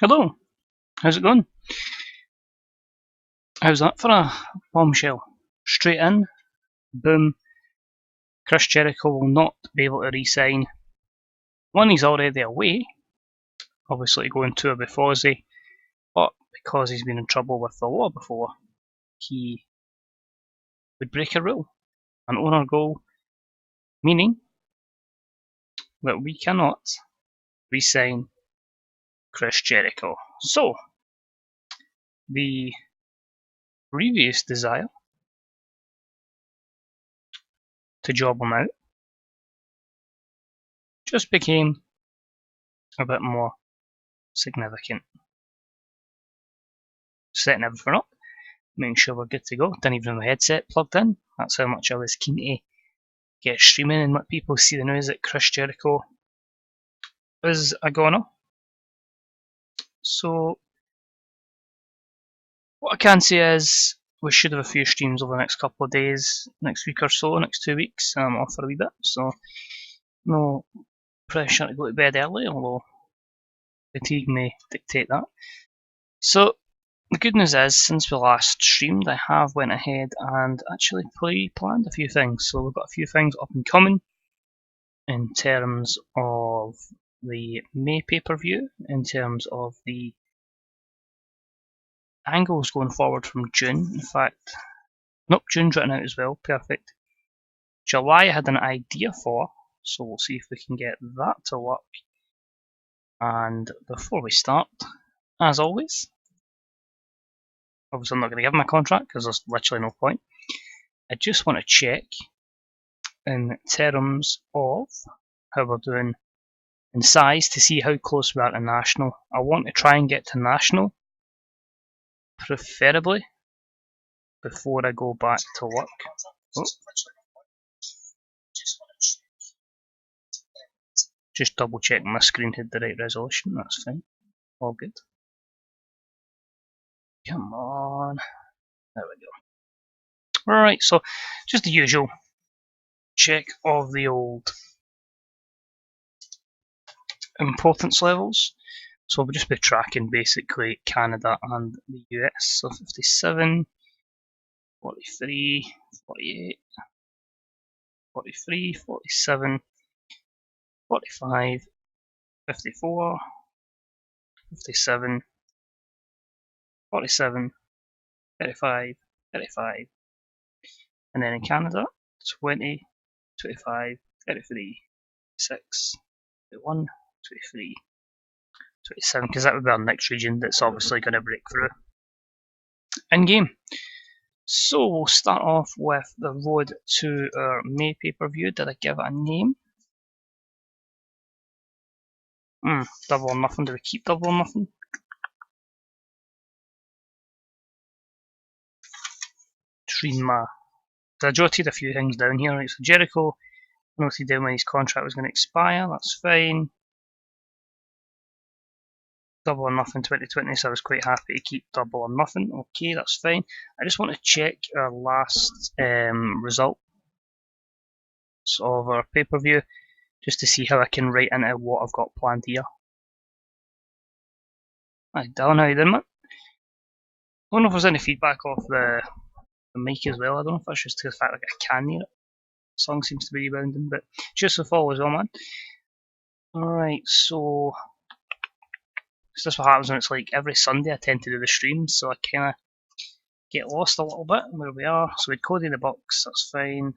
Hello, how's it going? How's that for a bombshell? Straight in, boom. Chris Jericho will not be able to re-sign. One, he's already away, obviously to go on tour with Fozzy, but because he's been in trouble with the law before, he would break a rule, an owner goal, meaning that we cannot re-sign Chris Jericho. So, the previous desire to job him out just became a bit more significant. Setting everything up, making sure we're good to go. Didn't even have my headset plugged in. That's how much I was keen to get streaming and let people see the news that Chris Jericho is a goner. So, what I can say is we should have a few streams over the next couple of days, next week or so, next 2 weeks. I'm off for a wee bit, so no pressure to go to bed early, although fatigue may dictate that. So, the good news is, since we last streamed, I have went ahead and actually planned a few things. So we've got a few things up and coming in terms of the May pay-per-view, in terms of the angles going forward from June. In fact, nope, June's written out as well, perfect. July I had an idea for, so we'll see if we can get that to work. And before we start, as always, obviously I'm not going to give him a contract because there's literally no point. I just want to check in terms of how we're doing in size to see how close we are to national. I want to try and get to national, preferably before I go back to work. Oh. Just double check my screen had the right resolution, that's fine. All good. Come on. There we go. Alright, so just the usual check of the old importance levels. So we'll just be tracking basically Canada and the US. So 57, 43, 48, 43, 47, 45, 54, 57, 47, 35, 35. And then in Canada, 20, 25, 33, 6, 21, 23, 27, because that would be our next region that's obviously going to break through in game. So we'll start off with the road to our May pay-per-view. Did I give it a name? Double or nothing. Do we keep double or nothing? Trima. So I jotted a few things down here. Right, so Jericho noted down when his contract was going to expire. That's fine. Double or nothing 2020, so I was quite happy to keep double or nothing. Okay, that's fine. I just want to check our last result of our pay-per-view, just to see how I can write into what I've got planned here. I don't know how you did, man. I don't know if there's any feedback off the mic as well. I don't know if that's just the fact that I can hear it. The song seems to be rebounding, but just the fall as well, man. Alright, so this is what happens when it's like every Sunday I tend to do the streams, so I kind of get lost a little bit where we are. So we'd Cody in the box, that's fine.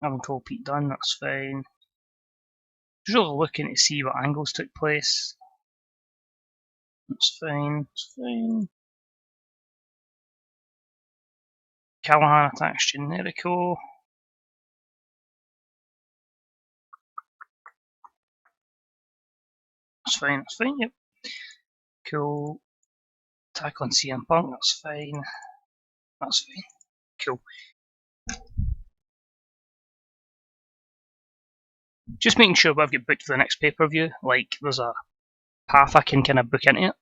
I haven't told Pete Dunne, that's fine. Just really looking to see what angles took place. That's fine, that's fine. Callahan attacks Jericho. That's fine, yep. Cool. Tackle on CM Punk, that's fine. That's fine. Cool. Just making sure I've got booked for the next pay-per-view, like there's a path I can kind of book into it,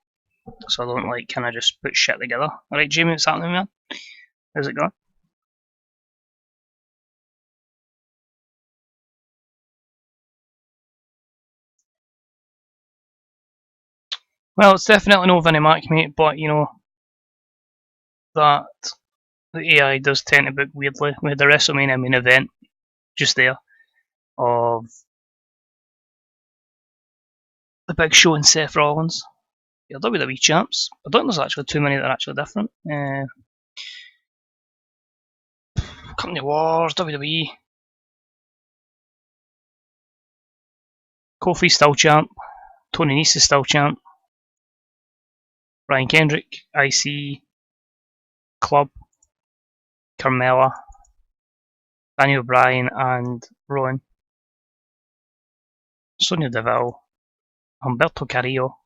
so I don't like kind of just put shit together. Alright Jamie, what's happening, man? How's it going? Well, it's definitely no Vinnie Mac, mate, but you know that the AI does tend to book weirdly. We had the WrestleMania main event just there of the Big Show and Seth Rollins. Your WWE champs. I don't think there's actually too many that are actually different. Company Wars, WWE. Kofi still champ. Tony Nese is still champ. Brian Kendrick, IC, Club, Carmella, Daniel Bryan, and Rowan. Sonya Deville, Humberto Carrillo,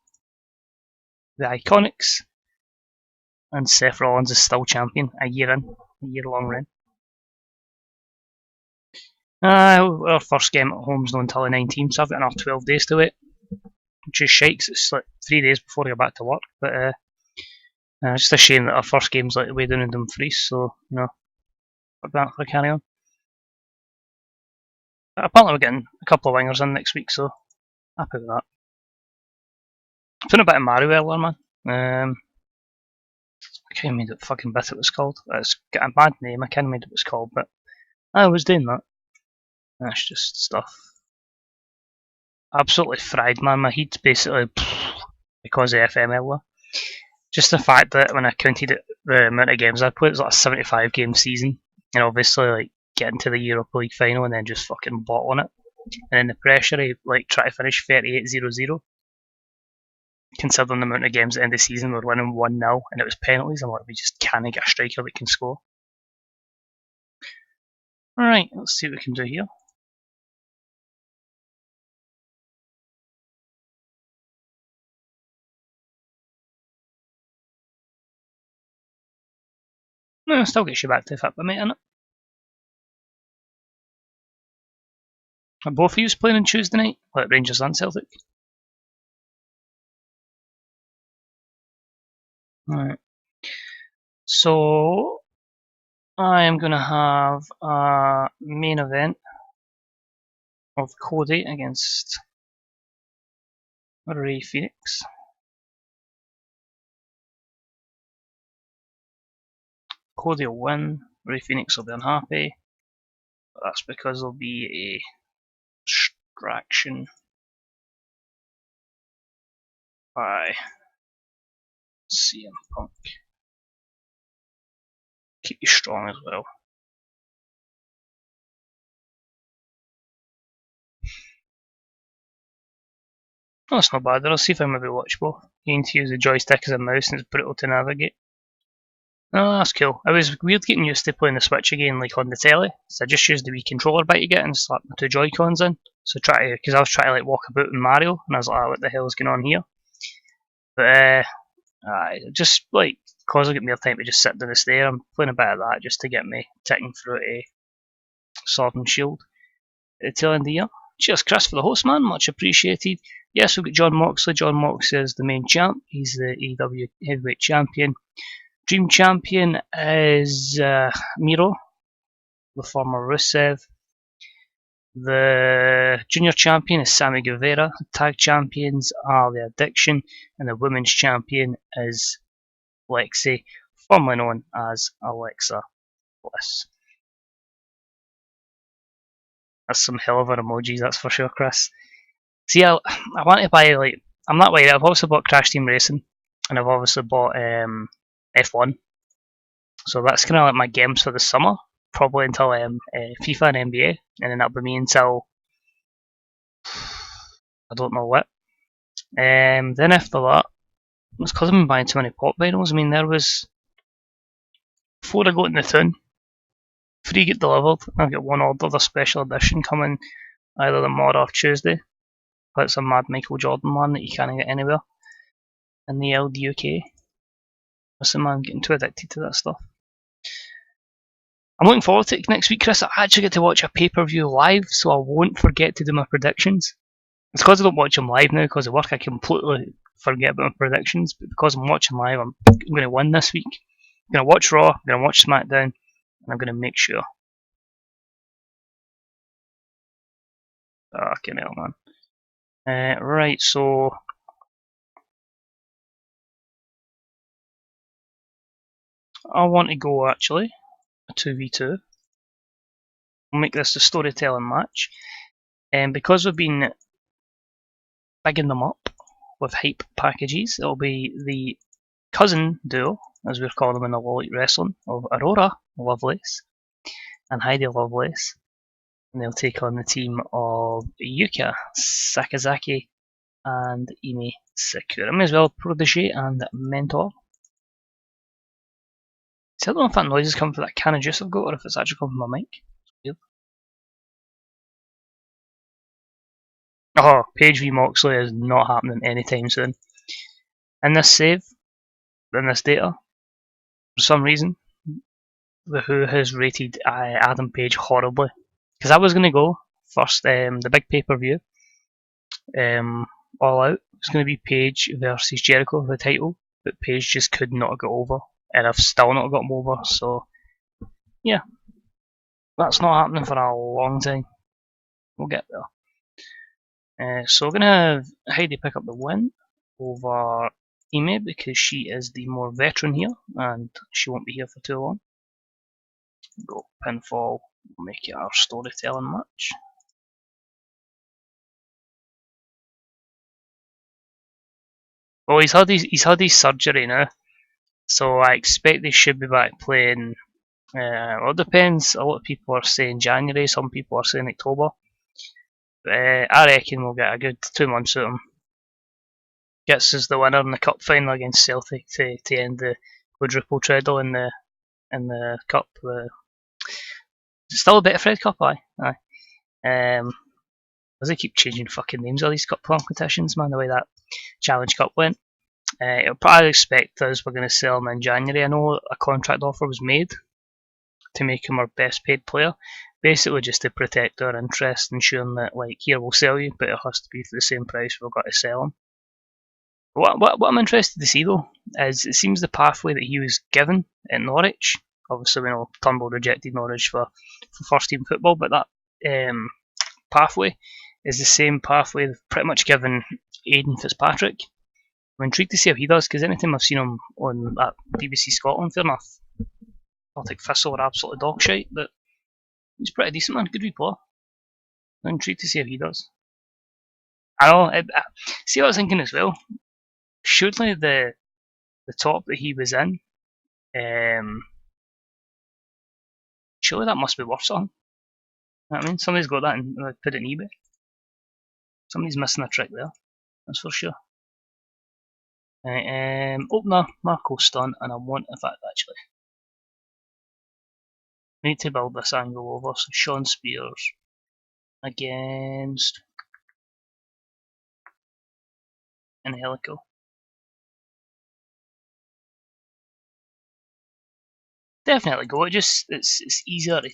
the Iconics, and Seth Rollins is still champion a year-long reign. Our first game at home is not until the 19th, so I've got another 12 days to wait. Which is shakes. It's like 3 days before I go back to work, but it's just a shame that our first game's like way down in Dumfries, so you know, fuck that for carry on. But apparently we're getting a couple of wingers in next week, so happy with that. I'm playing a bit of Mario earlier, man. I can't remember what fucking bit it was called. It's got a bad name, I can't remember what it's called, but I was doing that. That's just stuff. Absolutely fried, man. My heat's basically because of FML. Just the fact that when I counted it, the amount of games I played, it was like a 75 game season, and obviously like getting to the Europa League final and then just fucking bottling it, and then the pressure of like try to finish 38-0-0. Considering the amount of games at the end of the season, we're winning 1-0 and it was penalties. I'm like, we just can't get a striker that can score. Alright, let's see what we can do here. No, still gets you back to the FIP, mate, innit? Are both of you playing on Tuesday night? Like Rangers and Celtic? Alright. So, I am going to have a main event of Cody against Ray Phoenix. Cody will win, Ray Phoenix will be unhappy, but that's because there'll be a distraction by CM Punk. Keep you strong as well. Oh, that's not bad. I'll see if I maybe watch both. You need to use the joystick as a mouse and it's brutal to navigate. Oh, that's cool. It was weird getting used to playing the Switch again, like on the telly. So I just used the Wii controller bit to get and slap my two Joy-Cons in. So because I was trying to like walk about in Mario, and I was like, oh, what the hell is going on here? But just like because I get more time to just sit down the stair, I'm playing a bit of that just to get me ticking through a Sword and Shield at the tail end of the year. Cheers, Chris, for the host, man. Much appreciated. Yes, we've got John Moxley. John Moxley is the main champ. He's the AEW Heavyweight Champion. Dream Champion is Miro, the former Rusev. The Junior Champion is Sammy Guevara. The Tag Champions are The Addiction. And the Women's Champion is Lexi, formerly known as Alexa Bliss. That's some hell of an emojis, that's for sure, Chris. See, I want to buy, like, I'm not worried. I've also bought Crash Team Racing, and I've obviously bought F1. So that's kind of like my games for the summer, probably until FIFA and NBA, and then that'll be me until I don't know what. Then after that, it's because I've been buying too many pop vinyls. I mean, there was, before I got in the town, 3 get delivered. I've got one ordered, a special edition coming either tomorrow or Tuesday. It's a mad Michael Jordan one that you can't get anywhere in the LDUK. Listen, man, I'm getting too addicted to that stuff. I'm looking forward to it next week, Chris. I actually get to watch a pay-per-view live, so I won't forget to do my predictions. It's because I don't watch them live now, because of work, I completely forget about my predictions. But because I'm watching live, I'm going to win this week. I'm going to watch Raw, I'm going to watch SmackDown, and I'm going to make sure. Fucking hell, man. Right, so I want to go actually a 2v2. We'll make this a storytelling match. And because we've been bigging them up with hype packages, it'll be the cousin duo, as we're calling them in the Elite Wrestling, of Aurora Lovelace and Heidi Lovelace. And they'll take on the team of Yuka Sakazaki and Ime Sakura. May as well protege and mentor. See, I don't know if that noise is coming from that can of juice I've got or if it's actually coming from my mic. It's weird. Oh, Paige v Moxley is not happening anytime soon. In this save, in this data, for some reason, the Who has rated Adam Page horribly. Because I was going to go first, the big pay-per-view, All Out, it's going to be Page versus Jericho for the title, but Page just could not get over, and I've still not got him over, so yeah, that's not happening for a long time. We'll get there. So we're going to have Heidi pick up the win over Ime because she is the more veteran here, and she won't be here for too long. Go pinfall, make it our storytelling match. Well, he's had his surgery now, so I expect they should be back playing. Well, it depends. A lot of people are saying January, some people are saying October. I reckon we'll get a good 2 months out of him. Gets us the winner in the cup final against Celtic to end the quadruple treadle in the cup. It's still a bit of Fred Cup, aye. As they keep changing fucking names of these cup competitions, man, the way that Challenge Cup went. It'll probably expect us we're going to sell him in January. I know a contract offer was made to make him our best paid player, basically just to protect our interest, ensuring that, like, here we'll sell you, but it has to be for the same price we've got to sell him. What I'm interested to see though is it seems the pathway that he was given at Norwich, obviously we know Turnbull rejected Norwich for first team football, but that pathway is the same pathway they've pretty much given Aidan Fitzpatrick. I'm intrigued to see how he does, because anytime I've seen him on that BBC Scotland, fair enough, Celtic Thistle are absolutely dog shite, but he's pretty decent, man, good wee player. I'm intrigued to see how he does. I know, see what I was thinking as well, surely the top that he was in, surely that must be worth something. You know what I mean? Somebody's got that and put it in eBay. Somebody's missing a trick there, that's for sure. Opener, Marco Stunt, and I want, in fact, actually, I need to build this angle over. So Sean Spears against Angelico. Definitely go. It's easier to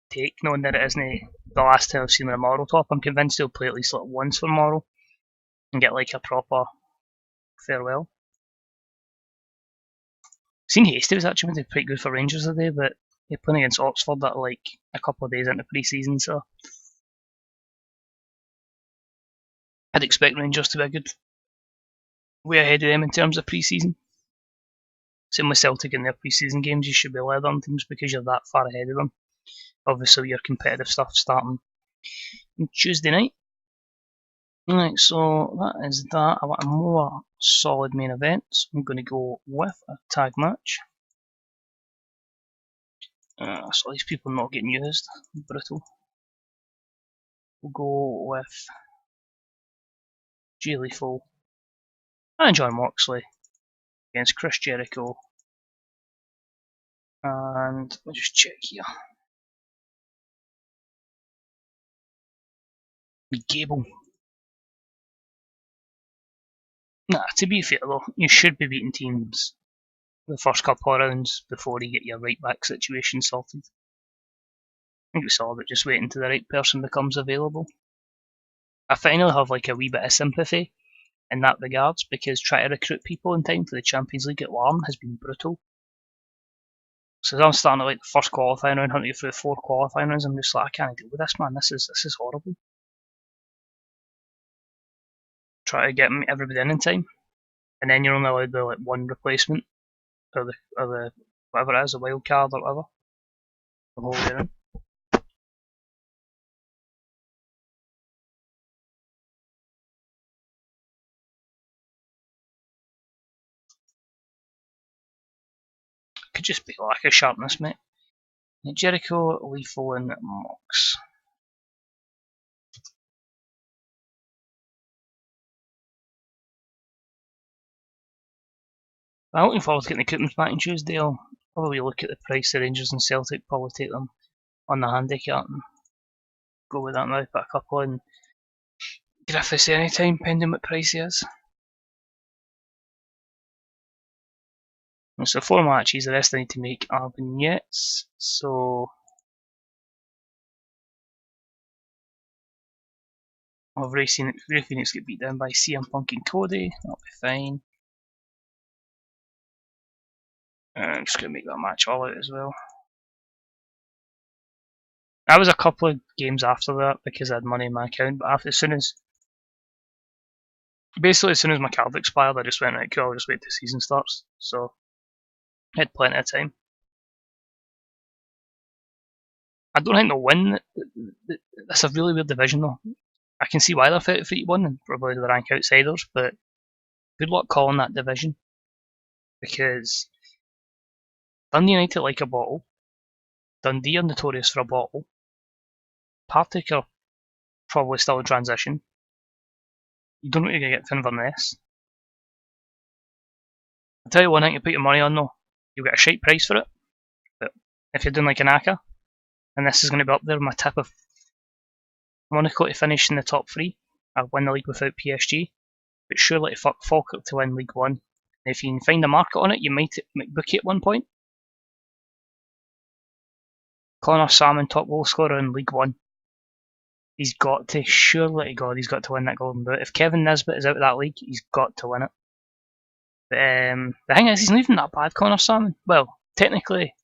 take, knowing that it isn't the last time I've seen him in a Morrow top. I'm convinced he'll play at least like once for Morrow and get like a proper farewell. Seen Hasty was actually been pretty good for Rangers today, but they're playing against Oxford at like a couple of days into pre-season, so I'd expect Rangers to be a good way ahead of them in terms of pre-season. Same with Celtic in their pre-season games, you should be led on teams because you're that far ahead of them. Obviously, your competitive stuff starting on Tuesday night. Right, so that is that. I want a more solid main event, so I'm going to go with a tag match. So these people not getting used, brutal. We'll go with Jay Lethal and John Moxley against Chris Jericho. And let me just check here. Gable. Nah, to be fair though, you should be beating teams the first couple of rounds before you get your right back situation sorted. I think it's all about just waiting till the right person becomes available. I finally have like a wee bit of sympathy in that regards, because trying to recruit people in time for the Champions League at Larne has been brutal. So I'm starting at like the first qualifying round, hunting through the 4 qualifying rounds, I'm just like, I can't deal with this, man. This is horrible. Try to get everybody in time, and then you're only allowed like one replacement, or the whatever it is, a wild card or whatever. The whole way around. Could just be lack of sharpness, mate. Jericho, Lethal, and Mox. I'm looking forward to getting the coupons back on Tuesday. I'll probably look at the price of Rangers and Celtic, probably take them on the handicap and go with that now, put a couple in Griffiths anytime, pending what price he is. So 4 matches, the rest I need to make are vignettes, so I've Ray Phoenix get beat down by CM Punk and Cody, that'll be fine. I'm just going to make that match all out as well. That was a couple of games after that because I had money in my account, but as soon as my card expired, I just went, right, cool, I'll just wait till the season starts. So I had plenty of time. I don't think they'll win. That's a really weird division though. I can see why they're 3-1 and probably the rank outsiders, but good luck calling that division because Dundee United like a bottle. Dundee are notorious for a bottle. Partick are probably still in transition. You don't know what you're going to get for Inverness. I'll tell you one thing to put your money on though. You'll get a shite price for it. But if you're doing like an ACA, and this is going to be up there, my tip of Monaco to finish in the top 3. I win the league without PSG. But surely to fuck Falkirk to win League 1. And if you can find a market on it, you might book it at one point. Connor Salmon, top goal scorer in League 1. He's got to, surely to God, he's got to win that Golden Boot. If Kevin Nisbet is out of that league, he's got to win it. But the thing is, he's not even that bad, Connor Salmon. Well, technically,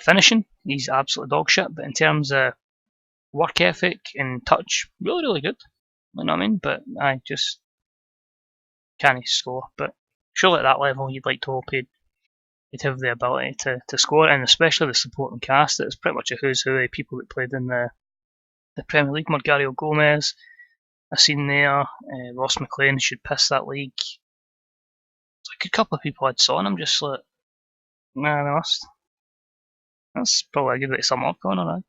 finishing, he's absolute dog shit, but in terms of work ethic and touch, really, really good. You know what I mean? But I just can't score. But surely at that level, you'd like to hope he'd have the ability to score, and especially the supporting cast. It's pretty much a who's who of people that played in the Premier League. Margario Gomez, I've seen there. Ross McLean should piss that league. It's like a couple of people I'd saw, and I'm just like, nah, they must. That's probably a good way to sum up going on.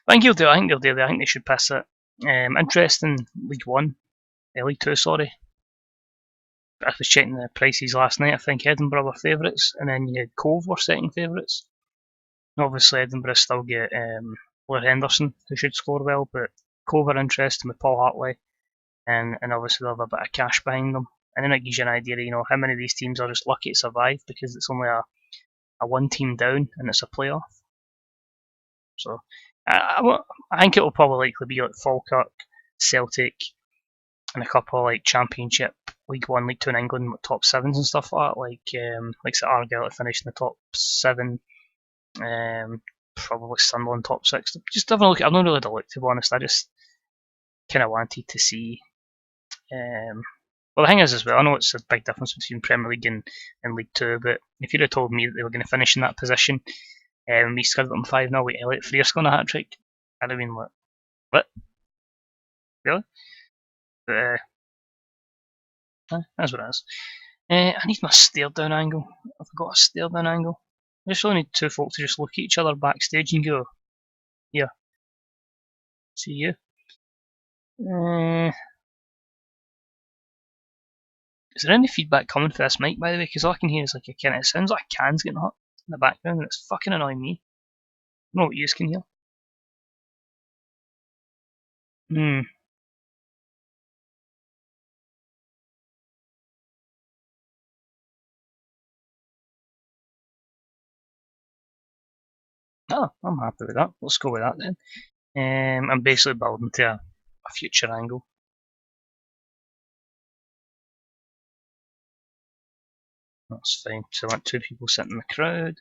I think they'll do. I think they should piss it. Interesting League 1. League 2, sorry. I was checking the prices last night. I think Edinburgh were favourites, and then you had Cove were second favourites. Obviously, Edinburgh still get Blair Henderson, who should score well, but Cove are interesting with Paul Hartley, and obviously they'll have a bit of cash behind them. And then it gives you an idea, how many of these teams are just lucky to survive because it's only a one team down and it's a playoff. So I think it will probably likely be like Falkirk, Celtic, and a couple of like Championship, League 1, League 2 in England, with top 7s and stuff like that. Like Argyle to finish in the top 7. Probably Sunderland top 6. Just having a look. I've not really had a look, to be honest. I just kind of wanted to see. Well, the thing is as well, I know it's a big difference between Premier League and League 2, but if you'd have told me that they were going to finish in that position, we scored them 5-0 with Elliot Frear scoring a hat-trick, I'd have been like, what? Really? But, that's what it is. I need my stare down angle. I've got a stare down angle. I just really need two folk to just look at each other backstage and go, yeah, see you. Is there any feedback coming for this mic, by the way? Because all I can hear is like it sounds like cans getting hot in the background, and it's fucking annoying me. I don't know what you can hear. Oh, I'm happy with that. Let's go with that then. I'm basically building to a future angle. That's fine. So I want two people sitting in the crowd.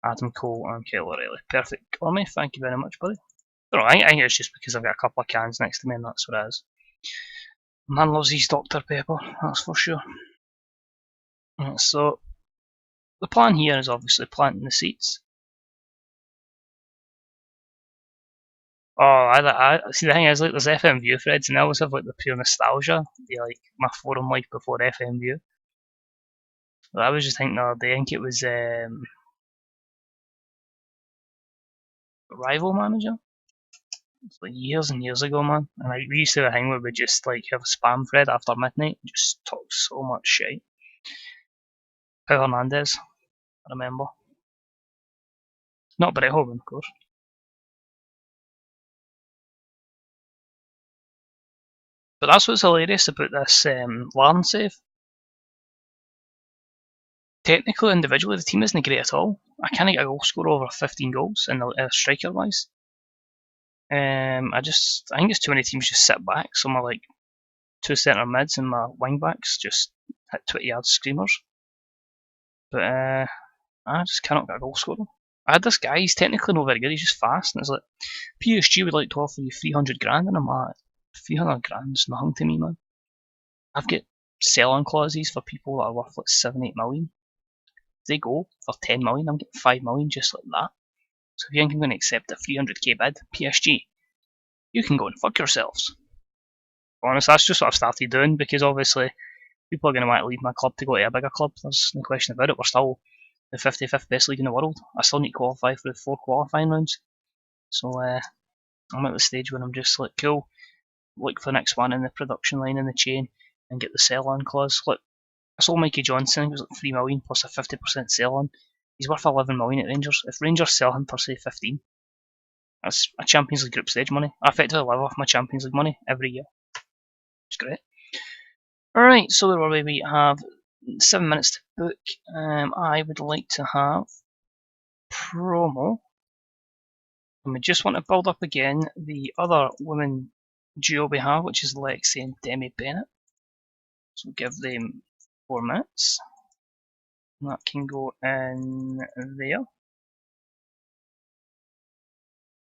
Adam Cole and Kyle O'Reilly. Perfect. Ormy, thank you very much, buddy. I think it's just because I've got a couple of cans next to me and that's what it is. Man loves his Dr. Pepper, that's for sure. So, the plan here is obviously planting the seeds. Oh, I see. The thing is, like, there's FM View threads, and I always have like the pure nostalgia. They like my forum life before FM View. But I was just thinking the other day. I think it was Rival Manager. It's like years and years ago, man. And we used to have a thing where we just like have a spam thread after midnight, and just talk so much shit. Pau Hernandez, I remember. Not Brett Hogan, of course. But that's what's hilarious about this LAN save. Technically, individually, the team isn't great at all. I can't get a goal score over 15 goals in the striker wise. I think it's too many teams just sit back. So my like 2 centre mids and my wing backs just hit 20-yard screamers. But I just cannot get a goal scorer. I had this guy. He's technically not very good. He's just fast, and it's like PSG would like to offer you 300 grand, and I'm like, 300 grand's nothing to me, man. I've got sell-on clauses for people that are worth like 7-8 million. If they go for 10 million, I'm getting 5 million just like that. So if you think I'm going to accept a 300k bid, PSG, you can go and fuck yourselves. Honestly, that's just what I've started doing, because obviously people are going to want to leave my club to go to a bigger club. There's no question about it. We're still the 55th best league in the world. I still need to qualify for the 4 qualifying rounds. So I'm at the stage when I'm just like, cool, look for the next one in the production line in the chain and get the sell-on clause. Look, I sold Mikey Johnson. He was like 3 million plus a 50% sell-on. He's worth 11 million at Rangers. If Rangers sell him for say 15, that's a Champions League group stage money. I effectively live off my Champions League money every year. It's great. Alright, so where were we have 7 minutes to book. I would like to have promo. And we just want to build up again the other women duo we have, which is Lexi and Demi Bennett. So we'll give them 4 minutes. And that can go in there.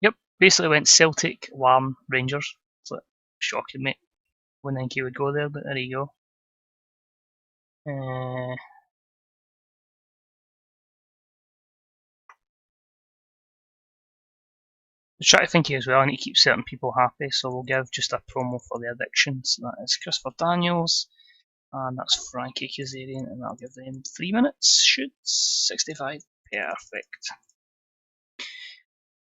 Yep, basically went Celtic, Larn, Rangers. It's like shocking, mate. Wouldn't think he would go there, but there you go. I try to think as well. I need to keep certain people happy, so we'll give just a promo for the Addictions. So that is Christopher Daniels, and that's Frankie Kazarian, and I'll give them 3 minutes. Shoot, 65. Perfect.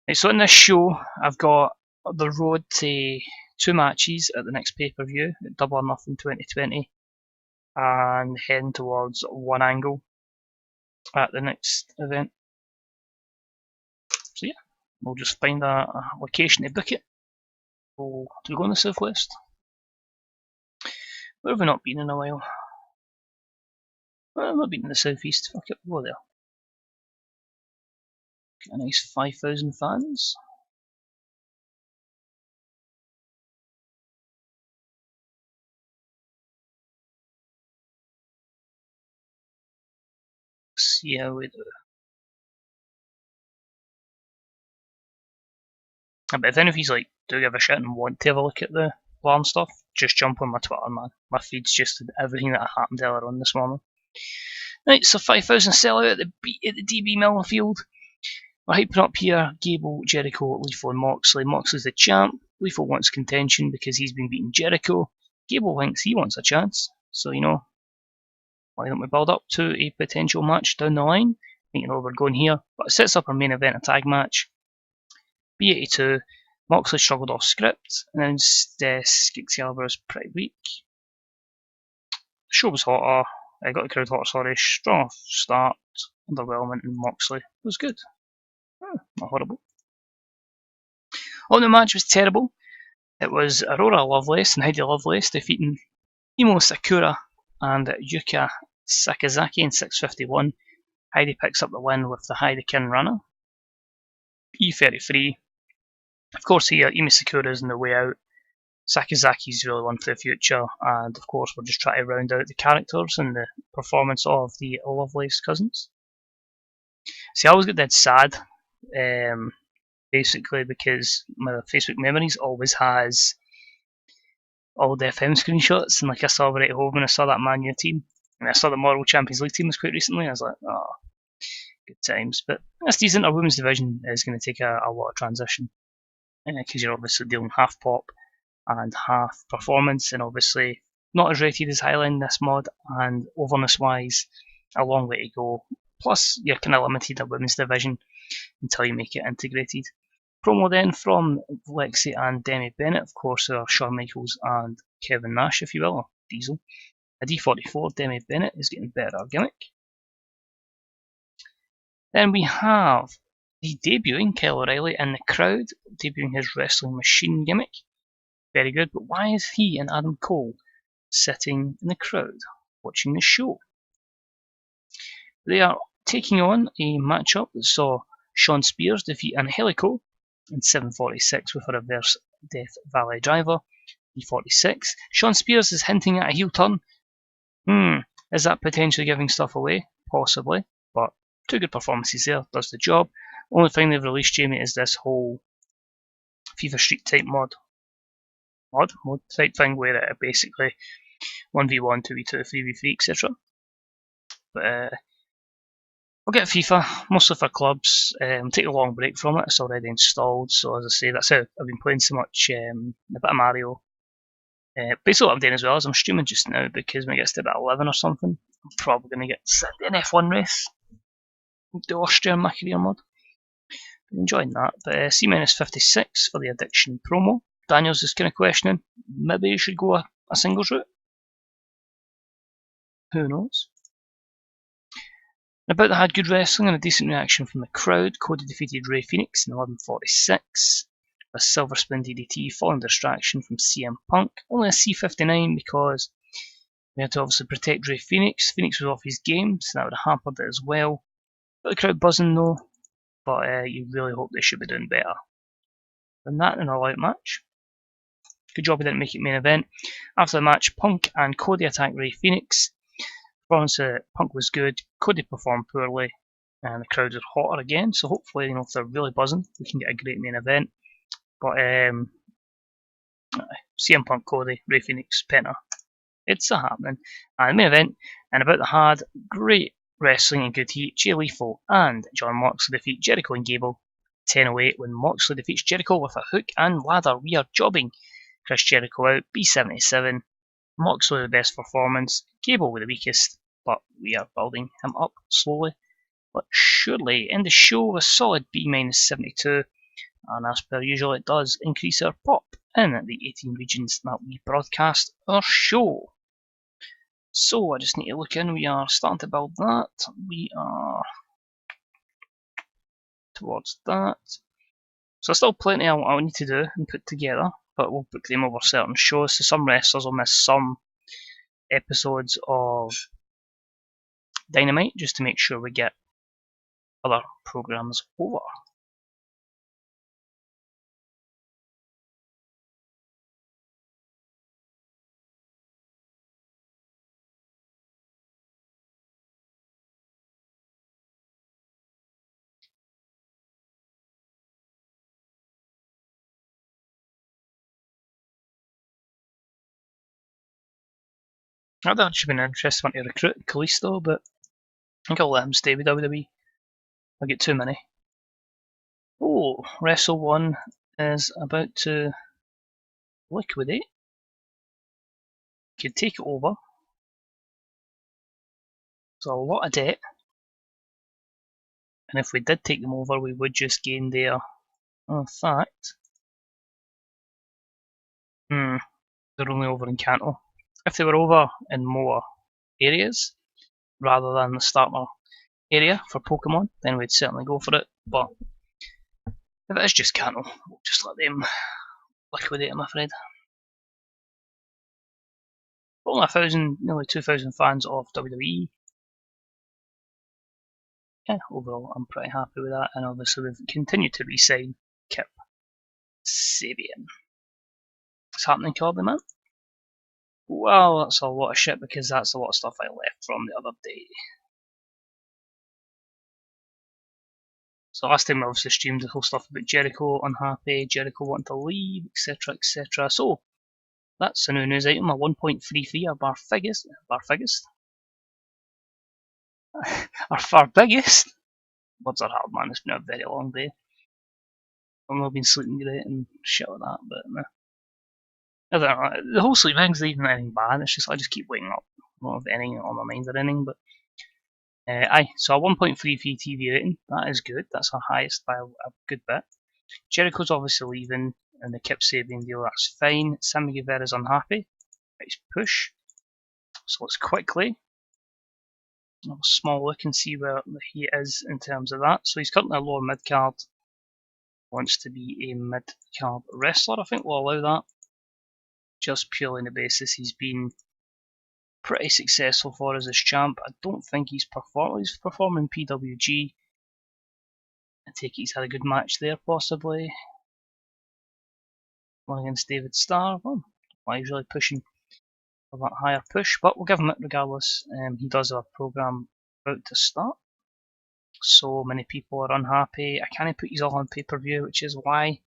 Right, so in this show, I've got the road to 2 matches at the next pay-per-view, at Double or Nothing 2020, and heading towards 1 angle at the next event. So yeah, we'll just find a location to book it. Do we go in the southwest? Where have we not been in a while? Well, I've not been in the southeast. Fuck it, we'll go there. Get a nice 5,000 fans. See how we do. But if any of you do give a shit and want to have a look at the LAN stuff, just jump on my Twitter, man. My feed's just everything that happened earlier on this morning. Right, so 5,000 sellout at the DB Milner Field. We're hyping up here Gable, Jericho, Lethal and Moxley. Moxley's the champ. Lethal wants contention because he's been beating Jericho. Gable thinks he wants a chance. So, why don't we build up to a potential match down the line? I think we're going here. But it sets up our main event, a tag match. B82, Moxley struggled off script, announced Excalibur is pretty weak. The show was hotter, I got the crowd hotter, sorry, strong off start, underwhelming, and Moxley was good. Not horrible. The match was terrible. It was Aurora Lovelace and Heidi Lovelace defeating Imo Sakura and Yuka Sakazaki in 6:51. Heidi picks up the win with the Heidekin Runner. E33. Of course, here Imi Sakura is on the way out. Sakazaki's really one for the future, and of course, we're just trying to round out the characters and the performance of the Lovelace cousins. See, I always get dead sad, basically, because my Facebook memories always has all the FM screenshots, and I saw right at home when I saw that Man U team, and I saw the Moral Champions League team was quite recently. I was like, oh, Good times. But that's decent. Our women's division is going to take a lot of transition because you're obviously dealing half pop and half performance, and obviously not as rated as Highland in this mod, and overness wise, a long way to go. Plus, you're kind of limited at women's division until you make it integrated. Promo then from Lexi and Demi Bennett, of course, are Shawn Michaels and Kevin Nash, if you will, or Diesel. A D44, Demi Bennett is getting better gimmick. Then we have the debuting Kyle O'Reilly in the crowd, debuting his wrestling machine gimmick. Very good, but why is he and Adam Cole sitting in the crowd watching the show? They are taking on a matchup that saw Shawn Spears defeat Angelico in 7:46 with a reverse Death Valley driver. D46. Shawn Spears is hinting at a heel turn. Is that potentially giving stuff away? Possibly, but two good performances there, does the job. Only thing they've released, Jamie, is this whole FIFA Street type mod type thing where it basically 1v1, 2v2, 3v3, etc. But I'll get FIFA, mostly for clubs. Take a long break from it. It's already installed, so as I say, that's how I've been playing so much. A bit of Mario. Basically, what I'm doing as well is I'm streaming just now because when it gets to about 11 or something, I'm probably going to get an F1 race. Do Austria in my career mod. I'm enjoying that. But C-56 for the Addiction promo. Daniel's is kind of questioning, maybe you should go a singles route. Who knows? About that had good wrestling and a decent reaction from the crowd. Cody defeated Rey Fenix in 11:46. A Silver Spoon DDT following distraction from CM Punk. Only a C59 because we had to obviously protect Rey Fenix. Fenix was off his game, so that would have hampered it as well. Got the crowd buzzing though, but you really hope they should be doing better than that in a light match. Good job he didn't make it main event. After the match, Punk and Cody attacked Rey Fenix. Performance Punk was good, Cody performed poorly, and the crowd are hotter again, so hopefully, if they're really buzzing, we can get a great main event. But CM Punk, Cody, Rey Fenix, Penta, it's a happening. And the main event, and about the hard, great wrestling and good heat. Jay Lethal and John Moxley defeat Jericho and Gable. 10:08 when Moxley defeats Jericho with a hook and ladder. We are jobbing Chris Jericho out. B77. Moxley with the best performance. Gable with the weakest, but we are building him up slowly but surely. End the show with a solid B-72. And as per usual, it does increase our pop in the 18 regions that we broadcast our show. So I just need to look in. We are starting to build that. We are towards that. So still plenty I need to do and put together, but we'll book them over certain shows. So some wrestlers will miss some episodes of Dynamite just to make sure we get other programs over. That'd actually been an interesting one to recruit Kalisto, but I think I'll let him stay with WWE. I'll get too many. Oh, Wrestle 1 is about to liquidate. Could take it over. There's a lot of debt. And if we did take them over, we would just gain their. In fact, they're only over in Kanto. If they were over in more areas, rather than the starter area for Pokemon, then we'd certainly go for it. But if it is just Kanto, we'll just let them liquidate, I'm afraid. Only 1,000, nearly 2,000 fans of WWE. Yeah, overall, I'm pretty happy with that. And obviously, we've continued to re-sign Kip Sabian. What's happening, Corby, man? Well, that's a lot of shit because that's a lot of stuff I left from the other day. So last time I obviously streamed the whole stuff about Jericho unhappy, Jericho wanting to leave, etc, etc. So that's a new news item, a 1.33 bar figures. our biggest. Words are hard, man. It's been a very long day. I've not been sleeping great and shit like that, but I don't know. The whole sleep thing's not even anything bad. It's just I just keep waking up. I don't have anything on my mind or anything, but aye. So a 1.33 TV rating. That is good. That's our highest by a good bit. Jericho's obviously leaving, and the Kip Sabian deal. That's fine. Sammy Guevara's unhappy. Nice push. So let's quickly have a small look and see where he is in terms of that. So he's currently a lower mid card. Wants to be a mid card wrestler. I think we'll allow that. Just purely on the basis he's been pretty successful for us as champ. I don't think he's performing PWG. I take it he's had a good match there, possibly. One against David Starr. Well, why he's really pushing for that higher push, but we'll give him it regardless. He does have a program about to start. So many people are unhappy. I can't put these all on pay-per-view, which is why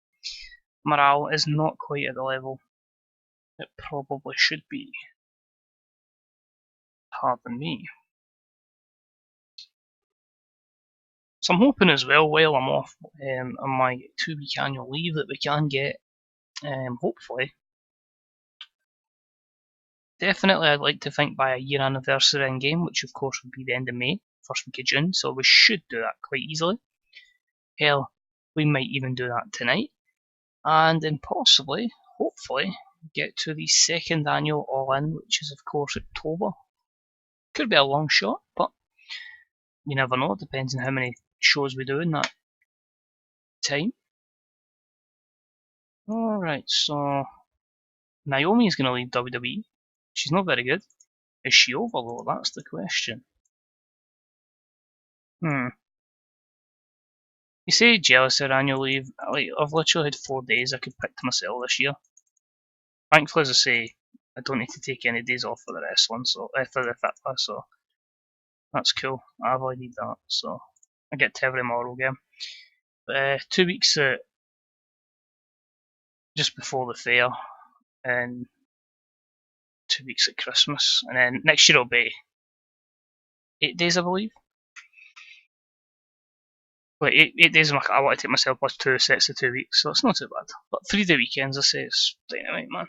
morale is not quite at the level it probably should be. Pardon me. So I'm hoping as well, while I'm off on my 2-week annual leave, that we can get, hopefully, definitely I'd like to think by a year anniversary in game, which of course would be the end of May, first week of June, so we should do that quite easily. Hell, we might even do that tonight, and then possibly, hopefully, get to the second annual All-In, which is of course October. Could be a long shot, but you never know, it depends on how many shows we do in that time. Alright, so Naomi is going to leave WWE. She's not very good. Is she over though? That's the question. You say jealous of annual leave. Like, I've literally had 4 days I could pick to myself this year. Thankfully, as I say, I don't need to take any days off for the wrestling, so for the fitness, so that's cool. I avoided that, so I get to every Morrow game. But 2 weeks just before the fair, and 2 weeks at Christmas, and then next year it'll be 8 days, I believe. Like 8 days, I want to take myself plus 2 sets of 2 weeks, so it's not too bad. But 3-day weekends, I say, it's dynamite, man.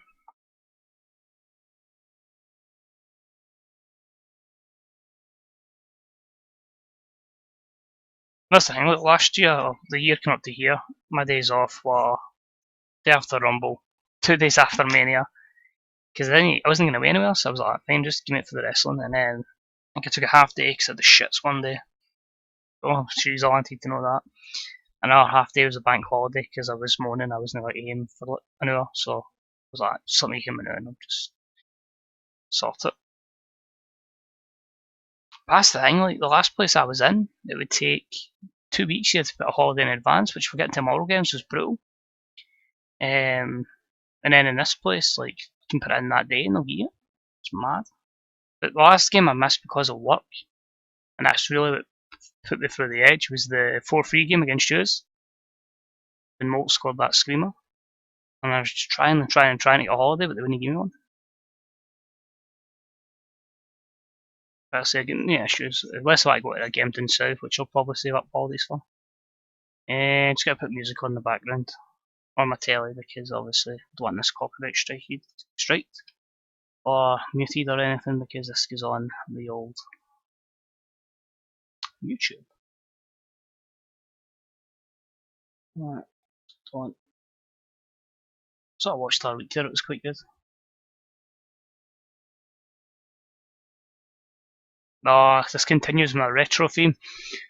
That's the thing, like last year, the year came up to here, my days off were day after Rumble, 2 days after Mania, because I wasn't going to be anywhere, so I was like, fine, just give me it for the wrestling, and then I think I took a half day because I had the shits one day. Oh, she's all I wanted to know that. Another half day was a bank holiday because I was moaning I wasn't like aim for like an hour, so I was like, just let me him an hour and I'll just sort it. But that's the thing, like the last place I was in, it would take 2 weeks you had to put a holiday in advance, which for getting to Morrow games was brutal. And then in this place, like you can put it in that day and they'll get it. It's mad. But the last game I missed because of work, and that's really what put me through the edge, was the 4-3 game against Jews. When Molt scored that screamer. And I was just trying to get a holiday, but they wouldn't give me one. But I said, yeah, issues. Unless I go to a game down south, which I'll probably save up holidays for. And just gotta put music on in the background. On my telly, because obviously I don't want this copyright striked. Or muted or anything, because this goes on the old YouTube. Right, on. So I watched our week there, it was quite good. This continues my retro theme.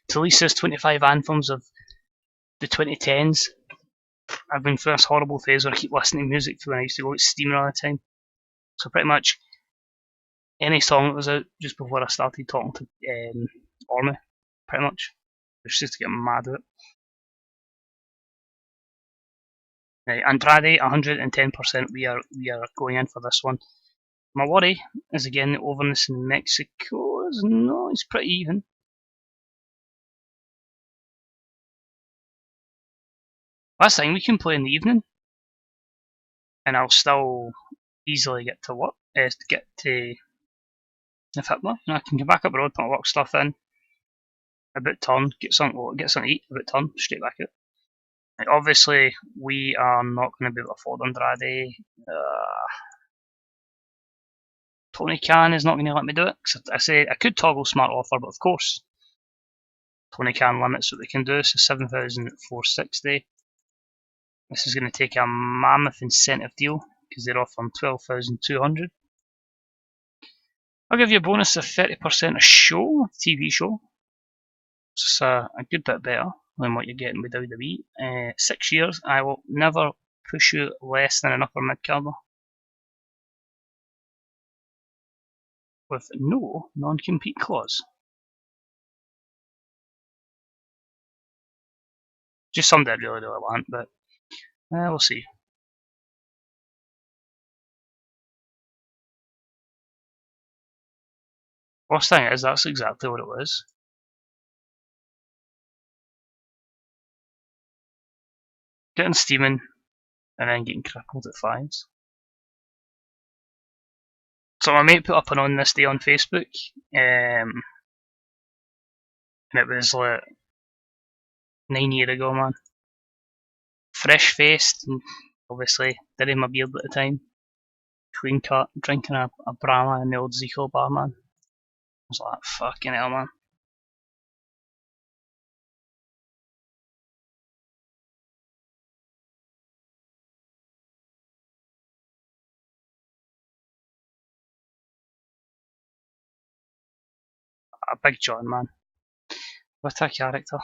To Lisa's 25 anthems of the 2010s. I've been through this horrible phase where I keep listening to music when I used to go to Steamer all the time. So pretty much any song that was out just before I started talking to Ormy, pretty much. It's just to get mad at it. Right, Andrade, 110% we are going in for this one. My worry is again the overness in Mexico. No, it's pretty even. Last thing, we can play in the evening, and I'll still easily get to work. Get to the Fitler, and I can come back up the road, put my work stuff in, about turn, get something to eat, about turn, straight back out. Like, obviously, we are not going to be able to afford Andrade. Tony Khan is not going to let me do it. Cause I say I could toggle smart offer, but of course, Tony Khan limits what they can do. So 7,460. This is going to take a mammoth incentive deal because they're offering 12,200. I'll give you a bonus of 30% a show, TV show. It's a good bit better than what you're getting with WWE. 6 years, I will never push you less than an upper mid carder with no non-compete clause. Just something I really want, but we'll see. Worst thing is, that's exactly what it was. Getting steaming and then getting crippled at fives. So my mate put up an on this day on Facebook, and it was like 9 years ago, man. Fresh faced, and obviously didn't have my beard at the time. Clean cut, drinking a Brahma in the old Zico bar, man. I was like, fucking hell, man. A big John, man. What a character.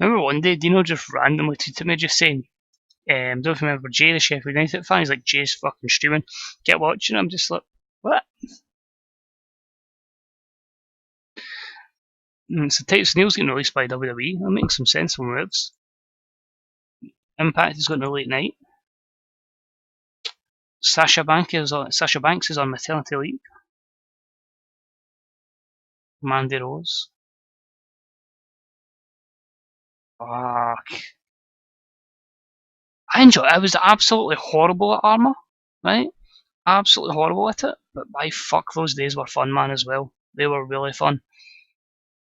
I remember one day Dino just randomly tweeted me just saying, don't remember Jay, the Sheffield United fan. He's like, Jay's fucking streaming. Get watching. I'm just like, what? So Titus Neal's getting released by WWE. That makes some sensible moves. Impact is going to late night. Sasha Banks is on maternity leave. Mandy Rose. Fuck. I was absolutely horrible at Armour, right? Absolutely horrible at it. But by fuck, those days were fun, man, as well. They were really fun.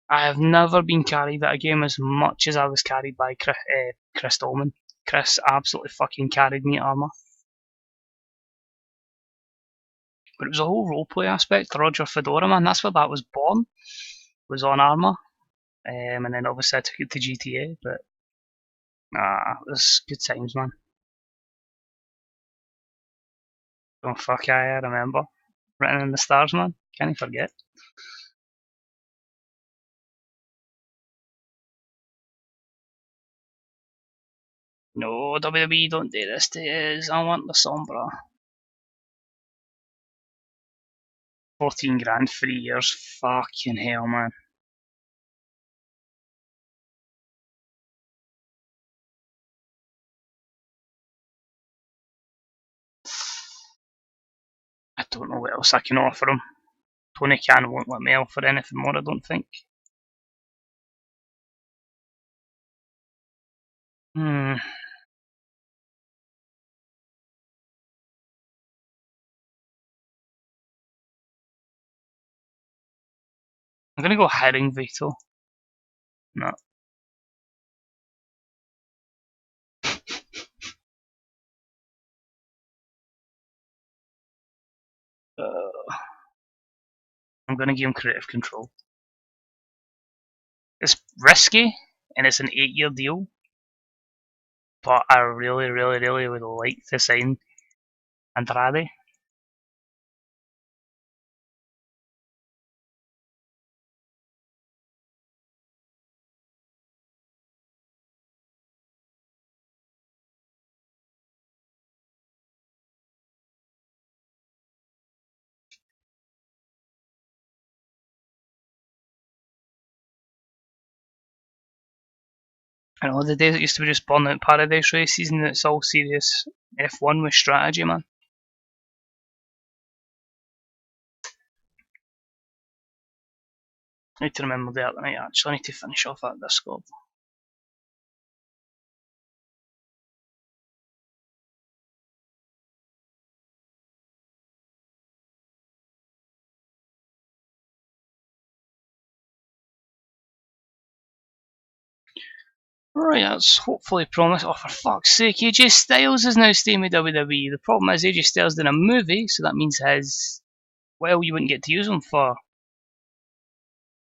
I have never been carried at a game as much as I was carried by Chris Dolman. Chris absolutely fucking carried me at Armour. But it was a whole roleplay aspect. Roger Fedora, man, that's where that was born. Was on Armour. And then obviously I took it to GTA, but it was good times, man. Oh fuck, I remember. Written in the stars, man. Can't you forget? No, WWE, don't do this to us. I want the Sombra. 14 grand, 3 years. Fucking hell, man. I don't know what else I can offer him. Tony Khan won't let me offer anything more, I don't think. I'm gonna go hiring veto. No. I'm gonna give him creative control. It's risky, and it's an 8-year deal. But I really, really, really would like to sign Andrade. I know the days it used to be just Burnout Paradise races, and it's all serious F1 with strategy, man. I need to remember the other night, actually. I need to finish off that Discord. Right, that's hopefully promised. Oh, for fuck's sake, AJ Styles is now staying with WWE. The problem is AJ Styles did a movie, so that means well, you wouldn't get to use him for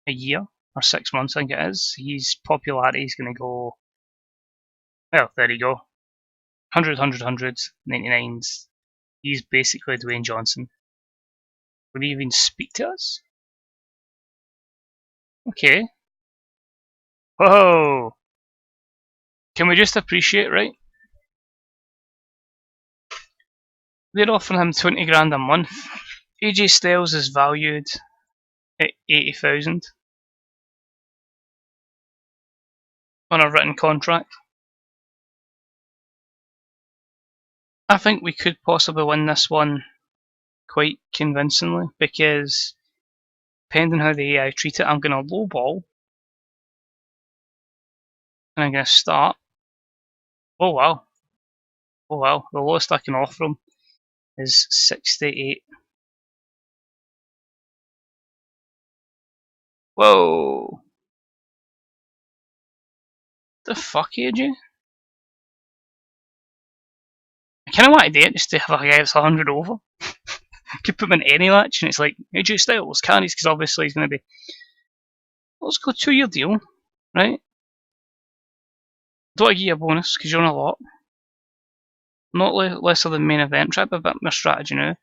a year or 6 months, I think it is. His popularity is going to go, well, there you go. 99s. He's basically Dwayne Johnson. Would he even speak to us? Okay. Whoa! Can we just appreciate, right? They're offering him 20 grand a month. AJ Styles is valued at 80,000 on a written contract. I think we could possibly win this one quite convincingly because, depending how the AI treat it, I'm going to lowball and I'm going to start. Oh wow. Oh wow. The lowest I can offer him is 68. Whoa. The fuck, AJ? I kind of want to do it just to have a guy that's 100 over. Could put him in any match and it's like, AJ Styles, carries, because obviously he's going to be. Let's go 2-year deal, right? Don't I give you a bonus because you're on a lot. Not lesser than main event. Try a bit more strategy now.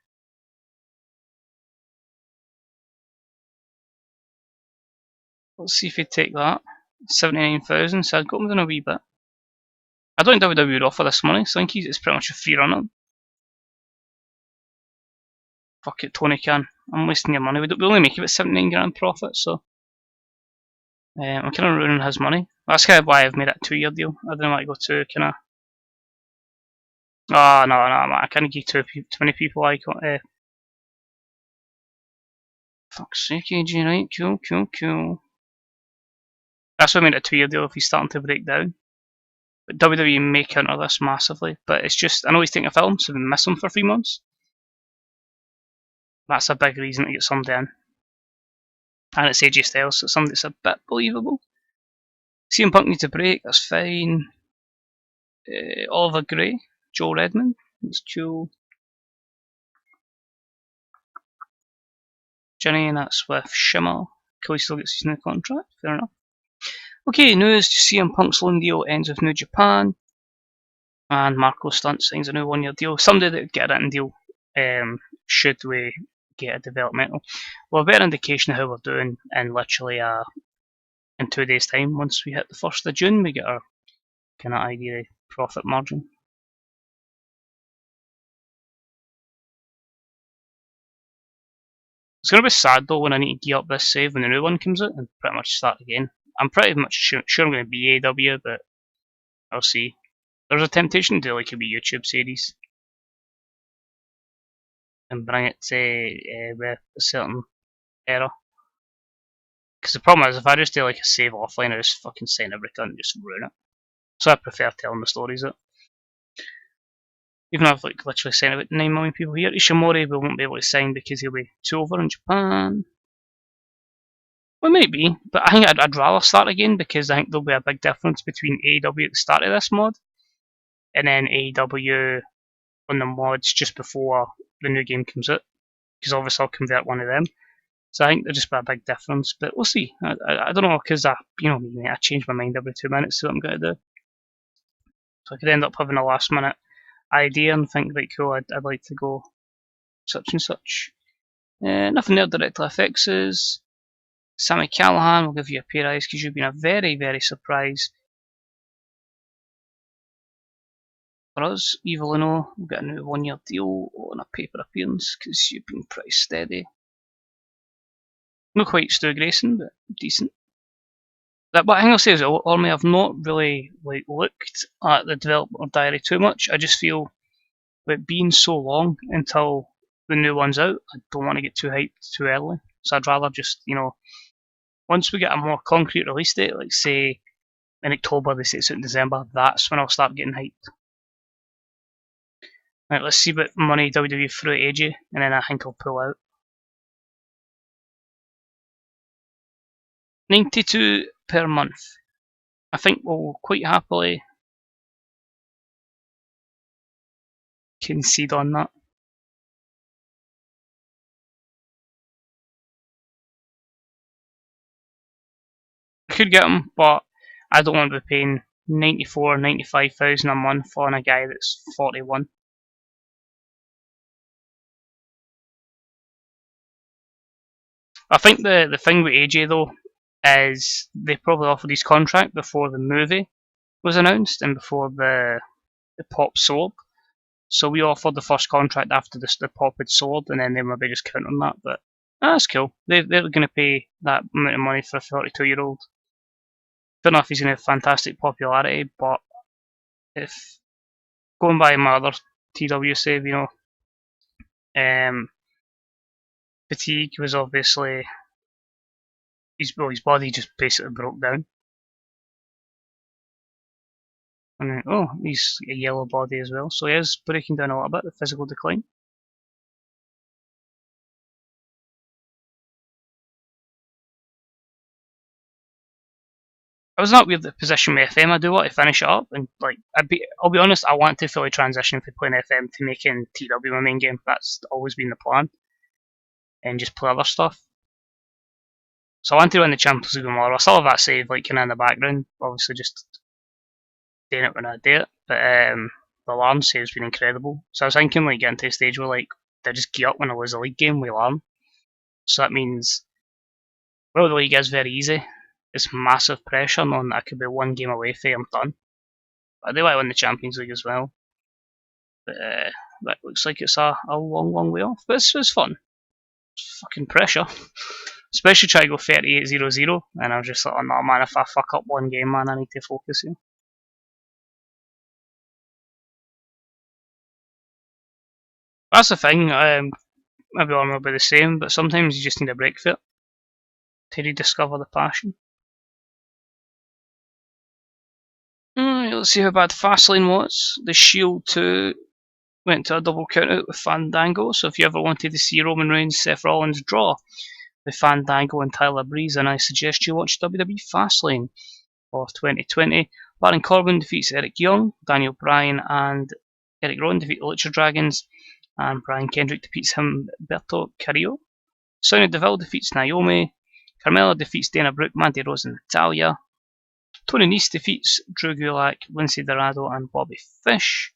Let's see if he'd take that. 79,000, so I'd go within a wee bit. I don't think WWE would offer this money, so I think it's pretty much a free run up. Fuck it, Tony Khan. I'm wasting your money. We only make about 79 grand profit, so I'm kind of ruining his money. That's kind of why I've made it a 2-year deal. I didn't want to go to kind of. Oh, no, I can't give too many people like. Fuck's sake, AJ, right? Cool. That's why I made it a 2-year deal if he's starting to break down. But WWE may counter this massively, but it's just, I know he's taking a film, so we miss him for 3 months. That's a big reason to get somebody in. And it's AJ Styles, so somebody that's a bit believable. CM Punk needs a break, that's fine. Oliver Gray, Joe Redmond, that's cool. Jenny, and that's with Shimmer. Cool, he still gets his new contract, fair enough. Okay, news, CM Punk's loan deal ends with New Japan. And Marco Stunt signs a new 1-year deal. Somebody that would get a written deal, should we get a developmental. Well, a better indication of how we're doing in literally in 2 days' time. Once we hit the 1st of June, we get our kind of idea profit margin. It's going to be sad though when I need to gear up this save when the new one comes out and pretty much start again. I'm pretty much sure I'm going to be AEW, but I'll see. There's a temptation to do like a wee YouTube series and bring it to with a certain era. Because the problem is, if I just do like a save offline, I just fucking sign everything and just ruin it. So I prefer telling the stories out. Even though I've like literally signed about 9 million people here, Ishimori we won't be able to sign because he'll be too over in Japan. Well, maybe, but I think I'd rather start again because I think there'll be a big difference between AEW at the start of this mod and then AEW on the mods just before the new game comes out. Because obviously I'll convert one of them. So I think there'll just be a big difference, but we'll see. I don't know, because I change my mind every 2 minutes, so what I'm going to do. So I could end up having a last minute idea and think, like, cool, I'd like to go such and such. Nothing there directly affects us. Sammy Callahan will give you a pay rise because you've been a very, very surprise for us. Evilino will get a new 1-year deal on a paper appearance because you've been pretty steady. Not quite Stu Grayson, but decent. But I think I'll say is, Orme, I've not really like looked at the developer diary too much. I just feel that being so long until the new one's out, I don't want to get too hyped too early. So I'd rather just, once we get a more concrete release date, like say in October, they say it's out in December, that's when I'll start getting hyped. Right, let's see what money WWE threw at AJ, and then I think I'll pull out. 92 per month. I think we'll quite happily concede on that. I could get him, but I don't want to be paying 94, 95,000 a month on a guy that's 41. I think the thing with AJ though is they probably offered his contract before the movie was announced and before the pop sold. So we offered the first contract after the pop had sold, and then they maybe just count on that. But that's cool. They're going to pay that amount of money for a 32-year-old. Don't know if he's going to have fantastic popularity, but if going by my other TW save, Fatigue was obviously his body just basically broke down. And then, he's a yellow body as well, so he is breaking down a little bit, the physical decline. I was not weird that position with FM. I do want to finish it up, and I'll be honest, I want to fully transition from playing FM to making TW my main game. That's always been the plan, and just play other stuff. So I want to win the Champions League tomorrow. I still have that save kind of in the background, obviously just doing it when I do it. But the alarm save's been incredible. So I was thinking getting to a stage where I just get up when I lose a league game with alarm. So that means the league is very easy. It's massive pressure knowing that I could be one game away from I'm done. But I do want to win the Champions League as well. But that looks like it's a long, long way off. But it's fun. It's fucking pressure. Especially try to go 38-0-0. And I was just like, oh no man, if I fuck up one game, man, I need to focus here. That's the thing. Maybe all will be the same, but sometimes you just need a break for it to rediscover the passion. Let's see how bad Fastlane was. The Shield 2 went to a double count out with Fandango, so if you ever wanted to see Roman Reigns, Seth Rollins draw with Fandango and Tyler Breeze, then I suggest you watch WWE Fastlane for 2020. Baron Corbin defeats Eric Young, Daniel Bryan and Eric Rowan defeat the Lucha Dragons, and Brian Kendrick defeats Humberto Carrillo. Sonya Deville defeats Naomi, Carmella defeats Dana Brooke, Mandy Rose and Natalya. Tony Nese defeats Drew Gulak, Lindsay Dorado and Bobby Fish.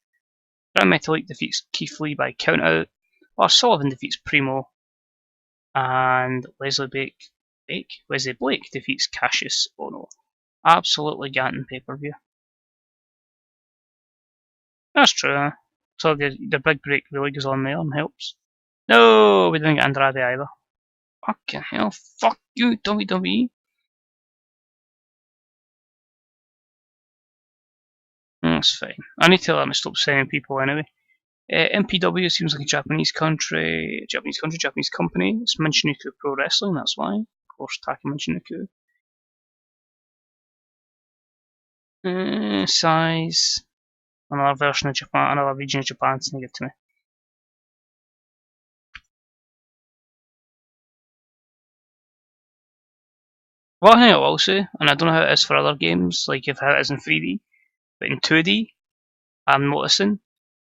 Grand Metalik defeats Keith Lee by countout. Lars Sullivan defeats Primo. And Wesley Blake defeats Cassius Ohno. Absolutely ganting pay-per-view. That's true, huh? So the big break really goes on there and helps. No, we didn't get Andrade either. Fucking hell, fuck you, WWE. That's fine. I need to let me stop saying people anyway. MPW seems like a Japanese company. It's Michinoku Pro Wrestling, that's why. Of course, Taki Michinoku. Size. Another version of Japan, another region of Japan to give to me. One thing I will say, and I don't know how it is for other games, if how it is in 3D, but in 2D, I'm noticing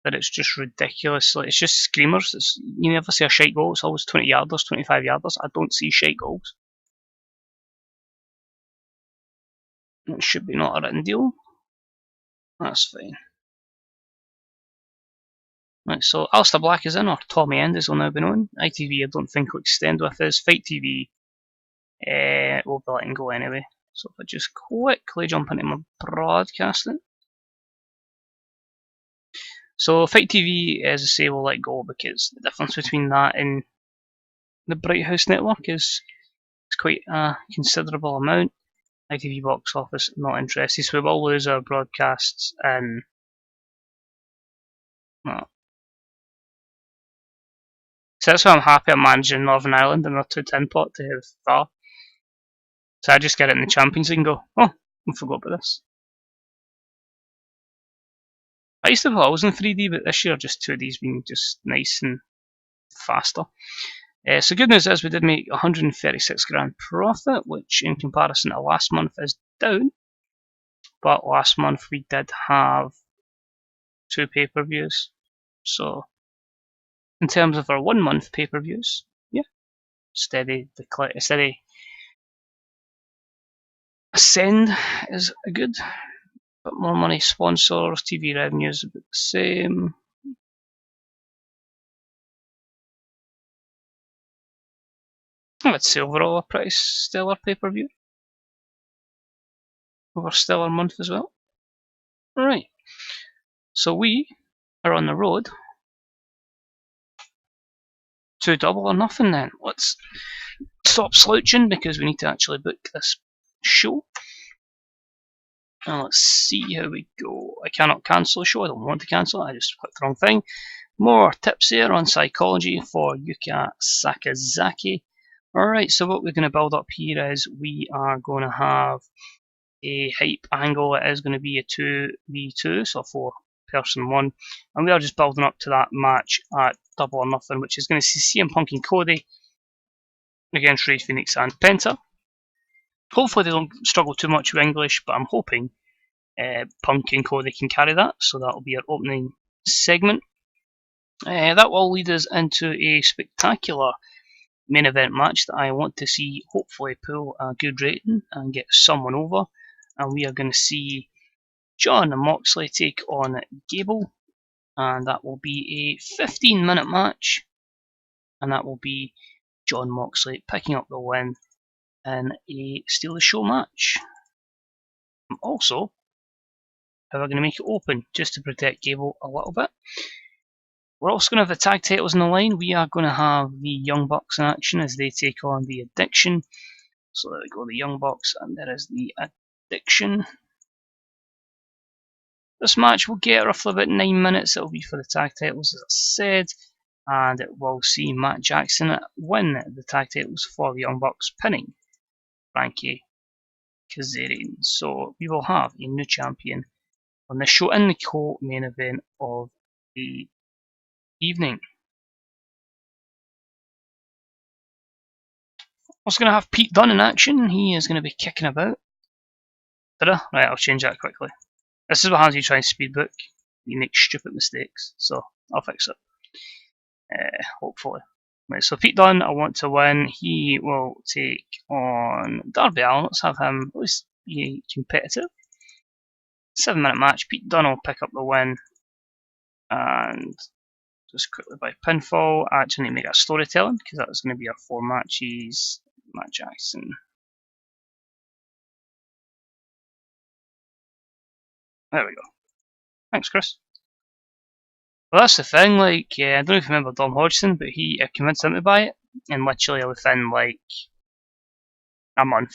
that it's just ridiculous. It's just screamers. You never see a shite goal. It's always 20 yarders, 25 yarders. I don't see shite goals. It should be not a written deal. That's fine. Right, so Alistair Black is in, or Tommy End as will now be known. ITV I don't think will extend with this. Fight TV will be letting go anyway. So if I just quickly jump into my broadcasting. So Fight TV, as I say, will let go because the difference between that and the Bright House Network is quite a considerable amount. ITV box office not interested, so we will lose our broadcasts in. Well, so that's why I'm happy I'm managing Northern Ireland and not 2 tin pot to have that. So I just get it in the Champions League and go, oh, I forgot about this. I used to have always in 3D, but this year just 2D's been just nice and faster. So good news is we did make 136 grand profit, which in comparison to last month is down. but last month we did have 2 pay-per-views. So in terms of our 1 month pay-per-views, yeah, steady ascend is good. But more money, sponsors, TV revenues about the same. I would say overall a pretty stellar pay-per-view. Over stellar month as well. Right. So we are on the road to Double or Nothing then. Let's stop slouching because we need to actually book this show. And let's see how we go. I cannot cancel a show. I don't want to cancel it. I just clicked the wrong thing. More tips here on psychology for Yuka Sakazaki. Alright, so what we're going to build up here is we are going to have a hype angle. It is going to be a 2v2, so 4-person one. And we are just building up to that match at Double or Nothing, which is going to see CM Punk and Cody against Rey Fenix and Penta. Hopefully they don't struggle too much with English, but I'm hoping Punk and Cody can carry that, so that will be our opening segment. That will lead us into a spectacular main event match that I want to see hopefully pull a good rating and get someone over. And we are going to see John Moxley take on Gable, and that will be a 15-minute match, and that will be John Moxley picking up the win in a Steal the Show match. Also, how we're going to make it open just to protect Gable a little bit. We're also going to have the tag titles on the line. We are going to have the Young Bucks in action as they take on the Addiction. So there we go, the Young Bucks, and there is the Addiction. This match will get roughly about 9 minutes. It will be for the tag titles, as I said, and it will see Matt Jackson win the tag titles for the Young Bucks, pinning Frankie Kazarian. So we will have a new champion on this show in the co-main event of the evening. Also going to have Pete Dunne in action. He is going to be kicking about. Did I? Right, I'll change that quickly. This is what happens when you try and speedbook. You make stupid mistakes, so I'll fix it. Hopefully. Right, so Pete Dunne, I want to win. He will take on Darby Allin. Let's have him at least be competitive. 7-minute match. Pete Dunne will pick up the win. And just quickly by pinfall. I actually need to make that storytelling because that was going to be our 4 matches. Matt Jackson. There we go. Thanks, Chris. Well, that's the thing, like, I don't know if you remember Dom Hodgson, but he convinced him to buy it, and literally within, like, a month,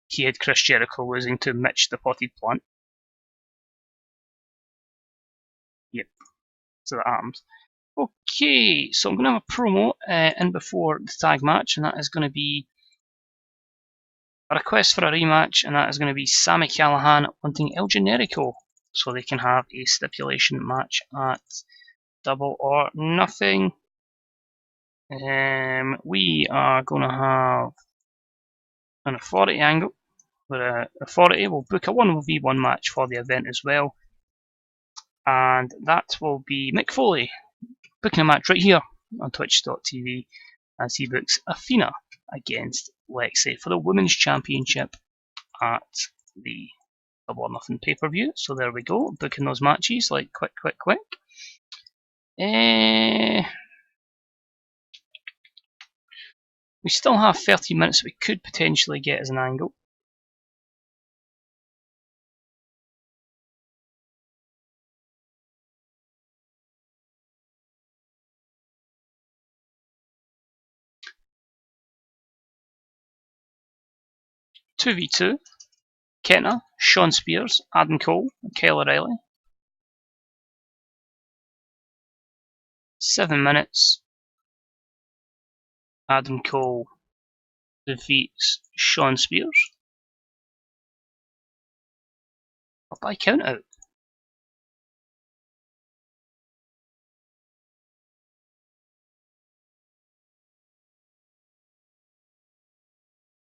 he had Chris Jericho losing to Mitch the Potted Plant. Yep, so that happens. Okay, so I'm going to have a promo in before the tag match, and that is going to be a request for a rematch, and that is going to be Sami Callihan wanting El Generico, so they can have a stipulation match at Double or Nothing. We are going to have an authority angle, where authority will book a 1v1 match for the event as well, and that will be Mick Foley booking a match right here on twitch.tv as he books Athena against Lexi for the Women's Championship at the Double or Nothing pay-per-view. So there we go, booking those matches like quick. We still have 30 minutes we could potentially get as an angle. Two v two. Kenta, Sean Spears, Adam Cole, and Kyle O'Reilly. 7 minutes. Adam Cole defeats Sean Spears. By count out.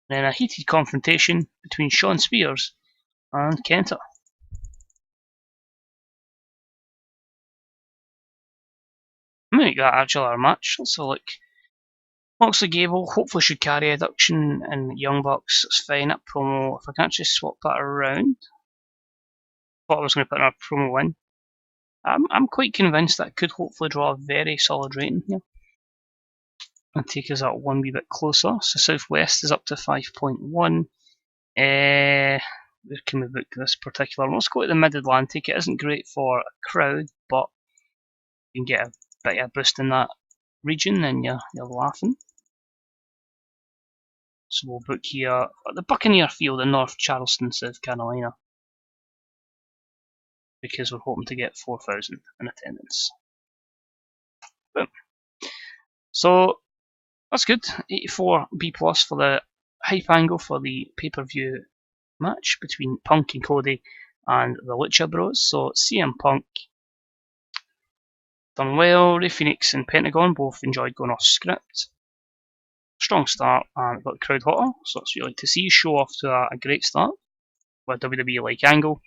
Then a heated confrontation between Sean Spears and Kenta. I'm going to get actually our match. Let's have a look. Moxley Gable hopefully should carry Adduction and Young Bucks. It's fine. That promo, if I can actually swap that around. Thought I was going to put another promo in. I'm quite convinced that could hopefully draw a very solid rating here and take us out one wee bit closer. So Southwest is up to 5.1. Where can we book this particular one? Let's go to the Mid-Atlantic. It isn't great for a crowd, but you can get a bit of a boost in that region and you're laughing. So we'll book here at the Buccaneer Field in North Charleston, South Carolina, because we're hoping to get 4,000 in attendance. Boom. So that's good. 84 B+ for the hype angle for the pay-per-view match between Punk and Cody and the Lucha Bros. So CM Punk done well. Ray Phoenix and Pentagon both enjoyed going off script. Strong start and got the crowd hotter, so it's really to see show off to a great start with WWE-like angle.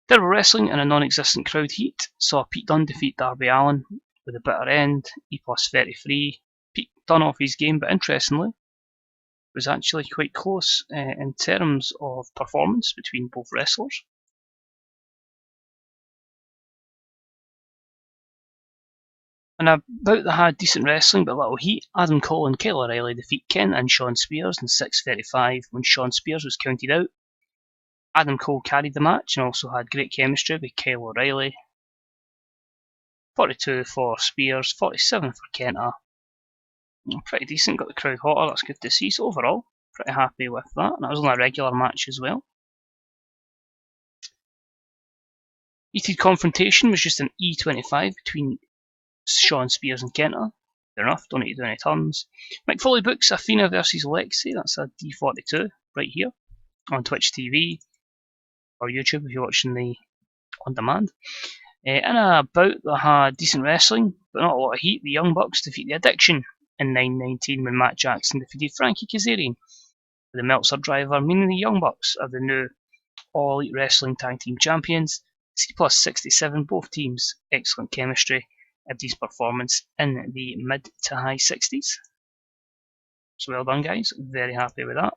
Terrible wrestling and a non-existent crowd heat saw Pete Dunne defeat Darby Allin with a bitter end, E+33. Pete Dunne off his game, but interestingly, was actually quite close in terms of performance between both wrestlers. And a bout that had decent wrestling but little heat, Adam Cole and Kyle O'Reilly defeat Kent and Shawn Spears in 6:35 when Shawn Spears was counted out. Adam Cole carried the match and also had great chemistry with Kyle O'Reilly. 42 for Spears, 47 for Kenta. Pretty decent, got the crowd hotter, that's good to see. So overall, pretty happy with that. And that was only a regular match as well. Heated confrontation was just an E25 between Shawn Spears and Kenta. Fair enough, don't need to do any turns. Mick Foley books Athena versus Lexi, that's a D42 right here on Twitch TV or YouTube if you're watching the on demand. In a bout that had decent wrestling but not a lot of heat, the Young Bucks defeat the Addiction in 9:19 when Matt Jackson defeated Frankie Kazarian with the Meltzer driver, meaning the Young Bucks are the new All Elite Wrestling Tag Team Champions. C+67, both teams, excellent chemistry. Ebdy's performance in the mid to high 60s. So well done, guys. Very happy with that.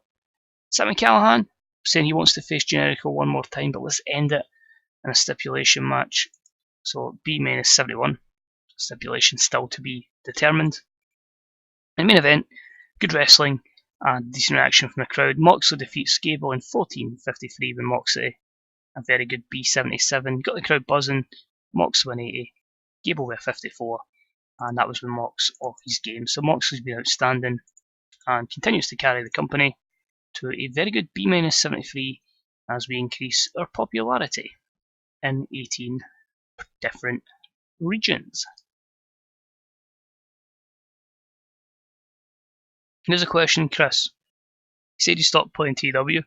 Sami Callihan saying he wants to face Jericho one more time, but let's end it in a stipulation match. So B-71. Stipulation still to be determined. In the main event, good wrestling and decent reaction from the crowd. Moxley defeats Gable in 14:53 with Moxley. A very good B-77. Got the crowd buzzing. Moxley win 80. Gable with 54. And that was with Mox off his game. So Moxley's been outstanding and continues to carry the company to a very good B-73 as we increase our popularity in 18 different regions. Here's a question, Chris. You said you stopped playing TW.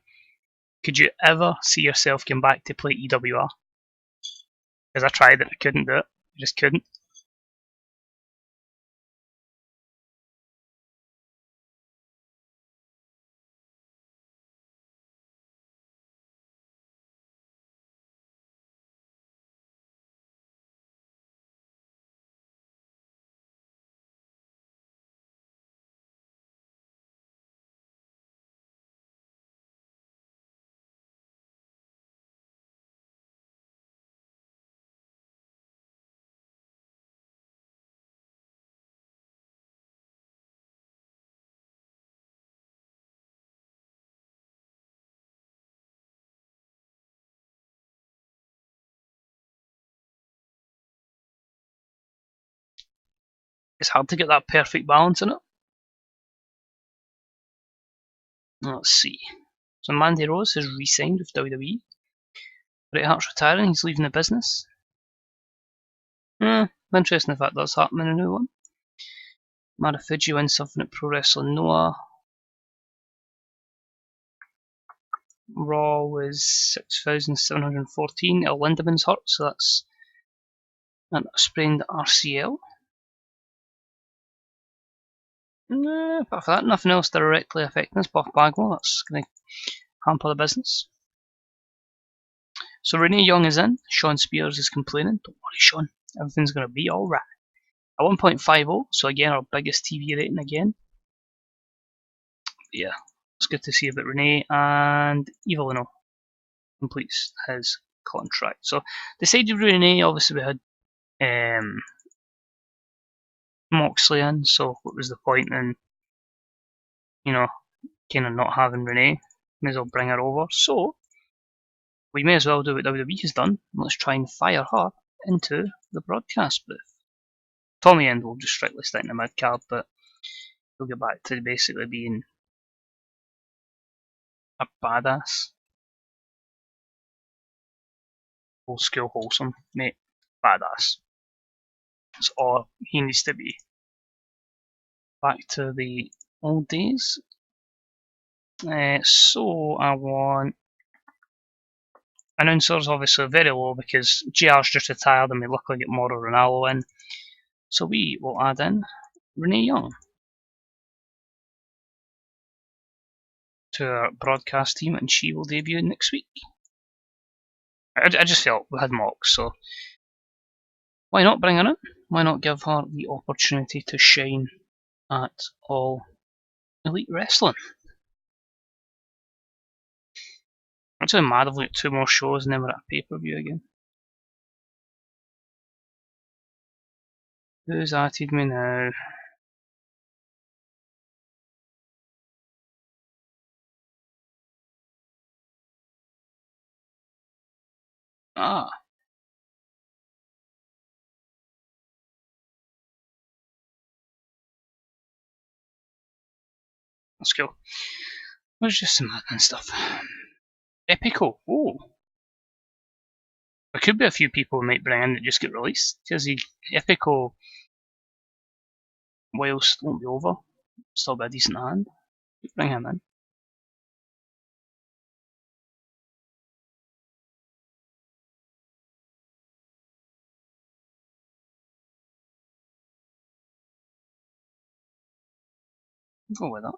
Could you ever see yourself going back to play EWR? Because I tried it, I couldn't do it. I just couldn't. It's hard to get that perfect balance in it. Let's see. So Mandy Rose has re-signed with WWE. Bret Hart's retiring, he's leaving the business. Interesting if that does happen in a new one. Marufuji wins something at Pro Wrestling Noah. Raw was 6,714. El Lindeman's hurt, so that's a sprained RCL. Apart from that, nothing else directly affecting us. Buff Bagwell, that's going to hamper the business. So Renee Young is in. Sean Spears is complaining. Don't worry, Sean. Everything's going to be alright. A 1.50, so again, our biggest TV rating again. Yeah, it's good to see about Renee. And Evelino completes his contract. So, decided Renee, obviously, we had Moxley in, so what was the point in, kind of not having Renee? May as well bring her over. So, we may as well do what WWE has done. Let's try and fire her into the broadcast booth. Tommy End will just strictly stick in the mid card, but we'll get back to basically being a badass. Old school wholesome, mate. Badass. That's all he needs to be. Back to the old days. So I want announcers, obviously very low because JR's just retired and we luckily get Mauro Ronaldo in. So we will add in Renee Young to our broadcast team and she will debut next week. I just felt we had Mox, so why not bring her in? Why not give her the opportunity to shine at All Elite Wrestling? I'm actually mad I've got 2 more shows and then we're at a pay-per-view again. Who's atted me now? Ah. Let's go. There's just some admin stuff. Epico. Oh. There could be a few people we might bring in that just get released. Because Epico, whilst won't be over, still be a decent hand. Bring him in. Go with that.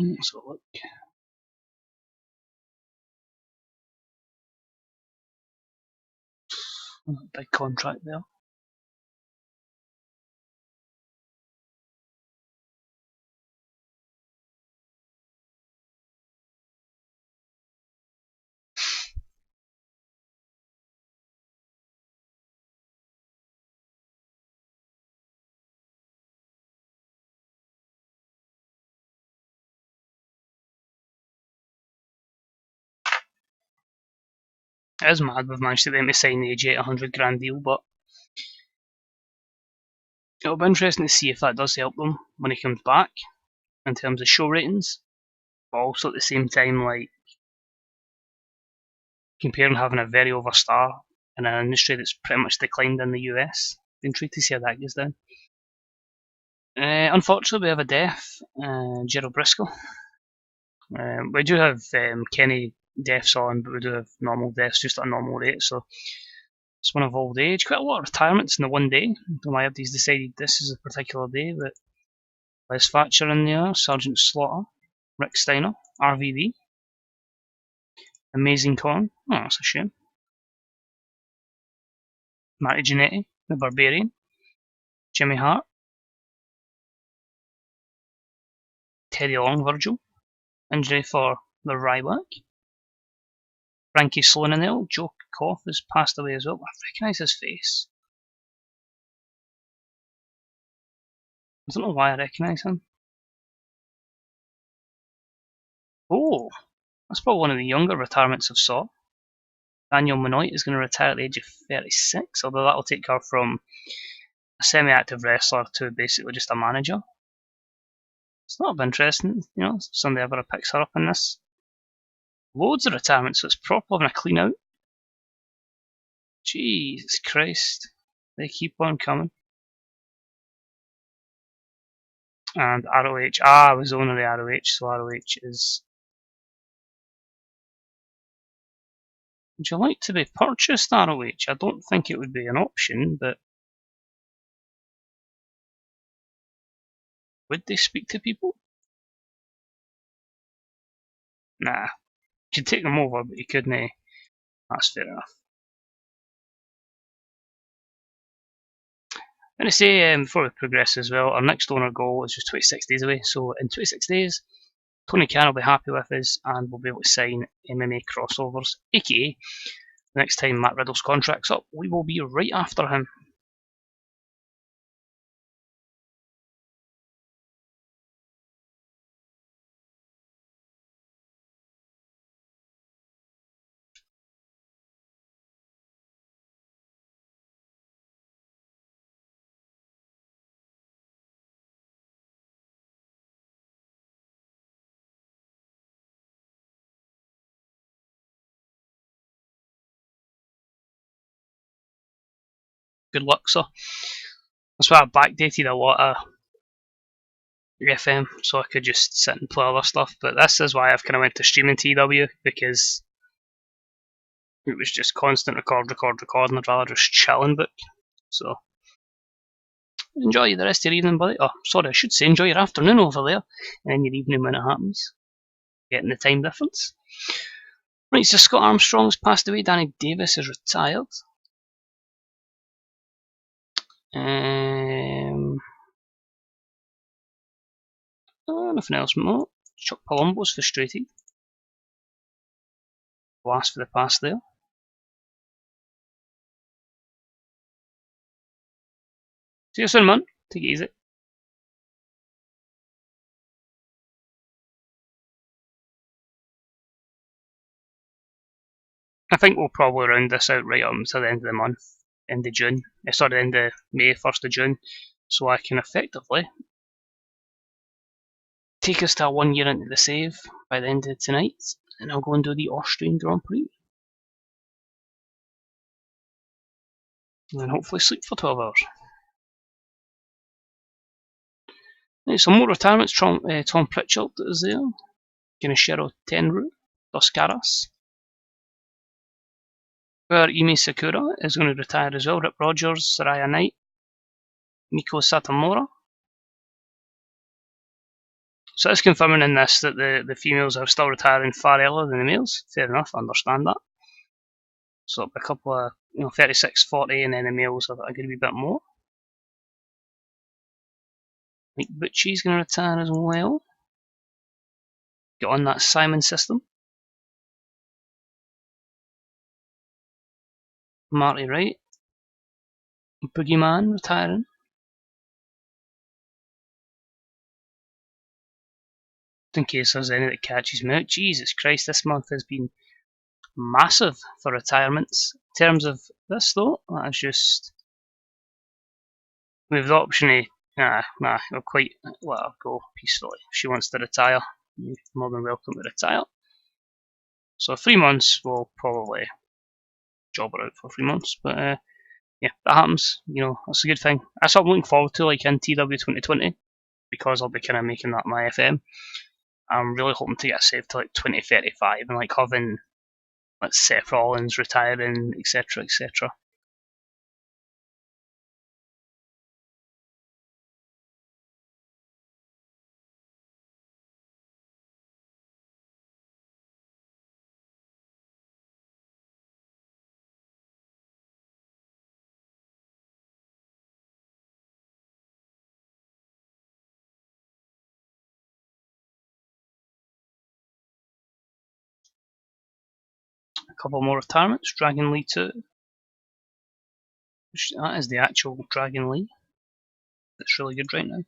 Let's have a look. Big contract there. It is mad we've managed to get him to sign the AJ at $100,000 deal, but it'll be interesting to see if that does help them when he comes back in terms of show ratings. But also at the same time, like, comparing having a very over star in an industry that's pretty much declined in the US. Be intrigued to see how that goes down. Unfortunately, we have a death, Gerald Briscoe. We do have Kenny deaths on, but we do have normal deaths just at a normal rate. So it's one of old age. Quite a lot of retirements in the one day. The Myabdies decided this is a particular day, but Les Thatcher in there, Sergeant Slaughter, Rick Steiner, RVD, Amazing Con. Oh, that's a shame. Matty Jannetty, the Barbarian, Jimmy Hart, Teddy Long, Virgil, injury for the Ryback. Frankie Sloan in there. Joe Koff has passed away as well. I recognise his face. I don't know why I recognise him. Oh, that's probably one of the younger retirements I've saw. Daniel Menoit is going to retire at the age of 36, although that'll take her from a semi-active wrestler to basically just a manager. It's not interesting, you know, if somebody ever picks her up in this. Loads of retirement, so it's proper having a clean out. Jesus Christ. They keep on coming. And ROH. I was owner of ROH, so ROH is... Would you like to be purchased, ROH? I don't think it would be an option, but... Would they speak to people? Nah. You could take them over, but you couldn't. That's fair enough. I'm going to say, before we progress as well, our next owner goal is just 26 days away. So in 26 days, Tony Khan will be happy with us and we'll be able to sign MMA crossovers, aka the next time Matt Riddle's contract's up, we will be right after him. Good luck, sir. That's why I backdated a lot of FM, so I could just sit and play other stuff. But this is why I've kind of went to streaming TW, because it was just constant record, and I'd rather just chill and book. So enjoy the rest of your evening, buddy. Oh, sorry, I should say enjoy your afternoon over there, and then your evening when it happens. Getting the time difference. Right, so Scott Armstrong's passed away. Danny Davis is retired. Nothing else more. Chuck Palumbo's frustrated. Blast for the past there. See you soon, man. Take it easy. I think we'll probably round this out right up until the end of the month, end of June. Sorry, end of May, 1st of June. So I can effectively take us to 1 year into the save by the end of tonight, and I'll go and do the Austrian Grand Prix. And then hopefully sleep for 12 hours. Right, some more retirements. Tom Pritchard is there. Kenichiro Tenryu, Dos Caras. Where Imi Sakura is going to retire as well. Rip Rogers, Saraya Knight, Miko Satomura. So it's confirming in this that the females are still retiring far earlier than the males. Fair enough, I understand that. So a couple of 36, 40, and then the males are going to be a bit more. I think Butchie's going to retire as well. Get on that Simon system. Marty Wright. Boogeyman retiring. In case there's any that catches me out. Jesus Christ, this month has been massive for retirements. In terms of this though, that's just... We have the option of... we'll quite let her go peacefully. If she wants to retire, you're more than welcome to retire. So 3 months, we'll probably job her out for 3 months. But yeah, that happens. That's a good thing. That's what I'm looking forward to, like in TW 2020, because I'll be kind of making that my FM. I'm really hoping to get saved to like 2035 and like having like Seth Rollins retiring, etc., etc. A couple more retirements. Dragon Lee 2. That is the actual Dragon Lee. That's really good right now.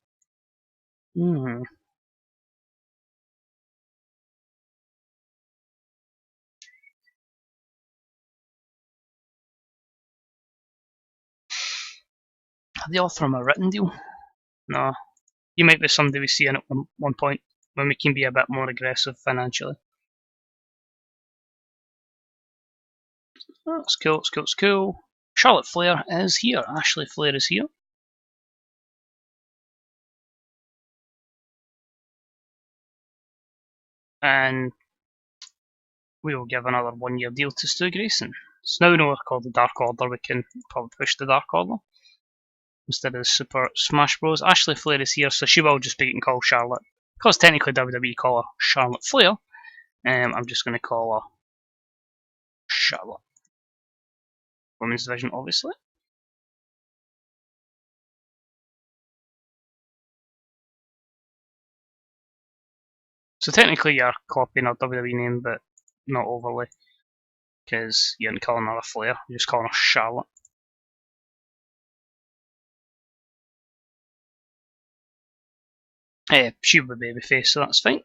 they offer him a written deal? No. He might be somebody we see in at one point when we can be a bit more aggressive financially. That's cool, it's cool, it's cool. Charlotte Flair is here. Ashley Flair is here. And we will give another 1 year deal to Stu Grayson. So now we know we're called the Dark Order, we can probably push the Dark Order instead of the Super Smash Bros. Ashley Flair is here, so she will just be getting called Charlotte. Because technically WWE call her Charlotte Flair, I'm just going to call her Charlotte. Women's division, obviously. So technically you're copying her WWE name, but not overly. Because you aren't calling her a Flair, you're just calling her Charlotte. She would be babyface, so that's fine.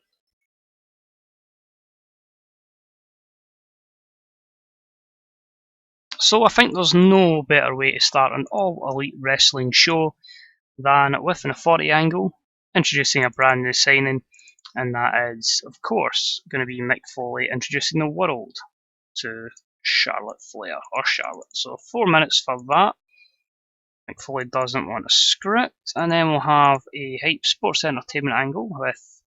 So I think there's no better way to start an all-elite wrestling show than with an authority angle, introducing a brand new signing, and that is, of course, going to be Mick Foley introducing the world to Charlotte Flair, or Charlotte. So 4 minutes for that. Mick Foley doesn't want a script, and then we'll have a hype sports entertainment angle with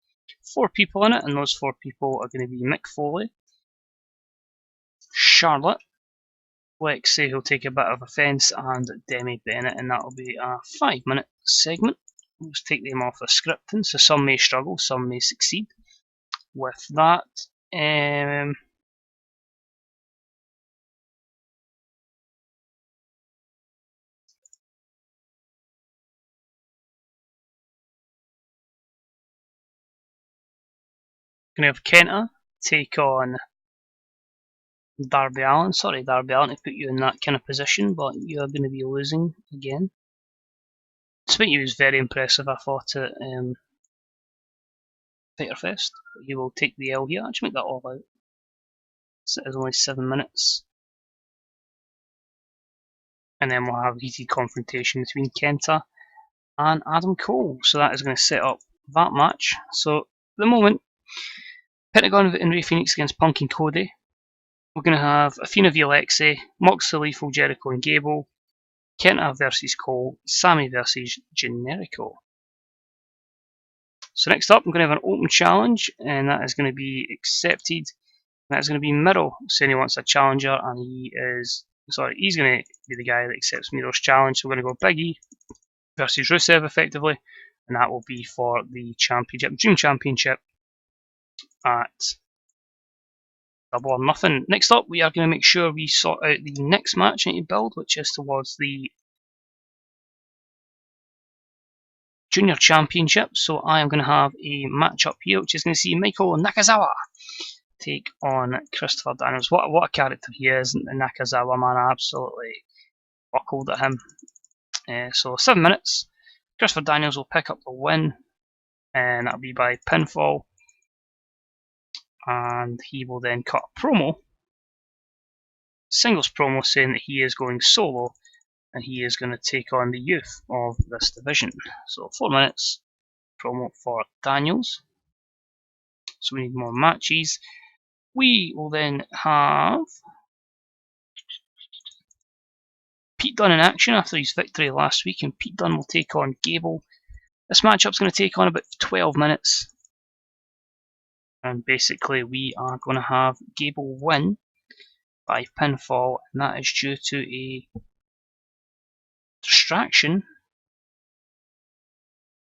4 people in it, and those 4 people are going to be Mick Foley, Charlotte, Lexi, who'll take a bit of offence, and Demi Bennett, and that'll be a 5-minute segment. We'll just take them off the scripting, so some may struggle, some may succeed. With that, going to have Kenta take on Darby Allin. Sorry, Darby Allin, to put you in that kind of position, but you are going to be losing again. Despite he was very impressive, I thought, at Fighter Fest. He will take the L here. Actually, make that all out. So it is only 7 minutes. And then we'll have a heated confrontation between Kenta and Adam Cole. So that is going to set up that match. So at the moment, Pentagon and Rey Fenix against Punk and Cody. We're going to have Athena via Lexi, Moxley, Lethal, Jericho and Gable, Kenta versus Cole, Sammy versus Jericho. So next up, I'm going to have an open challenge, and that is going to be accepted. That is going to be Miro saying he wants a challenger, and he's going to be the guy that accepts Miro's challenge. So we're going to go Big E versus Rusev effectively, and that will be for the championship, Dream Championship at Double or Nothing. Next up, we are going to make sure we sort out the next match I need to build, which is towards the Junior Championship. So I am going to have a match up here, which is going to see Michael Nakazawa take on Christopher Daniels. What a character he is, Nakazawa, man. I absolutely buckled at him. So 7 minutes. Christopher Daniels will pick up the win, and that'll be by pinfall. And he will then cut a promo, singles promo, saying that he is going solo and he is going to take on the youth of this division. So 4 minutes promo for Daniels. So we need more matches. We will then have Pete Dunne in action after his victory last week, and Pete Dunne will take on Gable. This matchup's going to take on about 12 minutes. And basically we are going to have Gable win by pinfall, and that is due to a distraction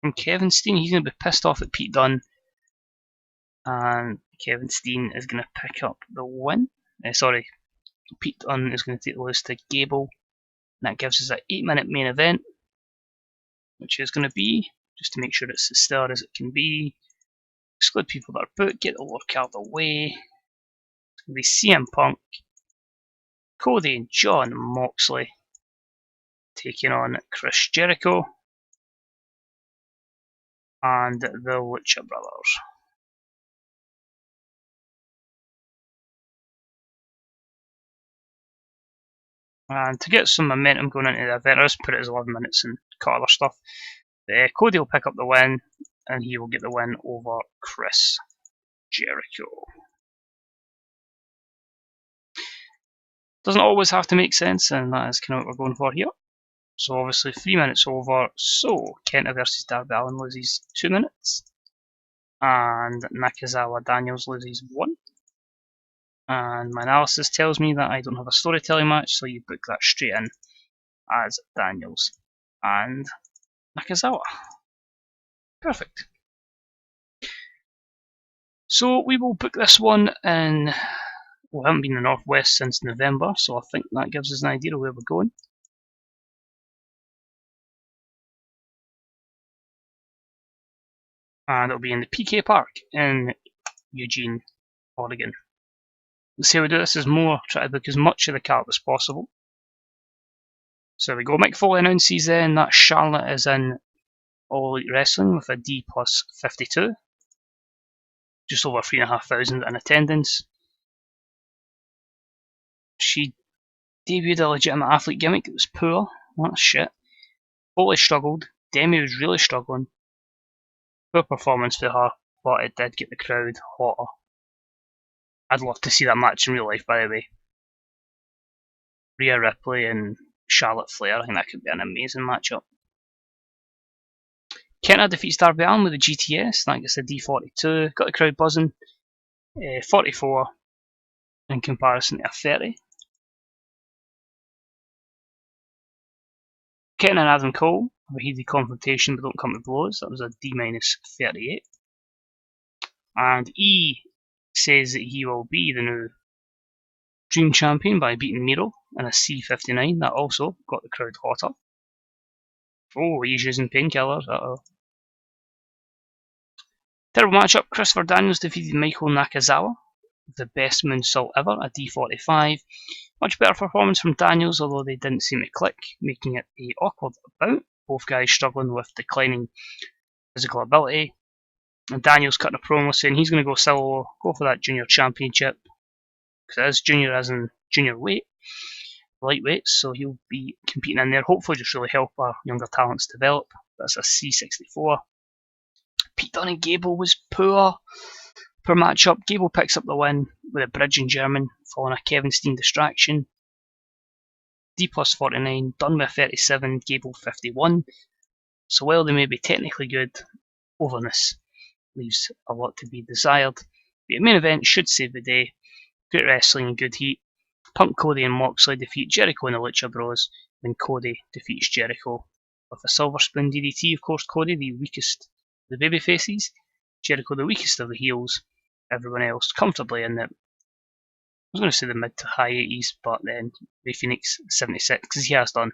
from Kevin Steen. He's going to be pissed off at Pete Dunne, and Kevin Steen is going to pick up the win. Pete Dunne is going to take the loss to Gable, and that gives us an 8-minute main event, which is going to be, just to make sure it's as stellar as it can be, exclude people that are booked, get the lower card away. It's going to be CM Punk, Cody and John Moxley taking on Chris Jericho and the Lucha Brothers. And to get some momentum going into the event, I'll just put it as 11 minutes and cut other stuff. Cody will pick up the win, and he will get the win over Chris Jericho. Doesn't always have to make sense, and that is kind of what we're going for here. So obviously 3 minutes over, so Kenta versus Darby Allin loses 2 minutes, and Nakazawa Daniels loses 1. And my analysis tells me that I don't have a storytelling match, so you book that straight in as Daniels and Nakazawa. Perfect. So we will book this one in, we haven't been in the Northwest since November, so I think that gives us an idea of where we're going. And it'll be in the PK Park in Eugene, Oregon. Let's see how we do this is more, try to book as much of the card as possible. So we go, Mick Foley announces then that Charlotte is in All Elite Wrestling with a D plus 52. Just over 3,500 in attendance. She debuted a legitimate athlete gimmick, it was poor, that's shit. Foley struggled, Demi was really struggling. Poor performance for her, but it did get the crowd hotter. I'd love to see that match in real life, by the way. Rhea Ripley and Charlotte Flair, I think that could be an amazing matchup. Kenta defeats Darby Allin with a GTS, that gets a D42, got the crowd buzzing. 44 in comparison to a 30. Kenta and Adam Cole have a heated confrontation but don't come to blows, that was a D minus 38. And E says that he will be the new Dream Champion by beating Miro in a C59, that also got the crowd hotter. Oh, he's using painkillers, uh-oh. Terrible matchup, Christopher Daniels defeated Michael Nakazawa, the best moonsault ever, a D45. Much better performance from Daniels, although they didn't seem to click, making it a awkward bout. Both guys struggling with declining physical ability. And Daniels cutting a promo saying he's going to go solo, go for that junior championship. Because it is junior as in junior weight, lightweight, so he'll be competing in there. Hopefully just really help our younger talents develop. That's a C64. Pete Dunne and Gable was poor per matchup. Gable picks up the win with a bridge in German, following a Kevin Steen distraction. D plus 49, Dunne with 37, Gable 51. So while they may be technically good, overness leaves a lot to be desired. The main event should save the day. Great wrestling and good heat. Punk, Cody and Moxley defeat Jericho and the Lucha Bros, when Cody defeats Jericho with a silver spoon DDT. Of course, Cody the weakest of the baby faces, Jericho the weakest of the heels, everyone else comfortably in the, I was going to say the mid to high 80s, but then Ray Phoenix 76, because he has done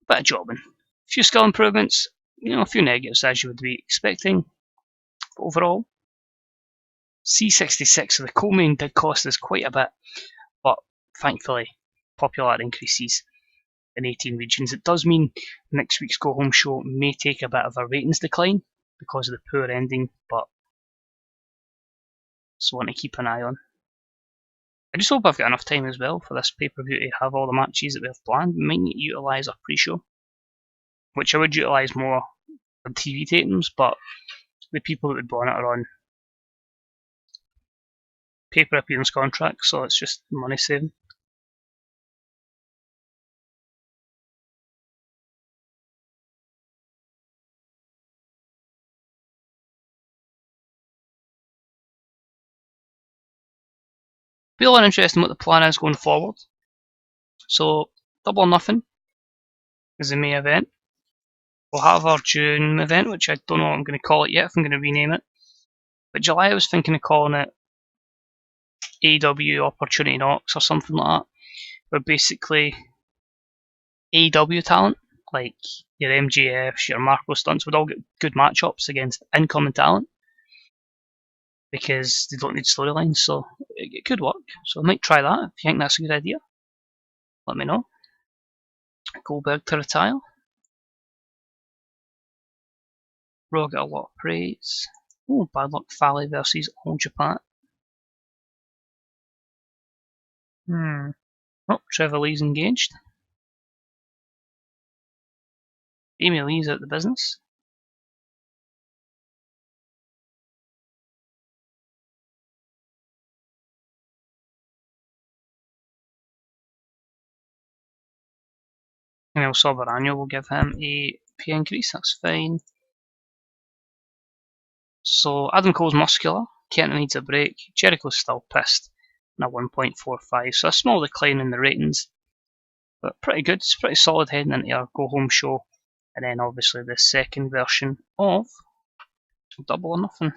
a bit of jobbing. A few skill improvements, a few negatives as you would be expecting, but overall, C66 of the co-main did cost us quite a bit, but thankfully popularity increases in 18 regions. It does mean next week's go home show may take a bit of a ratings decline because of the poor ending, but it's one to keep an eye on. I just hope I've got enough time as well for this pay-per-view to have all the matches that we have planned. We might need to utilise our pre-show, which I would utilise more for TV tapings, but the people that would be on it are on paper appearance contracts, so it's just money saving. Be a lot interesting what the plan is going forward. So, Double or Nothing is the main event. We'll have our June event, which I don't know what I'm going to call it yet, if I'm going to rename it. But July I was thinking of calling it AEW Opportunity Knocks or something like that. Where basically AEW talent, like your MJFs, your Marco Stunts, would all get good matchups against incoming talent. Because they don't need storylines, so it could work. So I might try that. If you think that's a good idea, let me know. Goldberg to retire. Raw got a lot of praise. Oh, Bad Luck Fale versus All Japan. Oh, Trevor Lee's engaged. Amy Lee's out the business. And El Soberano will give him a pay increase, that's fine. So Adam Cole's muscular, Kenta needs a break, Jericho's still pissed, and a 1.45, so a small decline in the ratings, but pretty good, it's pretty solid heading into our go home show, and then obviously the second version of Double or Nothing.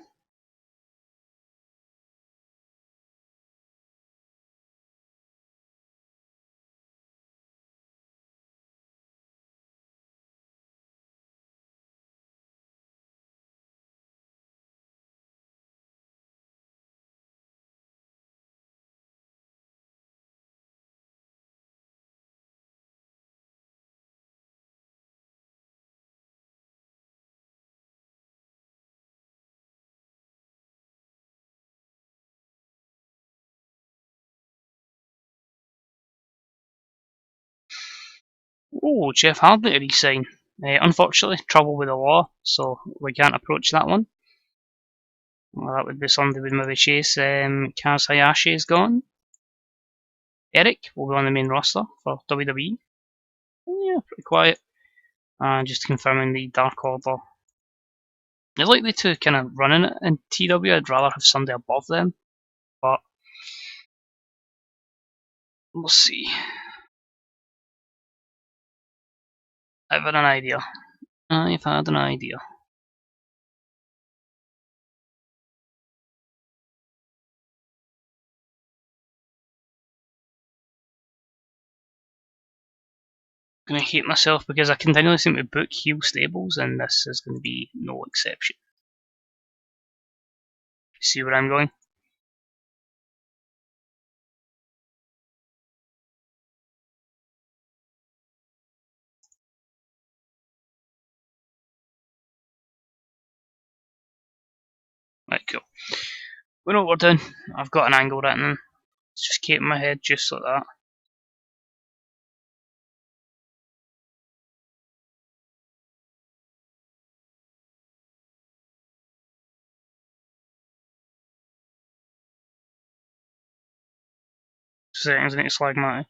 Oh, Jeff Hardy to re-sign. Unfortunately, trouble with the law, so we can't approach that one. Well, that would be somebody we'd maybe chase. Kaz Hayashi is gone. Eric will be on the main roster for WWE. Yeah, pretty quiet. And just confirming the Dark Order. They're likely to kind of run in it in TW. I'd rather have somebody above them, but we'll see. I've had an idea. I've had an idea. I'm gonna hate myself because I continually seem to book heel stables, and this is going to be no exception. See where I'm going? Right, cool. We know what we're doing. I've got an angle written. It's just keep in my head just like that. Settings need to slag my.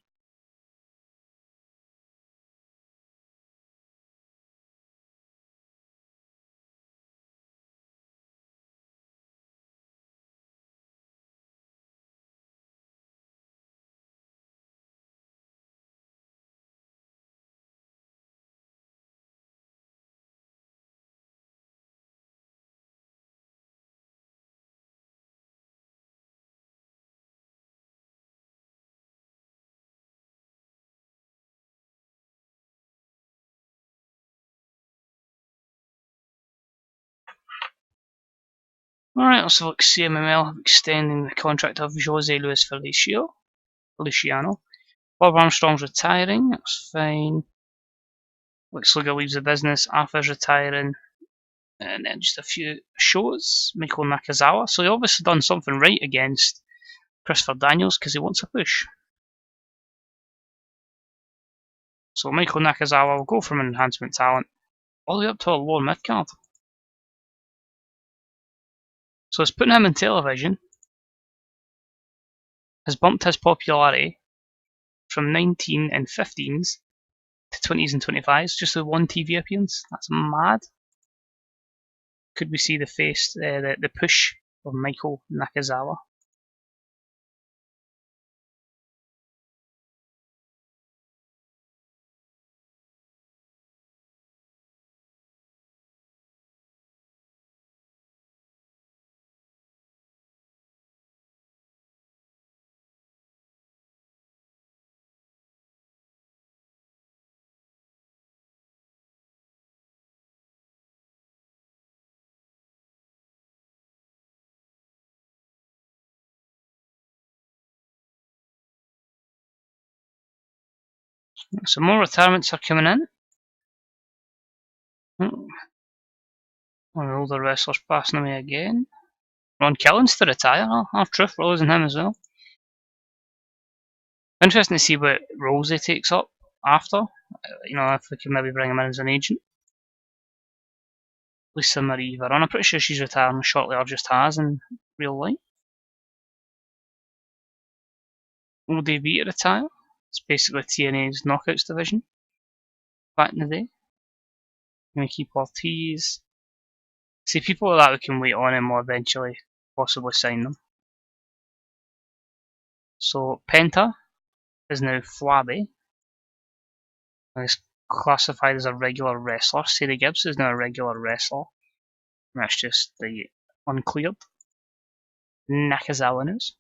Alright, let's look CMML extending the contract of Jose Luis Feliciano. Bob Armstrong's retiring, that's fine. Lex Luger leaves the business, Arthur's retiring. And then just a few shows. Michael Nakazawa. So he obviously done something right against Christopher Daniels because he wants a push. So Michael Nakazawa will go from an enhancement talent all the way up to a lower mid card. So it's putting him in television has bumped his popularity from 19 and 15s to 20s and 25s just with one TV appearance. That's mad. Could we see the push of Michael Nakazawa? Some more retirements are coming in. One of the older wrestlers passing away again. Ron Killens to retire. Truth, we're losing him as well. Interesting to see what roles he takes up after. You know, if we can maybe bring him in as an agent. Lisa Marie Varon. I'm pretty sure she's retiring shortly, or just has in real life. Will DB to retire? It's basically TNA's Knockouts division back in the day. I'm going to keep Ortiz. See, people like that we can wait on and will eventually possibly sign them. So Penta is now Flabby. And is classified as a regular wrestler. Sadie Gibbs is now a regular wrestler. And that's just the uncleared. Nakazawa news.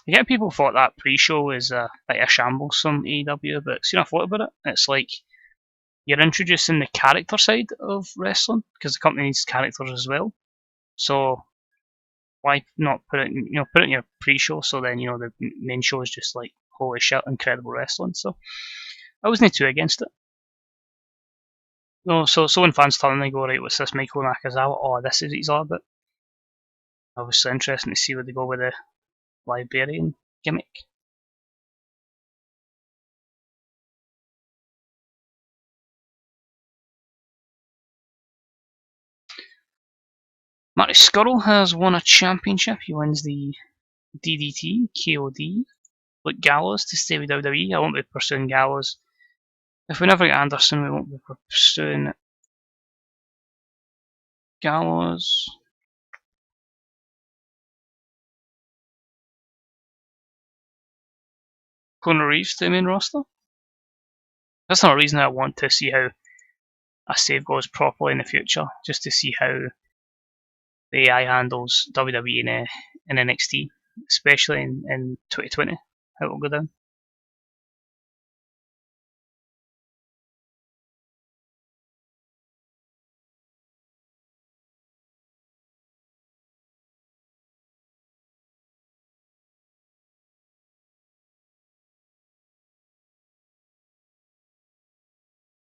I get people thought that pre-show was like a shambles from AEW, but see, I thought about it. It's like you're introducing the character side of wrestling because the company needs characters as well. So why not put it in your pre-show? So then the main show is just like holy shit, incredible wrestling. So I wasn't too against it. No, so when fans turn and they go, right, what's this Michael Nakazawa? Oh, this is what he's all about. Obviously interesting to see where they go with the librarian gimmick. Marty Scurll has won a championship. He wins the DDT, KOD. Luke Gallows to stay with WWE. I won't be pursuing Gallows. If we never get Anderson, we won't be pursuing Gallows. Conor Reeves to the main roster. That's not a reason I want to see how a save goes properly in the future, just to see how the AI handles WWE and NXT, especially in 2020, how it will go down.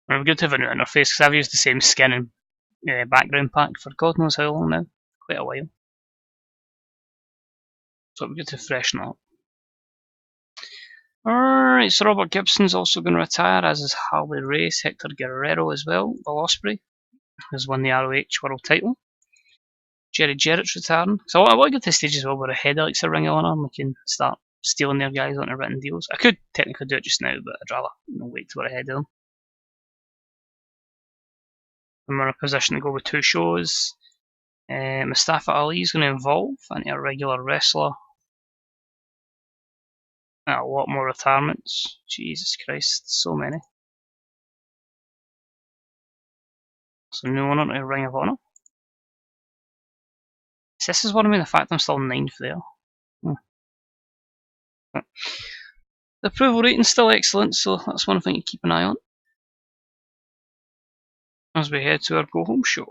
It would be good to have a new interface because I've used the same skin and background pack for God knows how long now, quite a while. So it would be good to freshen up. Alright, so Robert Gibson's also going to retire, as is Harley Race, Hector Guerrero as well. Will Ospreay has won the ROH World title. Jerry Jarrett's retiring. So I want to get to the stage as well where a head likes a Ring of Honor and we can start stealing their guys onto written deals. I could technically do it just now, but I'd rather wait till we're ahead of them. And we're in a position to go with two shows. Mustafa Ali is going to evolve into a regular wrestler. A lot more retirements. Jesus Christ, so many. So no one onto Ring of Honor. This is worrying me, the fact I'm still 9th there. The approval rating's still excellent, so that's one thing to keep an eye on as we head to our go home show.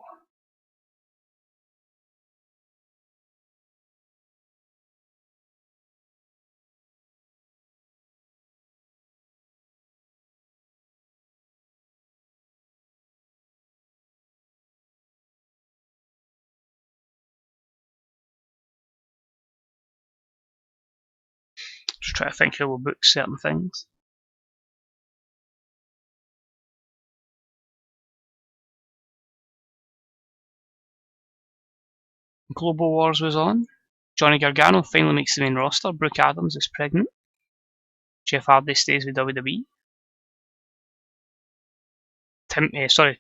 Just try to think how we'll book certain things. Global Wars was on. Johnny Gargano finally makes the main roster. Brooke Adams is pregnant. Jeff Hardy stays with WWE.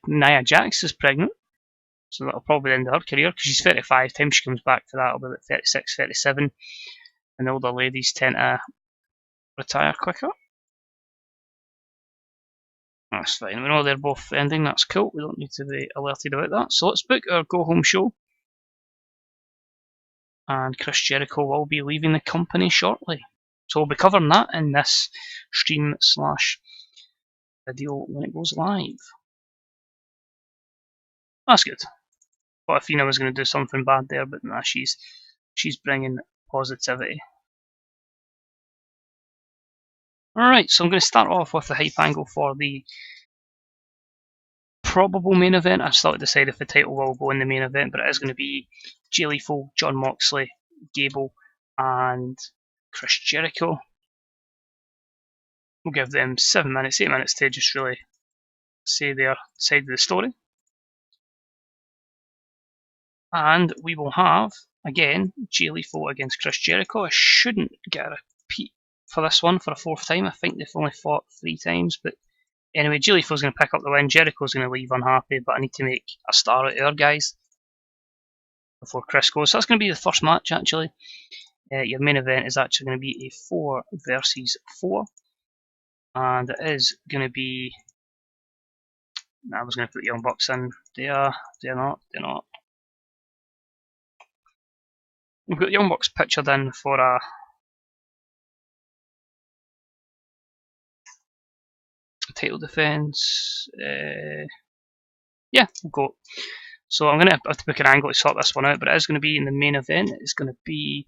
Nia Jax is pregnant. So that'll probably end her career because she's 35. Time she comes back to that, it'll be about 36, 37. And the older ladies tend to retire quicker. That's fine. We know they're both ending. That's cool. We don't need to be alerted about that. So let's book our go home show. And Chris Jericho will be leaving the company shortly. So we'll be covering that in this stream / video when it goes live. That's good. Thought Athena was going to do something bad there, but nah, she's bringing positivity. Alright, so I'm going to start off with the hype angle for the probable main event. I've still to decide if the title will go in the main event, but it is going to be Jay Lethal, Jon Moxley, Gable, and Chris Jericho. We'll give them 7 minutes, 8 minutes to just really say their side of the story. And we will have, again, Jay Lethal against Chris Jericho. I shouldn't get a repeat for this one for a 4th time. I think they've only fought 3 times. But anyway, Jay Lethal's going to pick up the win. Jericho's going to leave unhappy, but I need to make a star out of our guys before Chris goes. So that's going to be the first match, actually. Your main event is actually going to be a 4 versus 4. And it is going to be... I was going to put the Young Bucks in. They're not. We've got the Young Bucks pictured in for a title defence. Yeah, we'll go. So I'm going to have to book an angle to sort this one out, but it is going to be in the main event. It's going to be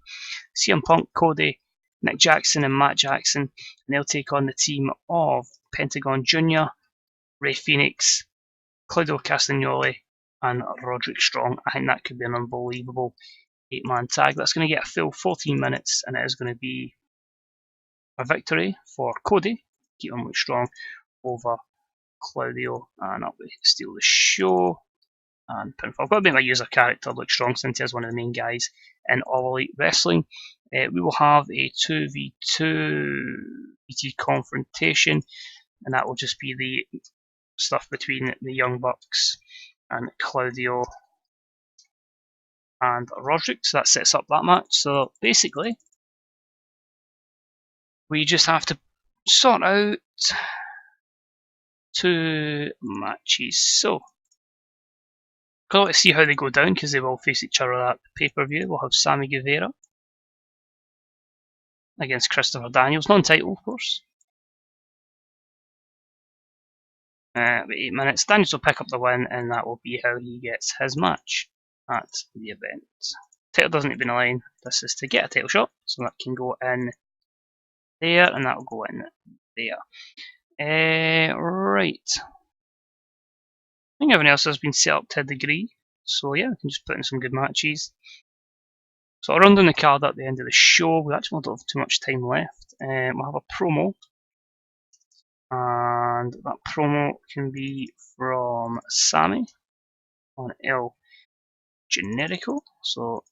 CM Punk, Cody, Nick Jackson and Matt Jackson, and they'll take on the team of Pentagon Jr., Rey Fenix, Claudio Castagnoli and Roderick Strong. I think that could be an unbelievable 8-man tag. That's going to get a full 14 minutes, and it is going to be a victory for Cody, keep him strong, over Claudio, and up we steal the show. And pinfall. I've got to make my user character look strong since he is one of the main guys in All Elite Wrestling. We will have a 2v2 ET confrontation, and that will just be the stuff between the Young Bucks and Claudio and Roderick. So that sets up that match. So basically, we just have to sort out 2 matches. So, I'd like to see how they go down because they will face each other at the pay-per-view. We'll have Sammy Guevara against Christopher Daniels, non-title of course. About 8 minutes. Daniels will pick up the win, and that will be how he gets his match at the event. Title doesn't need to be in a line. This is to get a title shot, so that can go in there, and that will go in there. Right. I think everyone else has been set up to a degree, so yeah, we can just put in some good matches. So I'll run down the card at the end of the show. We actually don't have too much time left. We'll have a promo, and that promo can be from Sammy on El Generico, so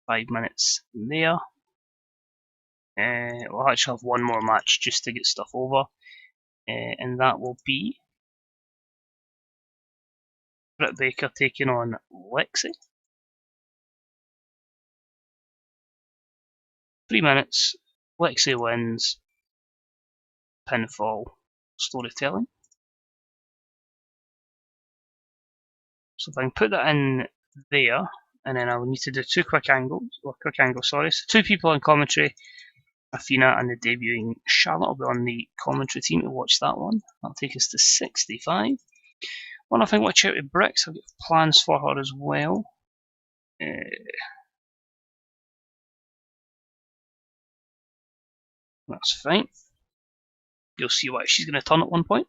5 minutes there. We'll actually have one more match just to get stuff over, and that will be Britt Baker taking on Lexi. 3 minutes, Lexi wins, pinfall, storytelling. So if I can put that in there, and then I will need to do 2 quick angles, so 2 people on commentary, Athena and the debuting Charlotte will be on the commentary team to watch that one. That'll take us to 65. One I think we'll check with Bricks, I've got plans for her as well. That's fine. You'll see why she's going to turn at one point.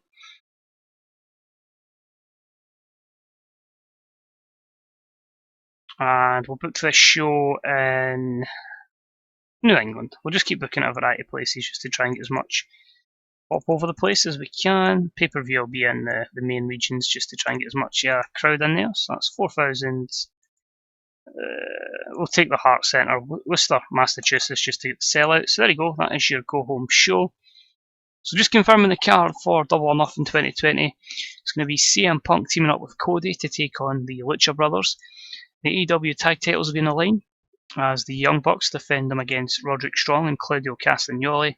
And we'll book this show in New England. We'll just keep booking at a variety of places just to try and get as much up over the place as we can. Pay-per-view will be in the main regions just to try and get as much crowd in there. So that's 4,000. We'll take the Heart Centre, Worcester, Massachusetts, just to get the sellout. So there you go, that is your go-home show. So just confirming the card for Double or Nothing 2020. It's going to be CM Punk teaming up with Cody to take on the Lucha Brothers. The AEW tag titles will be in the line as the Young Bucks defend them against Roderick Strong and Claudio Castagnoli.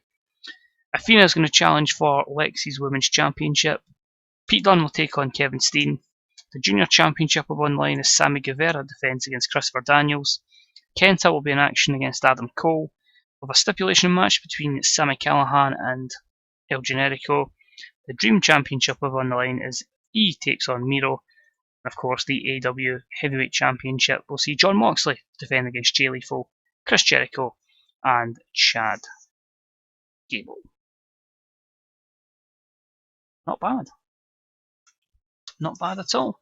Athena is going to challenge for Lexi's Women's Championship. Pete Dunne will take on Kevin Steen. The Junior Championship will be on line as Sammy Guevara defends against Christopher Daniels. Kenta will be in action against Adam Cole. We'll have a stipulation match between Sami Callihan and El Generico. The Dream Championship will be on the line as E takes on Miro. And of course, the AEW Heavyweight Championship will see Jon Moxley defend against Jay Lethal, Chris Jericho, and Chad Gable. Not bad. Not bad at all.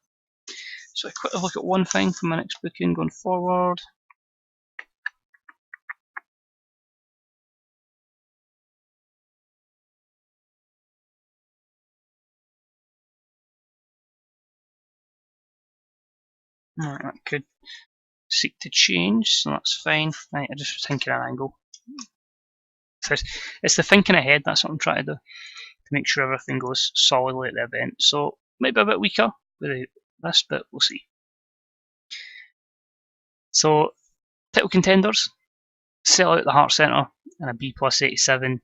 So a quick look at one thing for my next booking going forward. Right, that could seek to change, so that's fine. Right, I just was thinking an angle. So it's the thinking ahead, that's what I'm trying to do, to make sure everything goes solidly at the event. So maybe a bit weaker with this, but we'll see. So title contenders, sell out the Heart Centre and a B plus 87.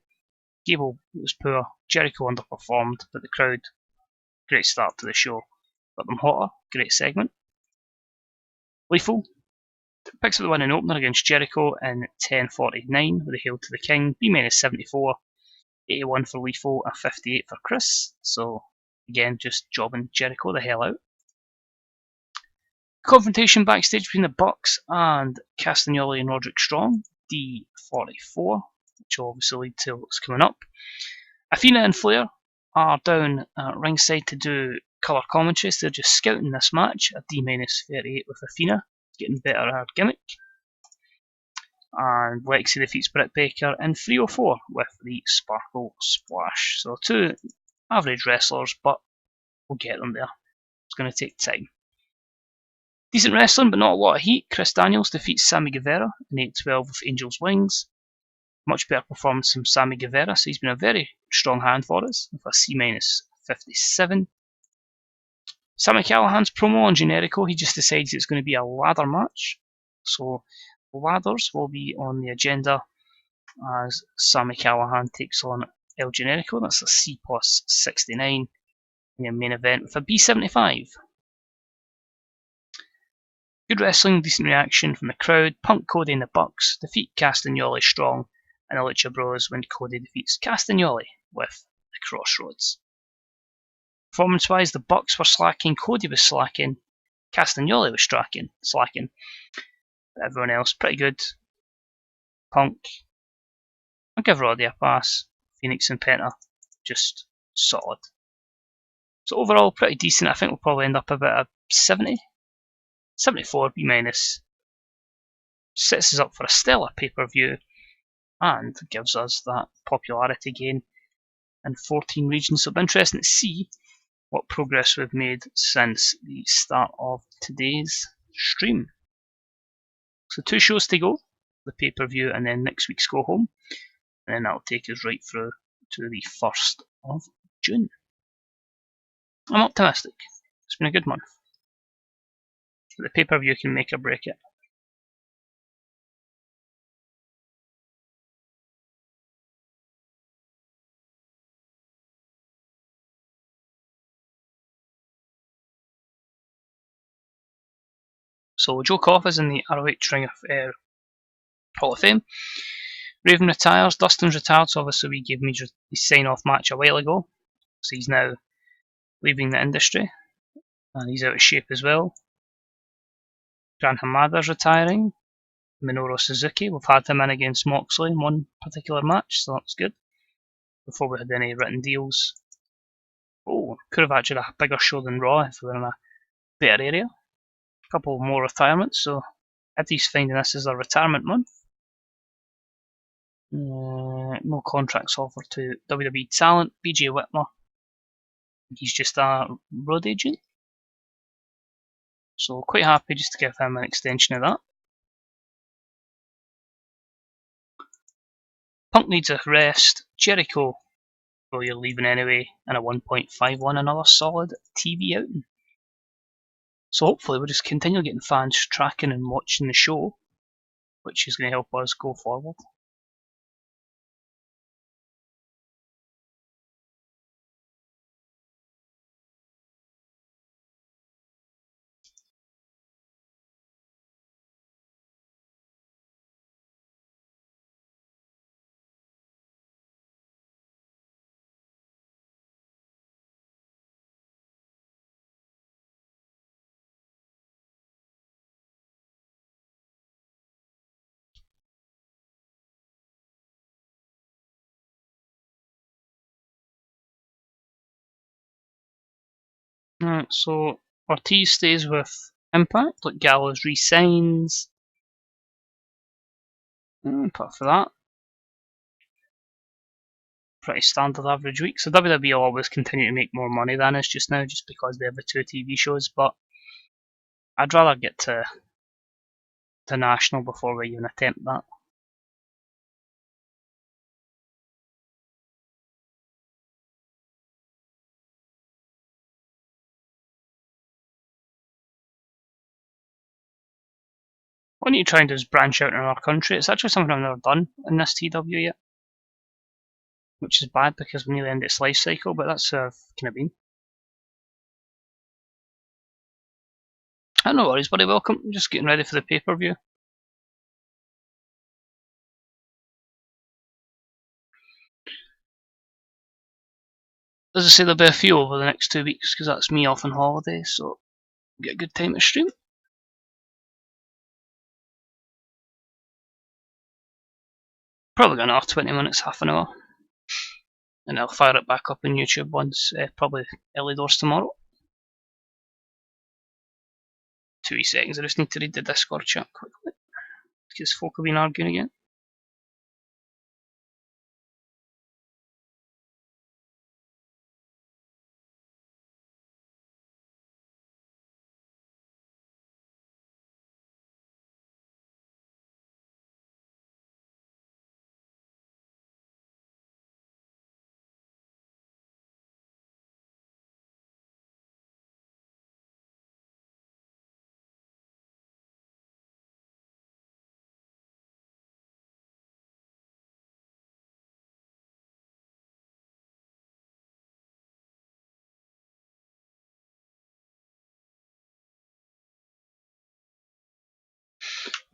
Gable was poor, Jericho underperformed, but the crowd, great start to the show. Got them hotter, great segment. Lethal picks up the win in opener against Jericho in 10:49 with a Hail to the King, B minus 74, 81 for Lethal and 58 for Chris. So again, just jobbing Jericho the hell out. Confrontation backstage between the Bucks and Castagnoli and Roderick Strong, D44, which will obviously lead to what's coming up. Athena and Flair are down at ringside to do colour commentary, so they're just scouting this match, a D-38 with Athena, getting better at her gimmick. And Lexi defeats Britt Baker in 304 with the Sparkle Splash. So two average wrestlers, but we'll get them there. It's going to take time. Decent wrestling, but not a lot of heat. Chris Daniels defeats Sammy Guevara in 8-12 with Angel's Wings. Much better performance from Sammy Guevara, so he's been a very strong hand for us with a C minus 57. Sammy Callahan's promo on Generico, he just decides it's going to be a ladder match. So ladders will be on the agenda as Sammy Callahan takes on El Generico. That's a C plus 69 in your main event with a B75. Good wrestling, decent reaction from the crowd. Punk, Cody and the Bucks defeat Castagnoli Strong and the Lucha Bros when Cody defeats Castagnoli with the Crossroads. Performance wise, the Bucks were slacking, Cody was slacking, Castagnoli was slacking. But everyone else pretty good. Punk, I'll give Roddy a pass. Phoenix and Penta, just solid. So overall, pretty decent. I think we'll probably end up about a 70. 74 B minus. Sets us up for a stellar pay-per-view and gives us that popularity gain in 14 regions. So it'll be interesting to see what progress we've made since the start of today's stream. So 2 shows to go, the pay-per-view and then next week's go home. And then that'll take us right through to the 1st of June. I'm optimistic. It's been a good month. The pay-per-view can make or break it. So Joe Koff is in the ROH Ring of Hall of Fame. Raven retires, Dustin's retired, so obviously we gave Major his sign-off match a while ago. So he's now leaving the industry. And he's out of shape as well. Gran Hamada's retiring. Minoru Suzuki, we've had him in against Moxley in one particular match, so that's good. Before we had any written deals. Oh, could have actually had a bigger show than Raw if we were in a better area. A couple more retirements, so Eddie's finding this as a retirement month. No contracts offered to WWE talent. BJ Whitmer, he's just a road agent. So quite happy just to give him an extension of that. Punk needs a rest. Jericho, well, you're leaving anyway, and a 1.51, another solid TV outing. So hopefully we'll just continue getting fans tracking and watching the show, which is going to help us go forward. Right, so Ortiz stays with Impact, like Gallows re-signs. Apart from that, pretty standard average week. So WWE will always continue to make more money than us just now, just because they have the 2 TV shows, but I'd rather get to national before we even attempt that. What I need to try and do is branch out in our country. It's actually something I've never done in this TW yet, which is bad because we nearly end its life cycle, but that's kind of been. No worries, buddy. Welcome. I'm just getting ready for the pay-per-view. As I say, there'll be a few over the next 2 weeks because that's me off on holiday, so get a good time to stream. Probably got another 20 minutes, half an hour. And I'll fire it back up on YouTube once, probably early doors tomorrow. 2 seconds, I just need to read the Discord chat quickly. Because folk have been arguing again.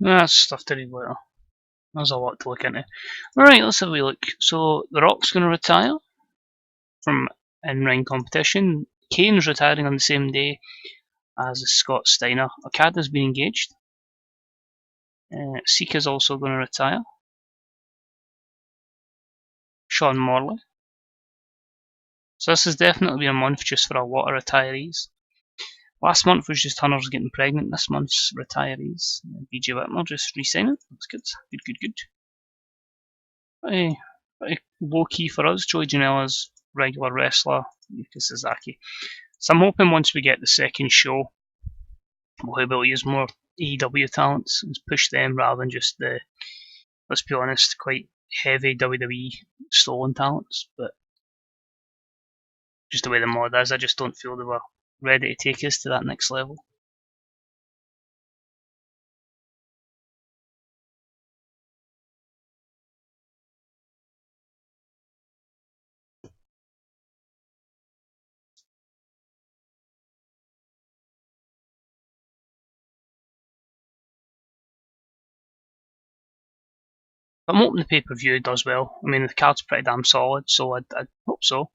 That's stuff to read later. There's a lot to look into. Alright, let's have a wee look. So, The Rock's going to retire from in-ring competition. Kane's retiring on the same day as Scott Steiner. Okada's been engaged. Sika's also going to retire. Sean Morley. So this has definitely been a month just for a lot of retirees. Last month was just Hunters getting pregnant. This month's retirees. BJ Whitmer just re-signing. That's good. Good. Pretty low key for us. Joey Janela's regular wrestler. Yuka Sasaki. So I'm hoping once we get the second show, we'll be able to use more AEW talents and push them rather than just the, let's be honest, quite heavy WWE stolen talents. But just the way the mod is, I just don't feel they were ready to take us to that next level. I'm hoping the pay-per-view does well. I mean, the card's pretty damn solid, so I'd hope so.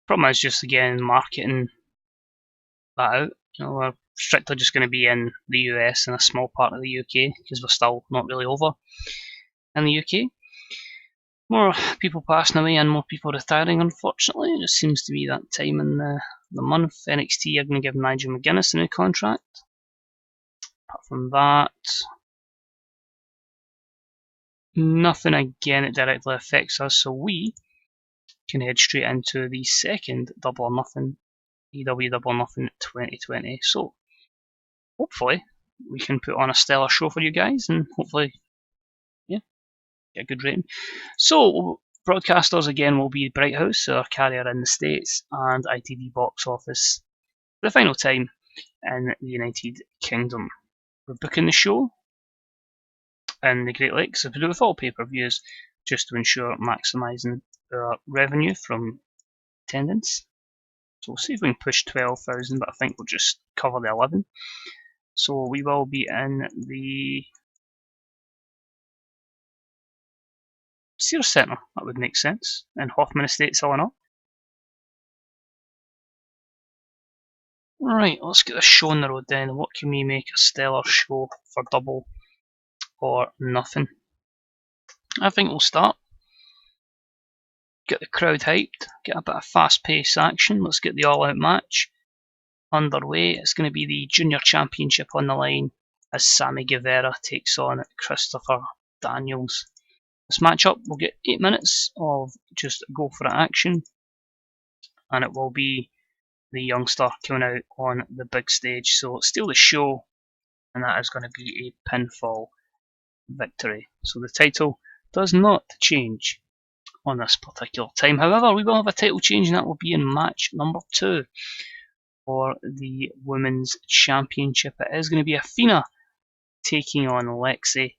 Problem is just, again, marketing that out. We're strictly just going to be in the US and a small part of the UK, because we're still not really over in the UK. More people passing away and more people retiring, unfortunately. It just seems to be that time in the month. NXT are going to give Nigel McGuinness a new contract. Apart from that, nothing again that directly affects us, so we can head straight into the second Double or Nothing, AEW Double or Nothing 2020. So, hopefully, we can put on a stellar show for you guys, and hopefully, yeah, get a good rating. So, broadcasters again will be Bright House, our carrier in the States, and ITV Box Office for the final time in the United Kingdom. We're booking the show in the Great Lakes, as we do with all pay-per-views, just to ensure maximising our revenue from attendance. So we'll see if we can push 12,000, but I think we'll just cover the 11. So we will be in the Sears Centre, that would make sense, in Hoffman Estates, Illinois. Right, let's get this show on the road then. What can we make a stellar show for Double or Nothing? I think we'll start. Get the crowd hyped, get a bit of fast-paced action. Let's get the all-out match underway. It's going to be the Junior Championship on the line as Sammy Guevara takes on Christopher Daniels. This matchup will get 8 minutes of just go for it action, and it will be the youngster coming out on the big stage. So steal the show, and that is going to be a pinfall victory. So the title does not change on this particular time. However, we will have a title change, and that will be in match number 2 for the Women's Championship. It is going to be Athena taking on Lexi,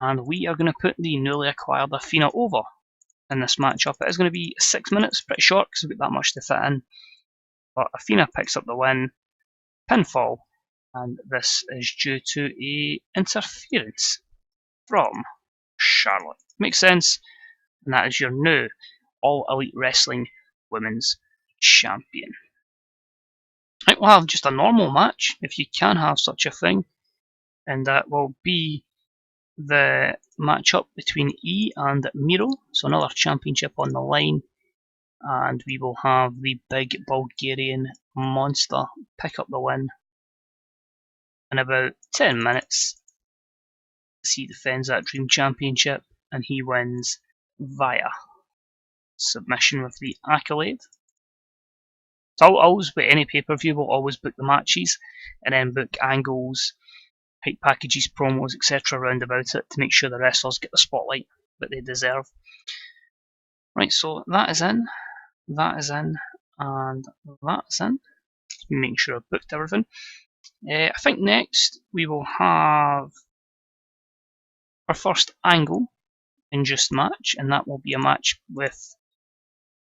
and we are going to put the newly acquired Athena over in this matchup. It is going to be 6 minutes, pretty short because we've got that much to fit in. But Athena picks up the win, pinfall, and this is due to a interference from Charlotte. Makes sense, and that is your new All Elite Wrestling Women's Champion. Right, we'll have just a normal match, if you can have such a thing, and that will be the matchup between E and Miro, so another championship on the line, and we will have the big Bulgarian monster pick up the win in about 10 minutes. He defends that Dream Championship, and he wins via submission with the accolade. So I'll always book any pay-per-view, we'll always book the matches, and then book angles, hype packages, promos, etc. around about it to make sure the wrestlers get the spotlight that they deserve. Right, so that is in, and that is in. Making sure I've booked everything. I think next we will have our first angle in just match, and that will be a match with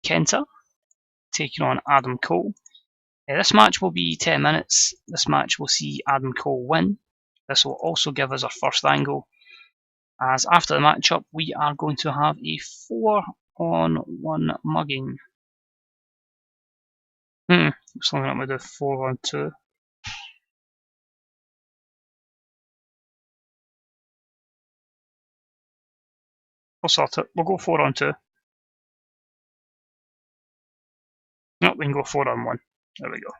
Kenta taking on Adam Cole. This match will be 10 minutes. This match will see Adam Cole win. This will also give us our first angle, as after the matchup we are going to have a 4-on-1 mugging. Looks like I'm going to do 4-on-2. We'll sort it. We'll go 4-on-2. No, we can go 4-on-1. There we go.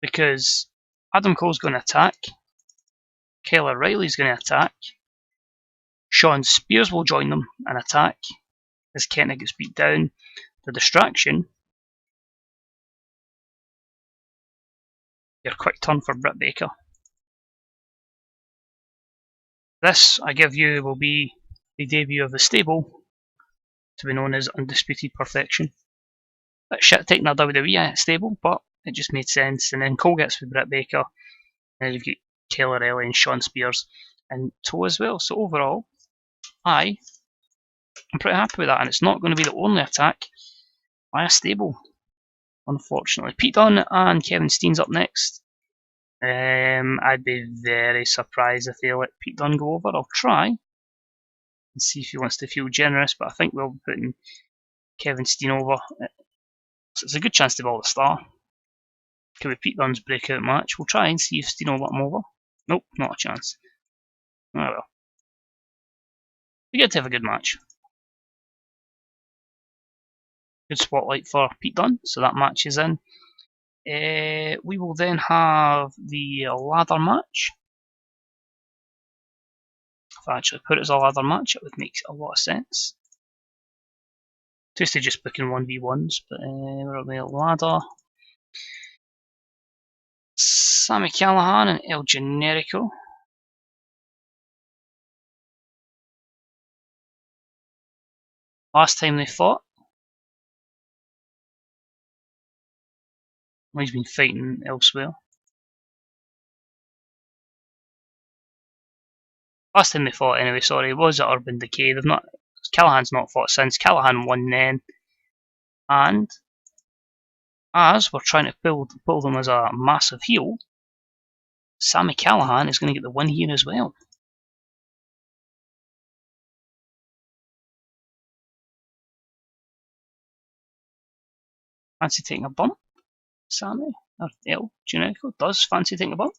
Because Adam Cole's going to attack, Kyle O'Reilly's going to attack, Sean Spears will join them and attack as Kenta gets beat down. The distraction, your quick turn for Britt Baker. This, I give you, will be the debut of the stable to be known as Undisputed Perfection. That shit taking a WWE stable, but it just made sense. And then Cole gets with Britt Baker, and then you've got Kyle O'Reilly and Sean Spears and Toe as well. So overall, I'm pretty happy with that, and it's not going to be the only attack by a stable, unfortunately. Pete Dunne and Kevin Steen's up next. I'd be very surprised if they let Pete Dunne go over. I'll try and see if he wants to feel generous, but I think we'll be putting Kevin Steen over. So it's a good chance to be able to star. Could be Pete Dunne's breakout match. We'll try and see if Steen will let him over. Nope, not a chance. Oh well. We get to have a good match. Good spotlight for Pete Dunne, so that match is in. We will then have the ladder match. If I actually put it as a ladder match, it would make a lot of sense. Twisted just booking 1v1s, but we're on the ladder. Sami Callihan and El Generico. Last time they fought, well, he's been fighting elsewhere. Last time they fought, anyway, sorry, was at Urban Decay. They've not. Callahan's not fought since. Callahan won then, and as we're trying to pull them as a massive heel, Sami Callihan is going to get the win here as well. Fancy taking a bump? Sami? Or El Generico does fancy taking a bump?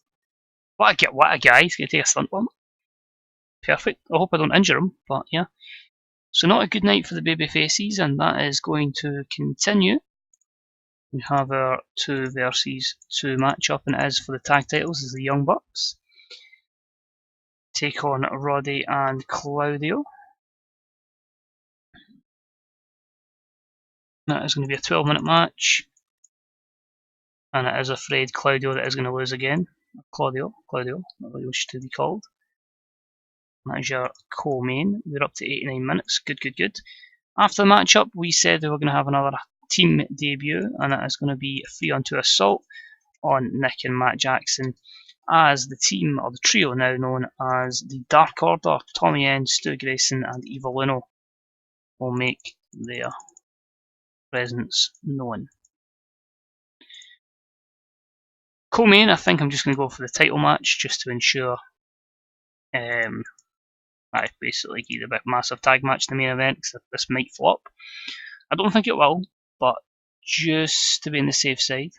What a guy, he's going to take a stunt bump. Perfect. I hope I don't injure him, but yeah. So not a good night for the baby faces, and that is going to continue. We have our 2 versus 2 matchup, and it is for the tag titles as the Young Bucks take on Roddy and Claudio. That is going to be a 12-minute match. And it is afraid Claudio that is going to lose again. Claudio, not really wish to be called. That is your co-main. We're up to 89 minutes. Good. After the matchup, we said we were going to have another team debut, and it is going to be a 3-on-2 assault on Nick and Matt Jackson as the team, or the trio now known as the Dark Order. Tommy End, Stu Grayson, and Evil Uno will make their presence known. Co-main, I think I'm just going to go for the title match just to ensure I basically give a bit massive tag match in the main event because this might flop. I don't think it will, but just to be on the safe side,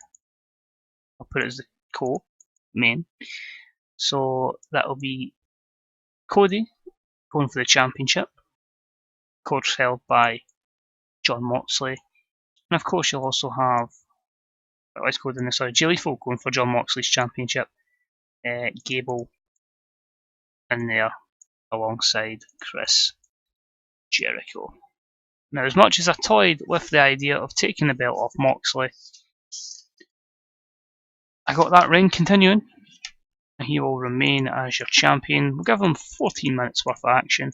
I'll put it as the co-main. So that'll be Cody going for the championship, of course held by Jon Moxley. And of course you'll also have, let's go down this, Jericho going for Jon Moxley's championship, Gable in there alongside Chris Jericho. Now, as much as I toyed with the idea of taking the belt off Moxley, I got that reign continuing, and he will remain as your champion. We'll give him 14 minutes worth of action.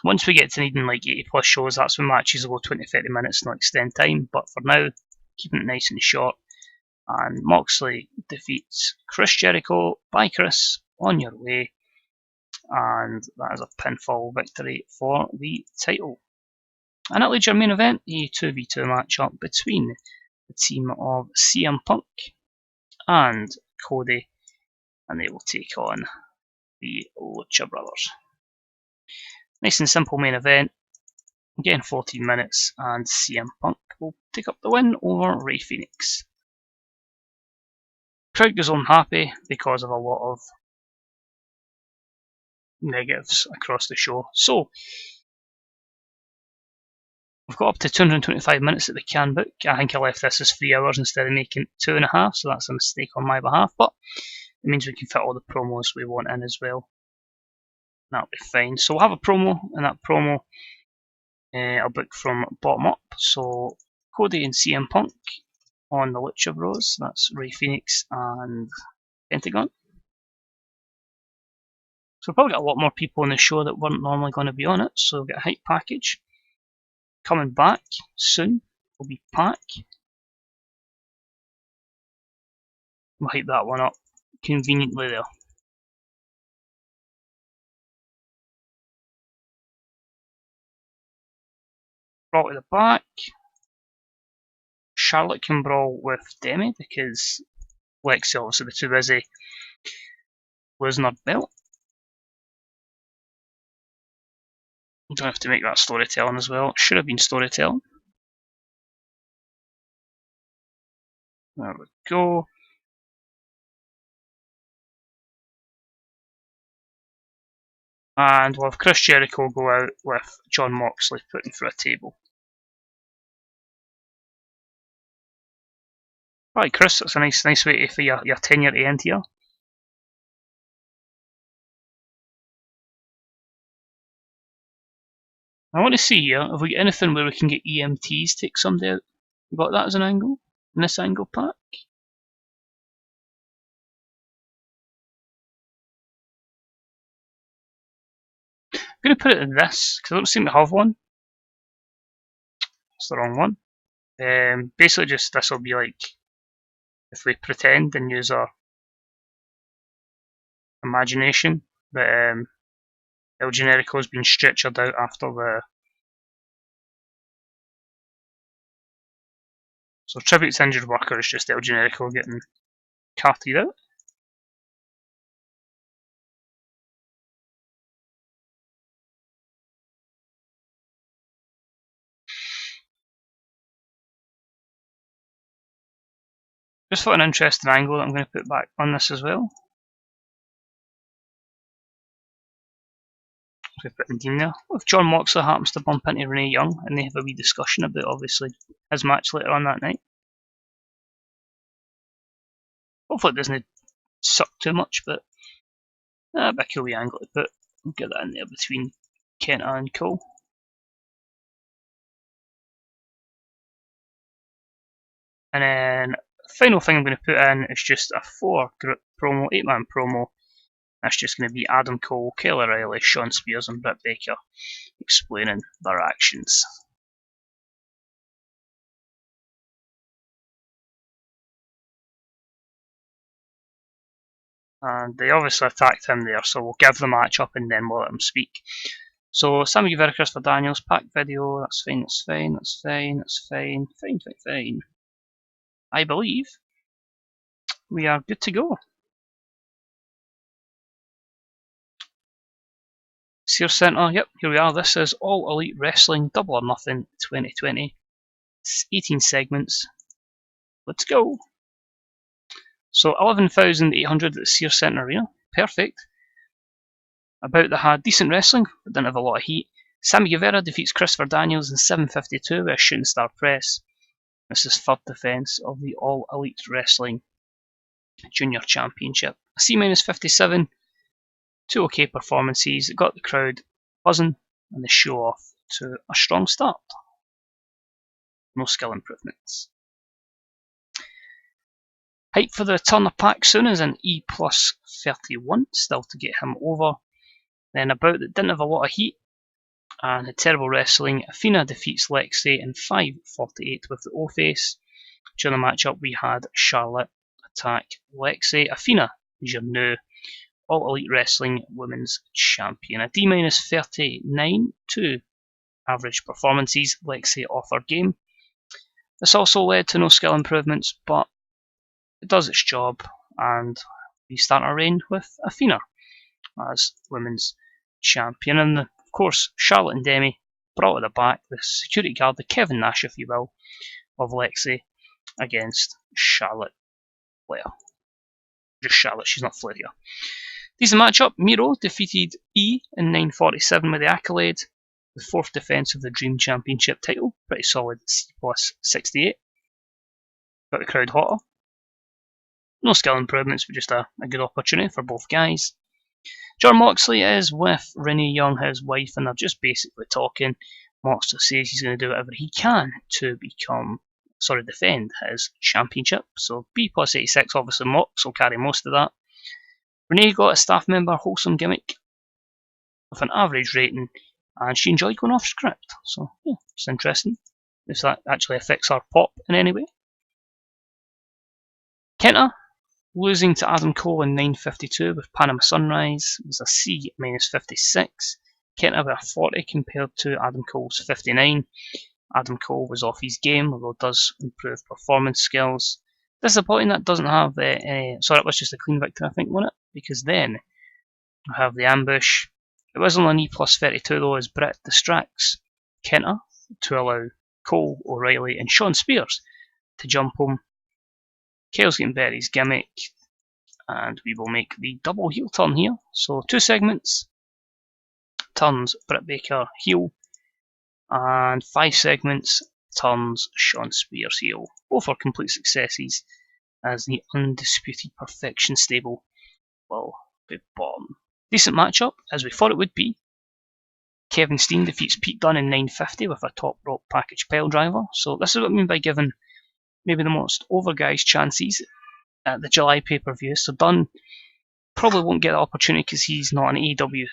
Once we get to needing like 80 plus shows, that's when matches will go 20-30 minutes and extend time, but for now, keeping it nice and short. And Moxley defeats Chris Jericho by Chris on your way, and that is a pinfall victory for the title. And that leads your main event, a 2v2 matchup between the team of CM Punk and Cody, and they will take on the Lucha Brothers. Nice and simple main event. Again, 14 minutes, and CM Punk will take up the win over Rey Fenix. Crowd goes home happy because of a lot of negatives across the show. So, we've got up to 225 minutes that we can book. I think I left this as 3 hours instead of making 2.5, so that's a mistake on my behalf, but it means we can fit all the promos we want in as well. That'll be fine. So we'll have a promo, and that promo I'll book from bottom up. So Cody and CM Punk on the Lucha Bros. That's Rey Fenix and Pentagon. So we'll probably get a lot more people on the show that weren't normally going to be on it. So we'll get a hype package. Coming back soon will be Pac. We'll hype that one up conveniently there. Brawl to the back. Charlotte can brawl with Demi because Lexi obviously be too busy losing her belt. You don't have to make that storytelling as well. It should have been storytelling. There we go. And we'll have Chris Jericho go out with Jon Moxley putting through a table. Right, Chris, that's a nice way for your tenure to end here. I want to see here if we get anything where we can get EMTs take somebody out. We got that as an angle in this angle pack. I'm going to put it in this because I don't seem to have one. It's the wrong one. Basically, just this will be like if we pretend and use our imagination that El Generico has been stretchered out after the. So tribute to injured worker is just El Generico getting carted out. Just for an interesting angle that I'm going to put back on this as well. We put in there. If Jon Moxley happens to bump into Renee Young and they have a wee discussion about obviously his match later on that night. Hopefully it doesn't suck too much, but a bit cool wee angle to put. We'll get that in there between Kenta and Cole. And then the final thing I'm going to put in is just a 4-group promo, 8-man promo. That's just going to be Adam Cole, Kyle O'Reilly, Shawn Spears and Britt Baker explaining their actions. And they obviously attacked him there, so we'll give the match up and then we'll let him speak. So Sammy Guevara, Christopher Daniels, pack video, that's fine, that's fine, that's fine, that's fine, fine. I believe we are good to go. Sears Centre, yep, here we are. This is All Elite Wrestling Double or Nothing 2020. It's 18 segments. Let's go. So 11,800 at the Sears Centre Arena. Perfect. About they had decent wrestling, but didn't have a lot of heat. Sammy Guevara defeats Christopher Daniels in 7:52 with a shooting star press. This is third defence of the All Elite Wrestling Junior Championship. A C-57. 2 okay performances. It got the crowd buzzing and the show off to a strong start. No skill improvements. Hype for the return of Pac soon is an E plus 31, still to get him over. Then about that didn't have a lot of heat and had terrible wrestling. Athena defeats Lexi in 5:48 with the O-Face. During the matchup we had Charlotte attack Lexi. Athena is your new All Elite Wrestling Women's Champion. A D-39, 2 average performances. Lexi off her game. This also led to no skill improvements, but it does its job, and we start our reign with Athena as Women's Champion. And of course, Charlotte and Demi brought at the back, the security guard, the Kevin Nash, if you will, of Lexi against Charlotte Flair. Just Charlotte, she's not Flair here. Decent matchup. Miro defeated E in 9:47 with the accolade. The 4th defence of the Dream Championship title. Pretty solid C plus 68. Got the crowd hotter. No skill improvements, but just a good opportunity for both guys. Jon Moxley is with Renee Young, his wife, and they're just basically talking. Moxley says he's going to do whatever he can to defend his championship. So B plus 86, obviously Mox will carry most of that. Renee got a staff member wholesome gimmick with an average rating, and she enjoyed going off script. So yeah, it's interesting if that actually affects our pop in any way. Kenta losing to Adam Cole in 9:52 with Panama Sunrise was a C minus 56. Kenta with a 40 compared to Adam Cole's 59. Adam Cole was off his game, although does improve performance skills. Disappointing that doesn't have sorry, it was just a clean victory, I think, wasn't it? Because then we have the ambush. It was only an E plus 32 though, as Britt distracts Kenta to allow Cole, O'Reilly, and Shawn Spears to jump him. Kyle's getting better his gimmick, and we will make the double heel turn here. So 2 segments, turns Britt Baker heel, and 5 segments, turns Shawn Spears heel. Both are complete successes as the Undisputed Perfection stable will be born. Decent matchup, as we thought it would be. Kevin Steen defeats Pete Dunne in 9:50 with a top rope package pile driver. So this is what I mean by giving maybe the most over guys chances at the July pay-per-view. So Dunne probably won't get the opportunity because he's not an AEW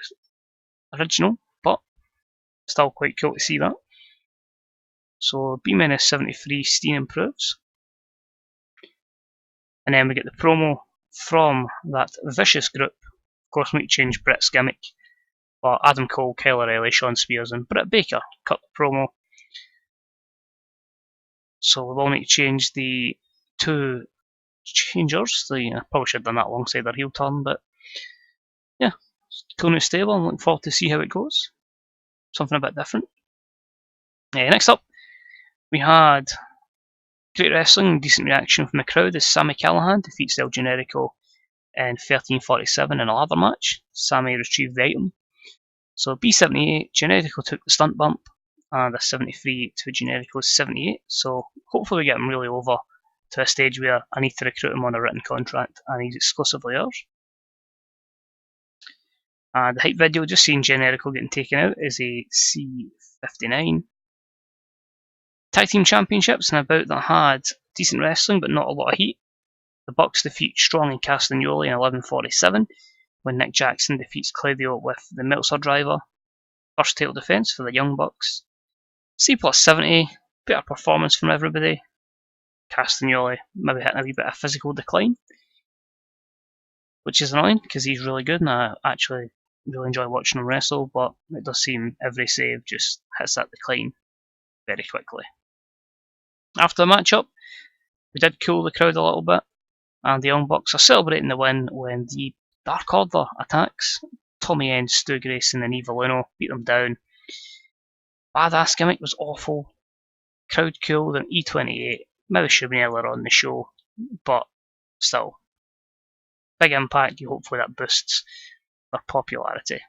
original, but still quite cool to see that. So B-73, Steen improves. And then we get the promo from that vicious group. Of course, we need to change Britt's gimmick. But Adam Cole, Kyle O'Reilly, Shawn Spears, and Britt Baker cut the promo. So we will need to change the 2 changers. I probably should have done that alongside their heel turn, but yeah, cool new stable. I'm looking forward to see how it goes. Something a bit different. Next up, we had great wrestling, decent reaction from the crowd as Sami Callihan defeats El Generico in 13:47 in a ladder match. Sami retrieved the item. So B78, Generico took the stunt bump, and a 73 to Generico's 78. So hopefully we get him really over to a stage where I need to recruit him on a written contract and he's exclusively ours. The hype video just seeing Generico getting taken out is a C59. Tag Team Championships, and about that had decent wrestling, but not a lot of heat. The Bucks defeat Strong and Castagnoli in 11:47 when Nick Jackson defeats Claudio with the Meltzer driver. First title defense for the Young Bucks. C plus 70, better performance from everybody. Castagnoli maybe hitting a wee bit of physical decline, which is annoying because he's really good and I actually really enjoy watching him wrestle, but it does seem every save just hits that decline very quickly. After the matchup, we did cool the crowd a little bit, and the Young Bucks are celebrating the win when the Dark Order attacks. Tommy End, Stu Grayson and Evil Uno beat them down. Badass gimmick was awful. Crowd cooled and E28. Maybe should have been earlier on the show, but still. Big impact, hopefully that boosts their popularity.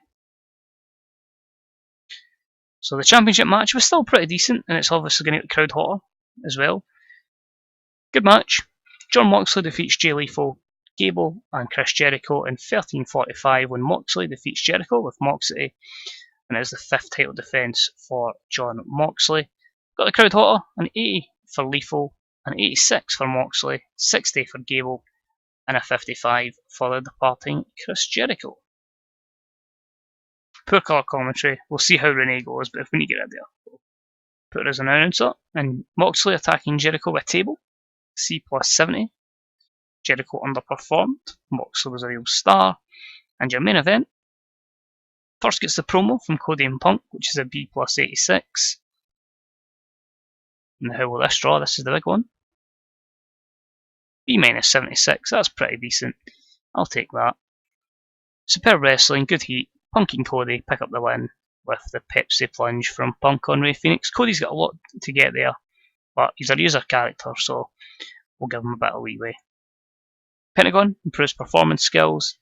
So the championship match was still pretty decent, and it's obviously going to get the crowd hotter as well. Good match. John Moxley defeats Jay Lethal, Gable and Chris Jericho in 13:45 when Moxley defeats Jericho with Moxie, and it is the 5th title defense for John Moxley. Got the crowd hotter, an 80 for Lethal, an 86 for Moxley, 60 for Gable, and a 55 for the departing Chris Jericho. Poor colour commentary. We'll see how Renee goes, but if we need to get rid of her, we'll put her as an announcer. And Moxley attacking Jericho with a table. C plus 70. Jericho underperformed. Moxley was a real star. And your main event. First gets the promo from Cody and Punk, which is a B plus 86. And how will this draw? This is the big one. B minus 76. That's pretty decent. I'll take that. Superb wrestling, good heat. Punk and Cody pick up the win with the Pepsi plunge from Punk on Ray Phoenix. Cody's got a lot to get there, but he's a user character, so we'll give him a bit of leeway. Pentagon improves performance skills.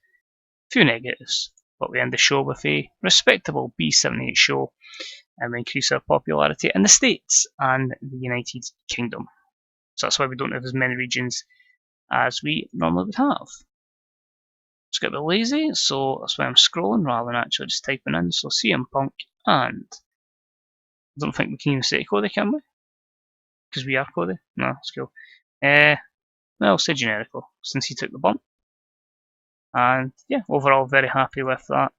Few negatives, but we end the show with a respectable B78 show, and we increase our popularity in the States and the United Kingdom. So that's why we don't have as many regions as we normally would have. Just get a bit lazy, so that's why I'm scrolling rather than actually just typing in. So CM Punk, and I don't think we can even say Cody, can we? Because we are Cody. No, let's go. Well, say Jericho, since he took the bump. And yeah, overall very happy with that.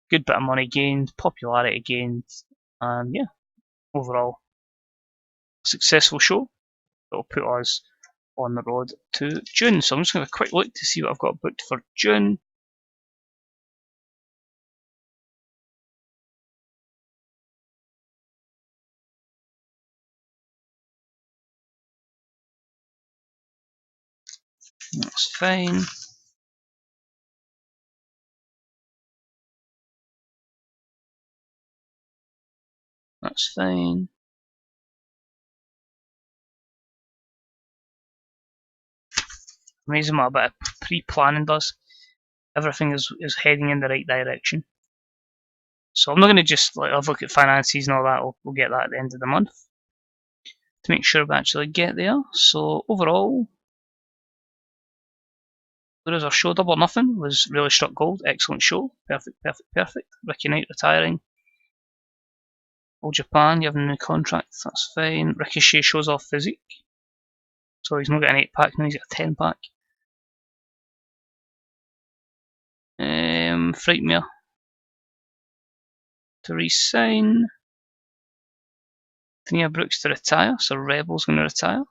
Good bit of money gained, popularity gained, and yeah, overall successful show that will put us on the road to June. So I'm just going to have a quick look to see what I've got booked for June. That's fine. That's fine. Amazing what a bit of pre-planning does. Everything is heading in the right direction. So I'm not going to just I've looked at finances and all that. We'll get that at the end of the month to make sure we actually get there. So overall, there is our show. Double or Nothing was really struck gold. Excellent show. Perfect, perfect, perfect. Ricky Knight retiring. All Japan, you have a new contract. That's fine. Ricochet shows off physique. So he's not got an 8-pack now, he's got a 10-pack. Frightmare to re-sign. Tania Brooks to retire, so Rebel's going to retire.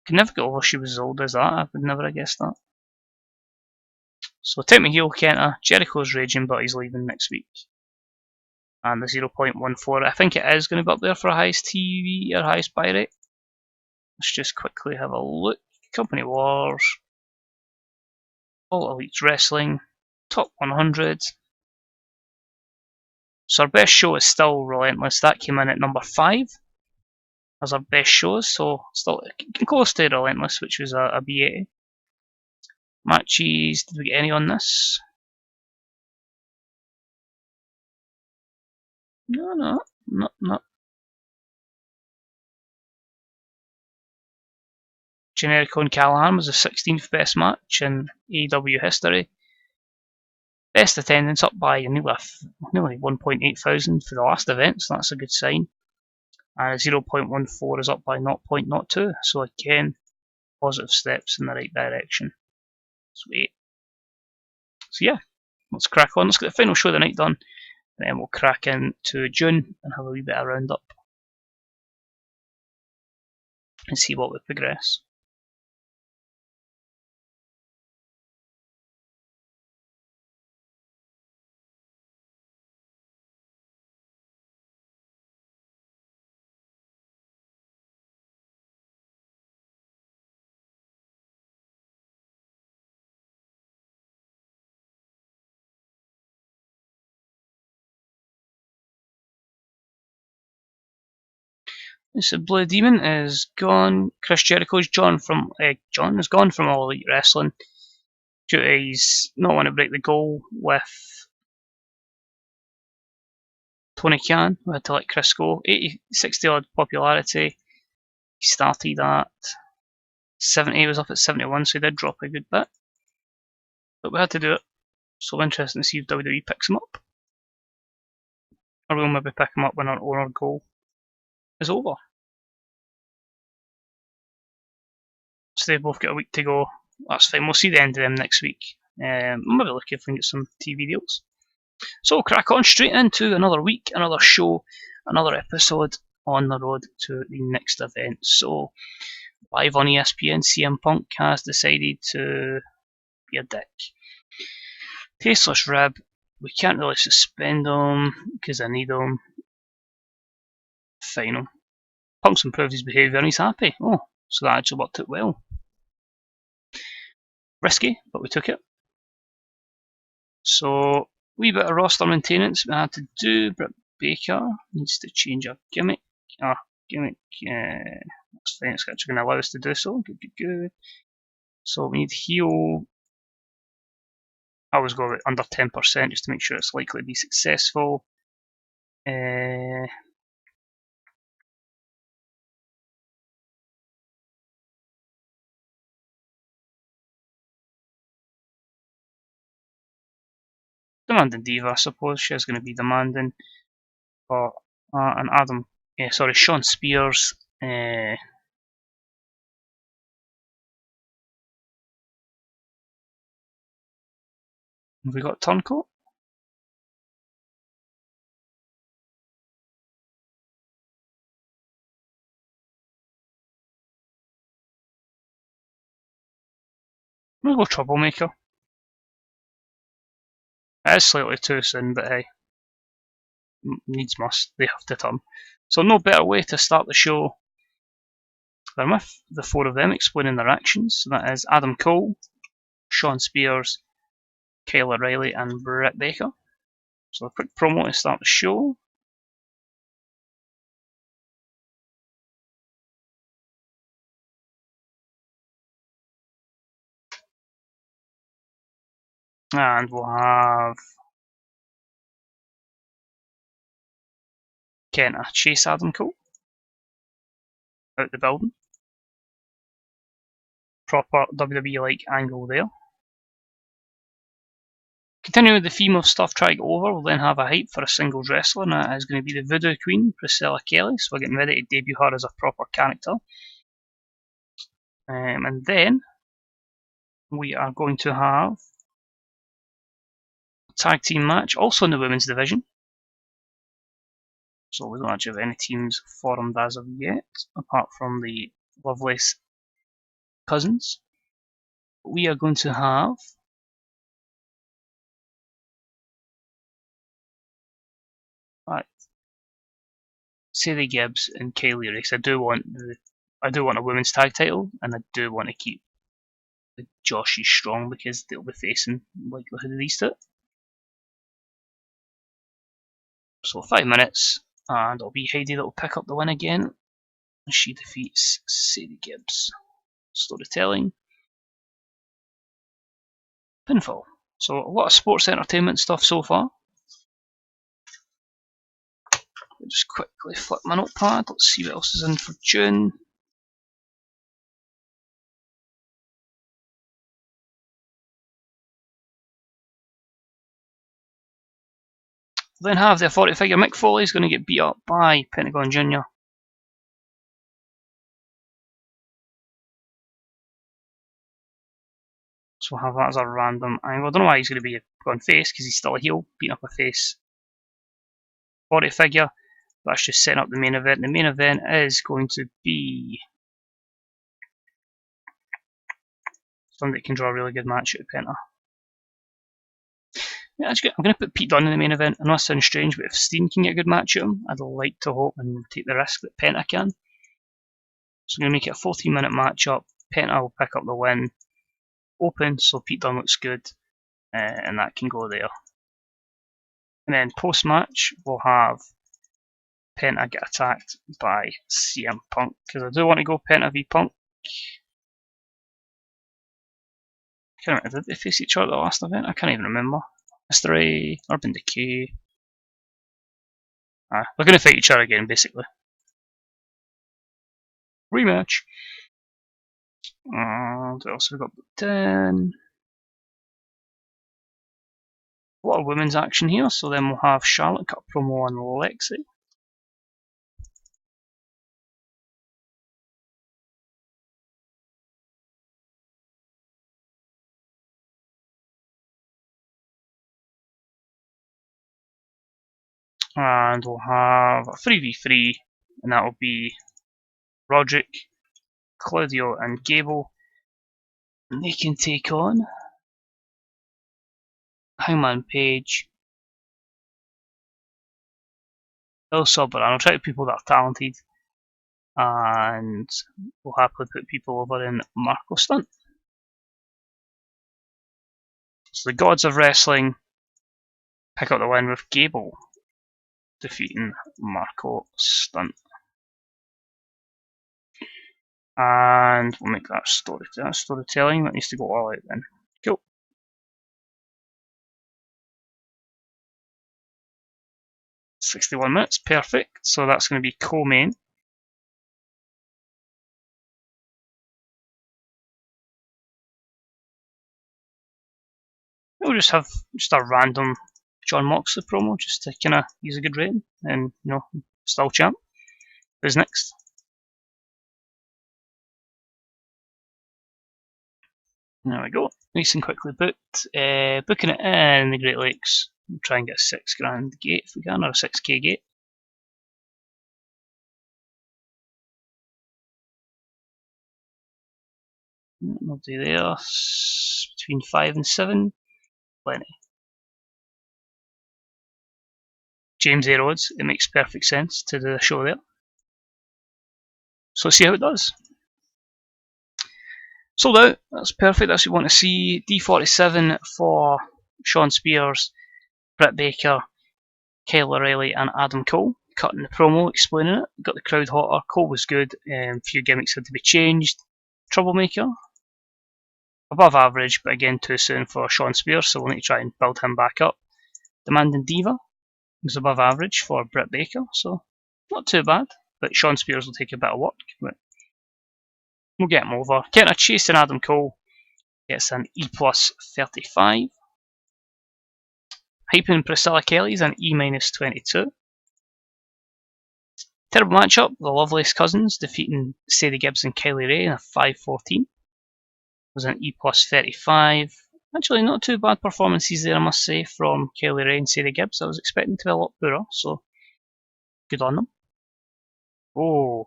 Could never get over she was as old as that, I would never have guessed that. So Take Me Heel Kenta, Jericho's raging but he's leaving next week. And the 0.14, I think it is going to be up there for a highest TV or highest buy rate. Let's just quickly have a look. Company Wars. All Elite Wrestling. Top 100. So our best show is still Relentless. That came in at number 5 as our best shows. So still close to Relentless, which was a B80. Matches, did we get any on this? No. Jericho and Callahan was the 16th best match in AEW history. Best attendance up by nearly 1.8 thousand for the last event, so that's a good sign. 0.14 is up by 0.02. So again, positive steps in the right direction. Sweet. So yeah, let's crack on. Let's get the final show of the night done, and then we'll crack into June and have a wee bit of roundup and see what we progress. So Blue Demon is gone. Chris Jericho's John is gone from All Elite Wrestling due to he's not want to break the goal with Tony Khan. We had to let Chris go. 60 odd popularity. He started at 70, he was up at 71, so he did drop a good bit. But we had to do it. So interesting to see if WWE picks him up. Or we'll maybe pick him up when our goal is over. So they've both got a week to go. That's fine. We'll see the end of them next week. We'll maybe look if we can get some TV deals. So we'll crack on straight into another week, another show, another episode on the road to the next event. So live on ESPN, CM Punk has decided to be a dick. Tasteless rib. We can't really suspend him because I need him. Final. Punk's improved his behaviour and he's happy. Oh, so that actually worked out well. Risky, but we took it. So, wee bit of roster maintenance we had to do. Britt Baker needs to change our gimmick. That's fine, it's actually going to allow us to do so. Good. So we need heel. I always go under 10% just to make sure it's likely to be successful. Demanding Diva, I suppose. She's going to be demanding. But, and Sean Spears. Have we got Turncoat? We'll go Troublemaker. It is slightly too soon, but hey. Needs must. They have to turn. So no better way to start the show than with the four of them explaining their actions. So that is Adam Cole, Sean Spears, Kyle O'Reilly, and Britt Baker. So a quick promo to start the show. And we'll have Kenta chase Adam Cole out the building. Proper WWE-like angle there. Continuing with the theme of stuff trying to go over, we'll then have a hype for a singles wrestler, and that is going to be the Voodoo Queen, Priscilla Kelly. So we're getting ready to debut her as a proper character. And then we are going to have a tag team match, also in the women's division. So we don't actually have any teams formed as of yet, apart from the Lovelace cousins. We are going to have Sadie Gibbs and Kaylee Race. I do want a women's tag title, and I do want to keep the Joshies strong because they'll be facing likelihood of these two. So 5 minutes, and it'll be Heidi that will pick up the win again. She defeats Sadie Gibbs. Storytelling. Pinfall. So a lot of sports entertainment stuff so far. I'll just quickly flip my notepad. Let's see what else is in for June. We'll then have the authority figure Mick Foley is going to get beat up by Pentagon Jr. So we'll have that as a random angle. I don't know why he's going to be going face, because he's still a heel, beating up a face body figure. That's just setting up the main event. The main event is going to be something that can draw a really good match out of Penta. Yeah, that's good. I'm going to put Pete Dunne in the main event. I know that sounds strange, but if Steen can get a good match out of him, I'd like to hope and take the risk that Penta can. So I'm going to make it a 14-minute matchup. Penta will pick up the win. Open, so Pete Dunne looks good, and that can go there. And then post-match, we'll have Penta get attacked by CM Punk, because I do want to go Penta v Punk. I can't remember, did they face each other at the last event? I can't even remember. Mystery, Urban Decay. They're going to fight each other again, basically. Rematch. And what else have we got booked in? A lot of women's action here, so then we'll have Charlotte cut a promo on Lexi. And we'll have a 3v3, and that will be Roderick, Claudio, and Gable. And they can take on Hangman Page, El Soberano. Try to people that are talented, and we'll happily put people over in Marco Stunt. So the Gods of Wrestling pick up the win with Gable defeating Marco Stunt. And we'll make that storytelling. That needs to go all out then. Cool. "61 minutes, perfect." So that's going to be co-main. We'll just have a random John Moxley promo, just to kind of use a good rating, and still champ. Who's next? There we go. Nice and quickly booked. Booking it in the Great Lakes. We'll try and get a $6,000 gate if we can, or a 6k gate. Nobody there. Between 5 and 7. Plenty. James A. Rhodes. It makes perfect sense to do a show there. So let's see how it does. Sold out. That's perfect. That's what we want to see. D47 for Sean Spears, Britt Baker, Kyle O'Reilly, and Adam Cole. Cutting the promo, explaining it. Got the crowd hotter. Cole was good. A few gimmicks had to be changed. Troublemaker. Above average, but again too soon for Sean Spears, so we'll need to try and build him back up. Demanding Diva was above average for Britt Baker, so not too bad. But Sean Spears will take a bit of work, but we'll get him over. Getting a chase in Adam Cole gets an E plus 35. Hyping Priscilla Kelly's an E minus 22. Terrible matchup, the Lovelace Cousins defeating Sadie Gibbs and Kylie Ray in a 5-14. Was an E plus 35. Actually, not too bad performances there, I must say, from Kylie Ray and Sadie Gibbs. I was expecting to be a lot poorer, so good on them. Oh,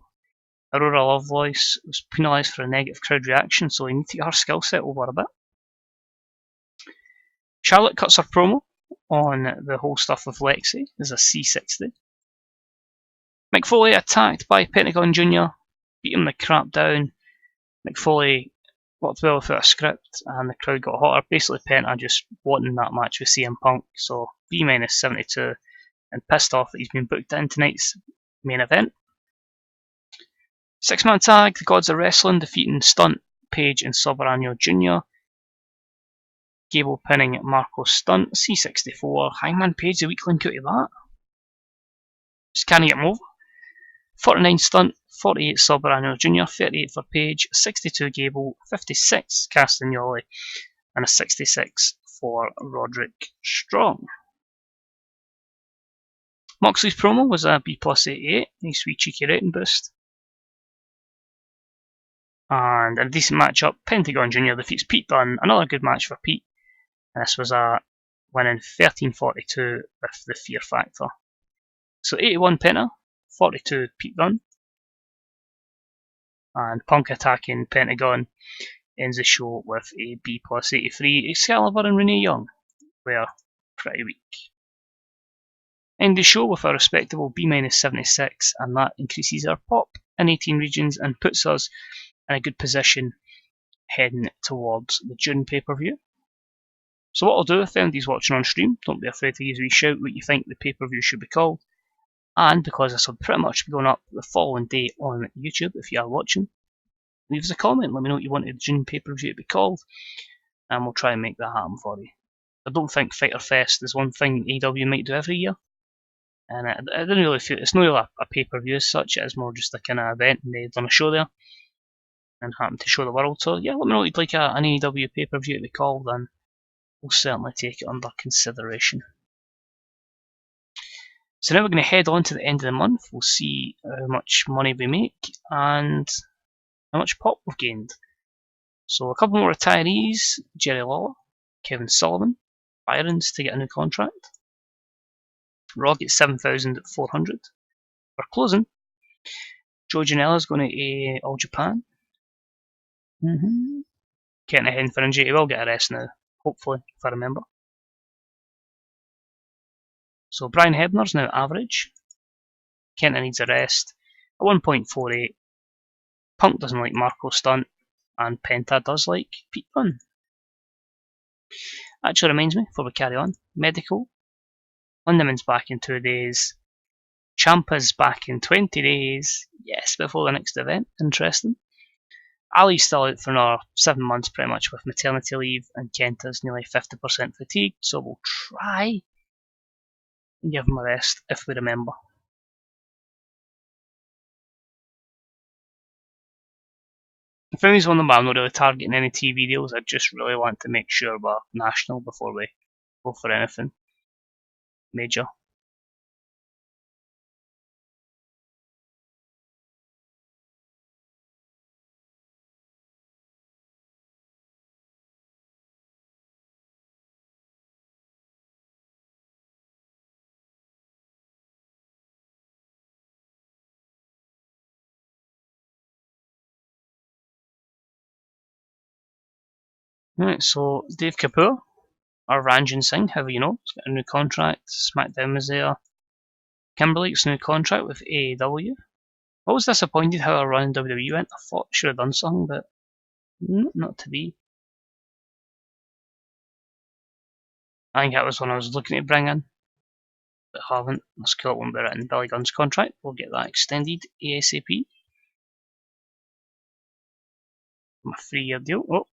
Aurora Lovelace was penalised for a negative crowd reaction, so we need to get her skill set over a bit. Charlotte cuts her promo on the whole stuff with Lexi. There's a C60. Mick Foley attacked by Pentagon Jr., beat him the crap down. Mick Foley worked well without a script, and the crowd got hotter. Basically, Penta just wanting that match with CM Punk, so B minus 72, and pissed off that he's been booked in tonight's main event. 6-man tag, the Gods of Wrestling defeating Stunt, Page, and Soberano Jr. Gable pinning Marco Stunt, C64. Hangman Page, the weak link out of that. Just can't get him over. 49 Stunt, 48 Soberano Jr., 38 for Page, 62 Gable, 56 Castagnoli, and a 66 for Roderick Strong. Moxley's promo was a B plus 88, nice wee cheeky rating boost. And in a decent matchup, Pentagon Jr. defeats Pete Dunne. Another good match for Pete. And this was a win in 13:42 with the Fear Factor. So 81 Penta, 42 Pete Dunne. And Punk attacking Pentagon ends the show with a B plus 83. Excalibur and Renee Young were pretty weak. End the show with a respectable B minus 76, and that increases our pop in 18 regions and puts us in a good position heading towards the June pay-per-view. So what I'll do if anybody's watching on stream, don't be afraid to give me a shout what you think the pay-per-view should be called. And because this will pretty much be going up the following day on YouTube if you are watching, leave us a comment, let me know what you wanted the June pay-per-view to be called, and we'll try and make that happen for you. I don't think Fighter Fest is one thing AEW might do every year. And I don't really feel it's not really a pay-per-view as such, it's more just a kind of event and they've done a show there and happened to show the world. So yeah, let me know what you'd like an AEW pay-per-view to be called, and we'll certainly take it under consideration. So now we're going to head on to the end of the month. We'll see how much money we make and how much pop we've gained. So a couple more retirees: Jerry Lawler, Kevin Sullivan, Byron's to get a new contract. Raw gets 7,400. We're closing. Joe Janela's going to All Japan. Getting a hen for injury. He will get a rest now, hopefully, if I remember. So Brian Hebner's now average. Kenta needs a rest at 1.48. Punk doesn't like Marco Stunt, and Penta does like Pete Dunne. Actually reminds me, before we carry on, medical. Lindeman's back in 2 days. Ciampa's back in 20 days. Yes, before the next event. Interesting. Ali's still out for another 7 months pretty much with maternity leave, and Kenta's nearly 50% fatigued, so we'll try and give him a rest if we remember. If anybody's on the bar, I'm not really targeting any TV deals, I just really want to make sure we're national before we go for anything major. Right, so Dave Kapoor, or Ranjan Singh, however you know, he's got a new contract. SmackDown was there. Kimberly gets a new contract with AEW. I was disappointed how our run in WWE went. I thought I should have done something, but not to be. I think that was one I was looking to bring in, but haven't. Let's kill it one bit in Billy Gunn's contract. We'll get that extended ASAP. My 3-year deal. Oh.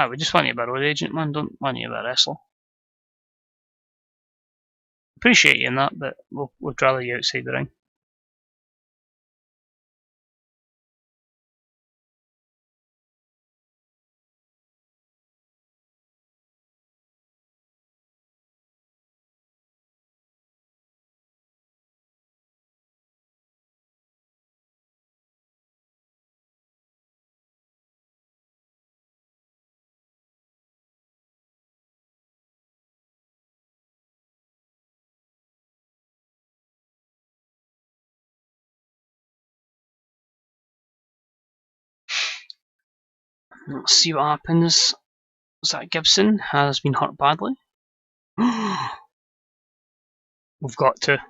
We just want you about road agent, man. Don't want you about wrestler. Appreciate you in that, but we'd rather you outside the ring. Let's see what happens. Zach Gibson has been hurt badly. We've got to.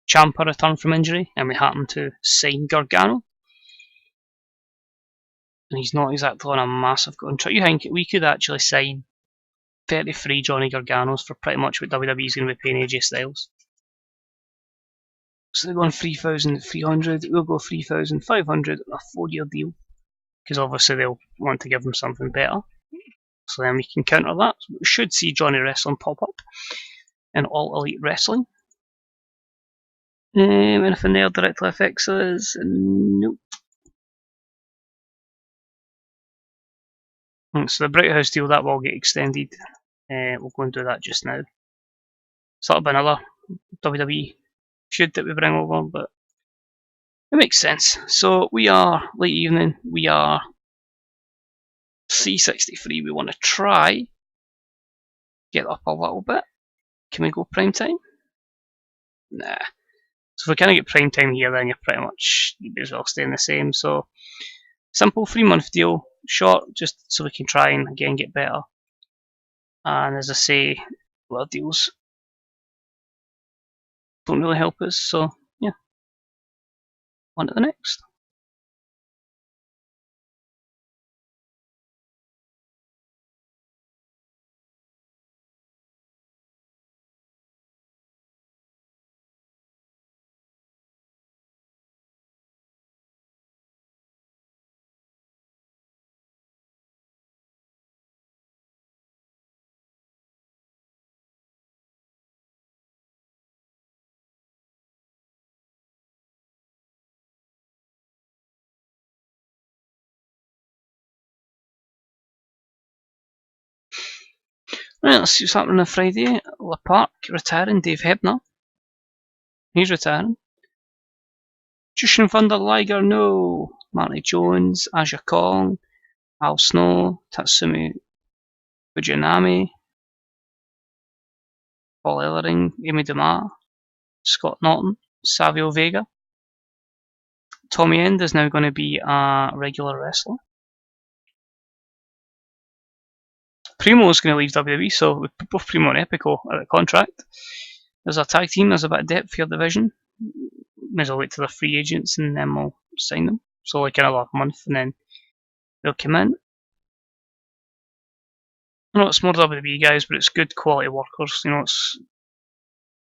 Ciampa returned from injury, and we happen to sign Gargano. And he's not exactly on a massive contract. You think we could actually sign 33 Johnny Garganos for pretty much what WWE's going to be paying AJ Styles? So they're going 3,300, we'll go 3,500 on a 4-year deal. Because obviously they'll want to give them something better. So then we can counter that. So we should see Johnny Wrestling pop up in All Elite Wrestling. Anything there directly affects us? Nope. So the Bright House deal, that will get extended We'll go and do that just now. So that'll be another WWE feud that we bring over, but it makes sense. So we are late evening. We are C63. We want to try get up a little bit. Can we go prime time? Nah. So if we can't get prime time here, then you're pretty much, you may as well staying the same. So simple 3-month deal, short, just so we can try and again get better. And as I say, a lot of deals don't really help us. So yeah, on to the next. Right, let's see what's happening on Friday. La Park retiring, Dave Hebner. He's retiring. Jushin Thunder Liger, no. Marty Jones, Aja Kong, Al Snow, Tatsumi Fujinami, Paul Ellering, Amy DeMar, Scott Norton, Savio Vega. Tommy End is now going to be a regular wrestler. Primo is going to leave WWE, so both Primo and Epico are out of contract. There's a tag team, there's a bit of depth for your division. May as well wait till they're free agents and then we'll sign them. So like another month and then they'll come in. I know it's more WWE guys, but it's good quality workers. You know, it's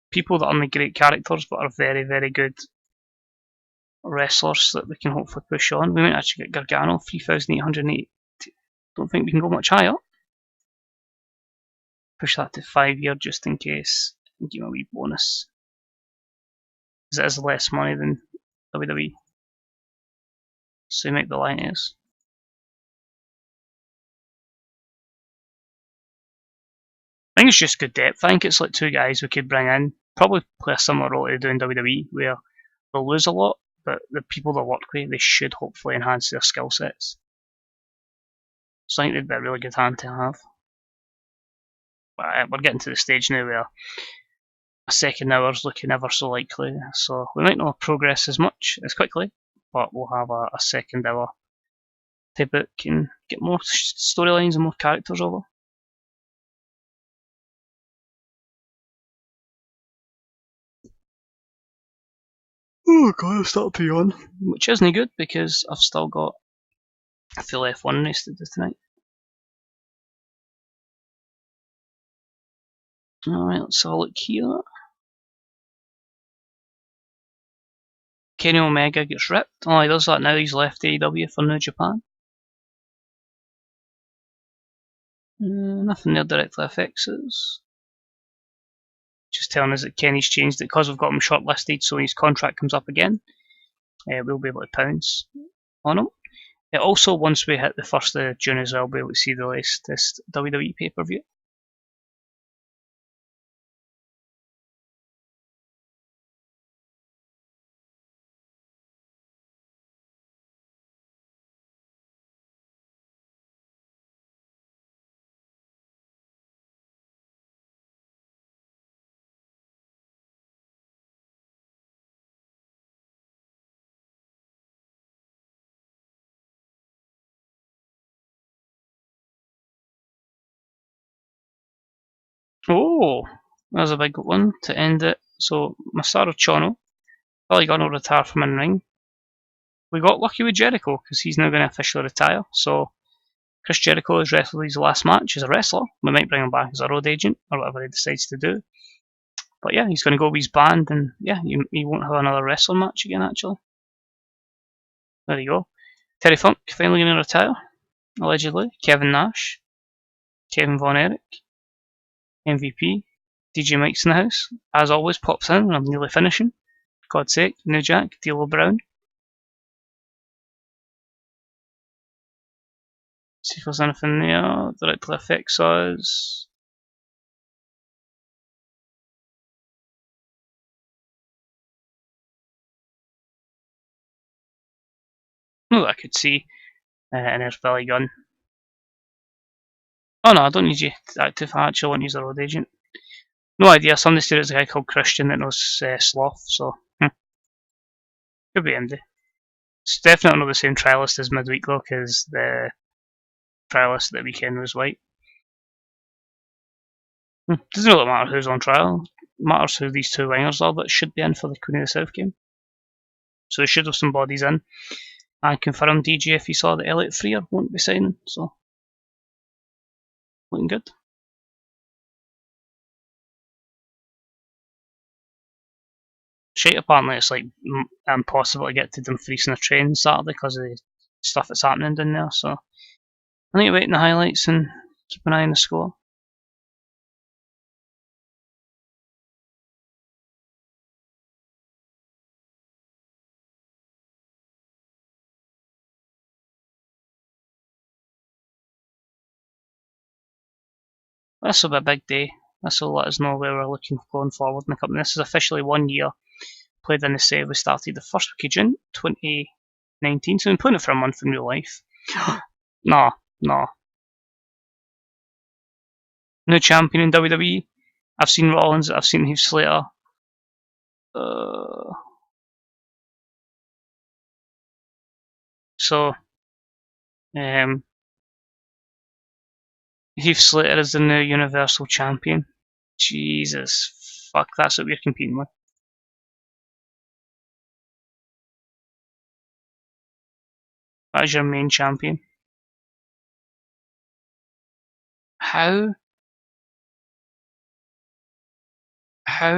people that aren't great characters but are very, very good wrestlers that we can hopefully push on. We might actually get Gargano, 3,880. Don't think we can go much higher. Push that to 5 year just in case. Give him a wee bonus. Because it is less money than WWE. So you make the line is. I think it's just good depth. I think it's like 2 guys we could bring in. Probably play a similar role to do in WWE where they'll lose a lot, but the people they work with, they should hopefully enhance their skill sets. So I think they'd be a really good hand to have. But we're getting to the stage now where a second hour's looking ever so likely. So we might not progress as much as quickly, but we'll have a second hour to book and get more storylines and more characters over. Oh god, I've started to yawn. Which isn't good because I've still got a full F1 race to do tonight. Alright, let's have a look here. Kenny Omega gets ripped. Oh, he does that now, he's left AEW for New Japan. Nothing there directly affects us. Just telling us that Kenny's changed it because we've got him shortlisted, so his contract comes up again. We'll be able to pounce on him. Also, once we hit the 1st of June as well, we'll be able to see the latest WWE pay-per-view. Oh, there's a big one to end it. So, Masaru Chono, probably going to retire from in-ring. We got lucky with Jericho because he's now going to officially retire. So, Chris Jericho has wrestled his last match as a wrestler. We might bring him back as a road agent or whatever he decides to do. But yeah, he's going to go with his band and yeah, he won't have another wrestling match again actually. There you go. Terry Funk finally going to retire, allegedly. Kevin Nash, Kevin Von Erich, MVP, DJ Mike's in the house. As always, pops in when I'm nearly finishing. God's sake, New Jack, D'Lo Brown. See if there's anything there. Directly affects us. Not that I could see. And there's Billy Gunn. Oh no, I don't need you active. I actually want to use a road agent. No idea. Somebody said it's a guy called Christian that knows Sloth, so could be MD. It's definitely not the same trialist as midweek though, because the trialist at the weekend was white. Doesn't really matter who's on trial. It matters who these two wingers are that should be in for the Queen of the South game. So they should have some bodies in. And confirmed DJ if he saw that Elliot Freer won't be signing, so looking good. Shite, apparently it's like impossible to get to Dumfries in a train Saturday because of the stuff that's happening down there, so I need to wait in the highlights and keep an eye on the score. This will be a big day. This will let us know where we're looking going forward in the company. This is officially 1 year played in the save. We started the first week of June 2019, so we've been playing it for a month in real life. No. New champion in WWE. I've seen Rollins, I've seen Heath Slater. Heath Slater is the new Universal Champion. Jesus, fuck, that's what we're competing with. That is your main champion. How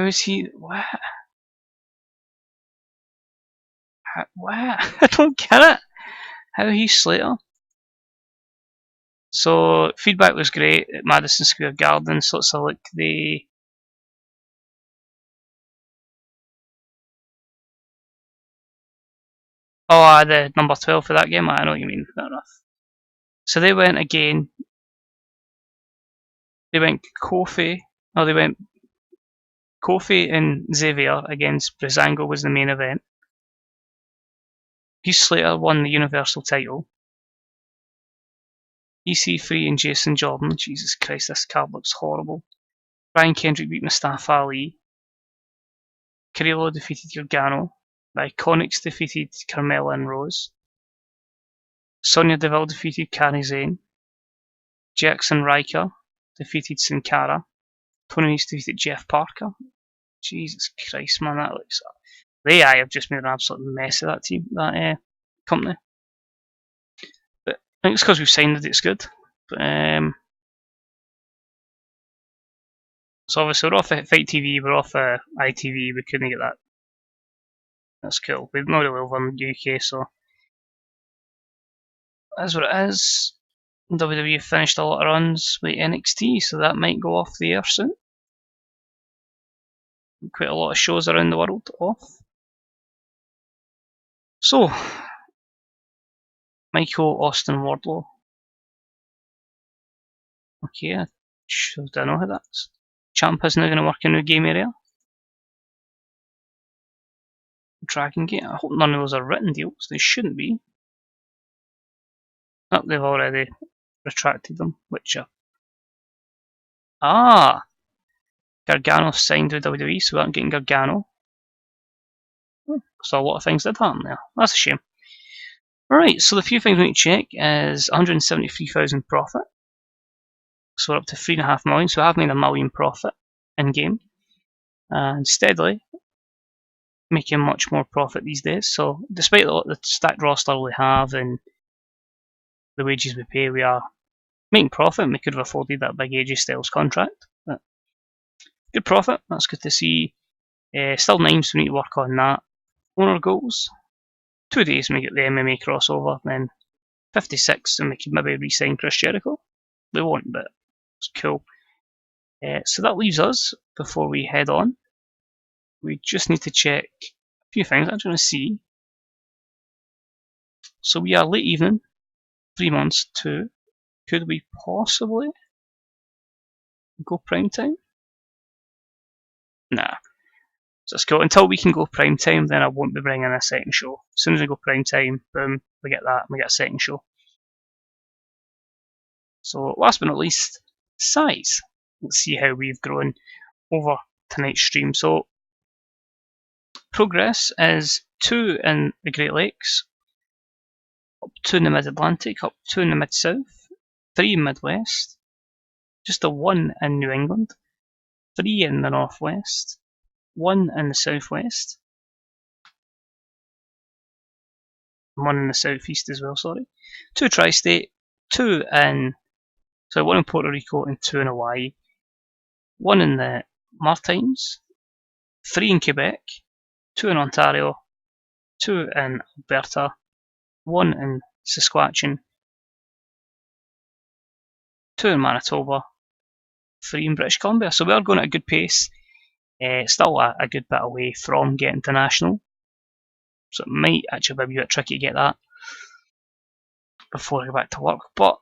is he? What? What? I don't get it. How Heath Slater? So feedback was great at Madison Square Garden. So it's like the the number 12 for that game. I know what you mean. Fair enough. So they went again. They went Kofi. No, they went Kofi and Xavier against Breezango was the main event. Heath Slater won the Universal title. EC3 and Jason Jordan. Jesus Christ, this card looks horrible. Brian Kendrick beat Mustafa Ali. Carrillo defeated Gargano. The Iconics defeated Carmella and Rose. Sonya Deville defeated Kairi Sane. Jackson Riker defeated Sin Cara. Tony Nese defeated Jeff Parker. Jesus Christ, man, that looks. They have just made an absolute mess of that team, that company. But I think it's because we've signed it, it's good. But, so obviously we're off Fight TV, we're off ITV, we couldn't get that. That's cool. We've not really over in the UK, so that's what it is. WWE finished a lot of runs with NXT, so that might go off the air soon. Quite a lot of shows around the world off. So, Michael Austin Wardlow. Okay, I don't know how that's. Ciampa's now going to work in a new game area. Dragon Gate. I hope none of those are written deals. They shouldn't be. Oh, they've already retracted them. Which are. Gargano signed with WWE, so we aren't getting Gargano. So a lot of things did happen there. That's a shame. Alright, so the few things we need to check is 173,000 profit. So we're up to 3.5 million, so I have made $1 million profit in game. And steadily making much more profit these days. So despite the stacked roster we have and the wages we pay, we are making profit, and we could have afforded that big AJ Styles contract. But good profit, that's good to see. Still 9, so we need to work on that. Owner goals. 2 days and we get the MMA crossover, then 56 and we could maybe re-sign Chris Jericho. They won't, but it's cool. So that leaves us, before we head on, we just need to check a few things. I just want to see. So we are late evening, 3 months to, could we possibly go prime time? Nah. So it's cool. Until we can go prime time, then I won't be bringing a second show. As soon as we go prime time, boom, we get that, and we get a second show. So last but not least, size. Let's see how we've grown over tonight's stream. So progress is 2 in the Great Lakes, up 2 in the Mid-Atlantic, up 2 in the Mid-South, 3 in Midwest, just a 1 in New England, 3 in the Northwest, 1 in the Southwest, 1 in the Southeast as well, sorry, 2 Tri-State, 2 in, so 1 in Puerto Rico and 2 in Hawaii, 1 in the Maritimes, 3 in Quebec, 2 in Ontario, 2 in Alberta, 1 in Saskatchewan, 2 in Manitoba, 3 in British Columbia. So we are going at a good pace. Still a good bit away from getting to national. So it might actually be a bit tricky to get that before I go back to work. But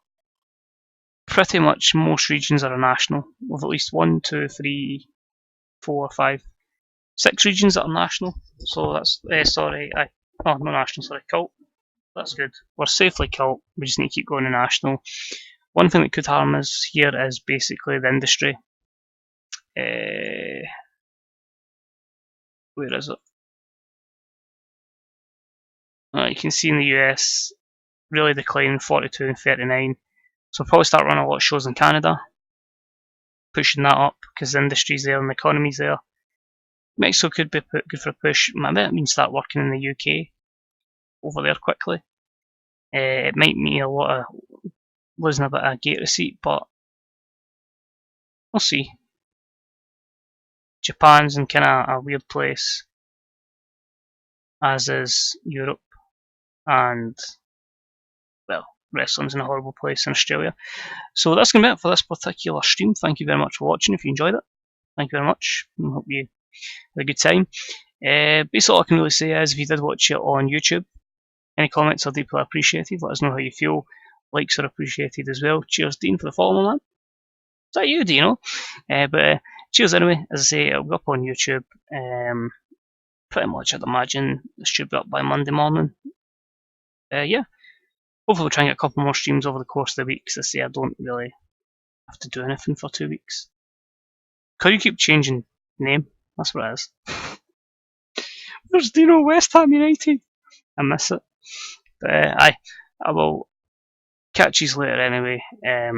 pretty much most regions are a national. With at least 1, 2, 3, 4, 5, 6 regions that are national. So that's, no national, sorry, cult. That's good. We're safely cult. We just need to keep going to national. One thing that could harm us here is basically the industry. Where is it? You can see in the US really declining 42 and 39. So we'll probably start running a lot of shows in Canada, pushing that up because the industry's there and the economy's there. Mexico could be good for a push. It might mean start working in the UK over there quickly. It might mean a lot of losing a bit of gate receipt, but we'll see. Japan's in kind of a weird place, as is Europe, and well, wrestling's in a horrible place in Australia. So that's going to be it for this particular stream. Thank you very much for watching. If you enjoyed it, thank you very much. I hope you had a good time. Basically, all I can really say is, if you did watch it on YouTube, any comments are deeply appreciated. Let us know how you feel. Likes are appreciated as well. Cheers, Dean, for the follow, man. Is that you, Dino? But cheers anyway. As I say, it'll be up on YouTube. Pretty much, I'd imagine it should be up by Monday morning. Yeah. Hopefully we'll try and get a couple more streams over the course of the week, because I say I don't really have to do anything for 2 weeks. Could you keep changing name? That's what it is. There's Dino, West Ham United. I miss it. But I will catch you later anyway.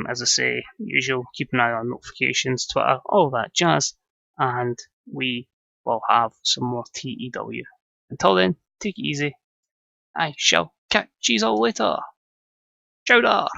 As I say, usual, keep an eye on notifications, Twitter, all that jazz, and we will have some more TEW. Until then, take it easy. I shall catch you all later. Ciao da!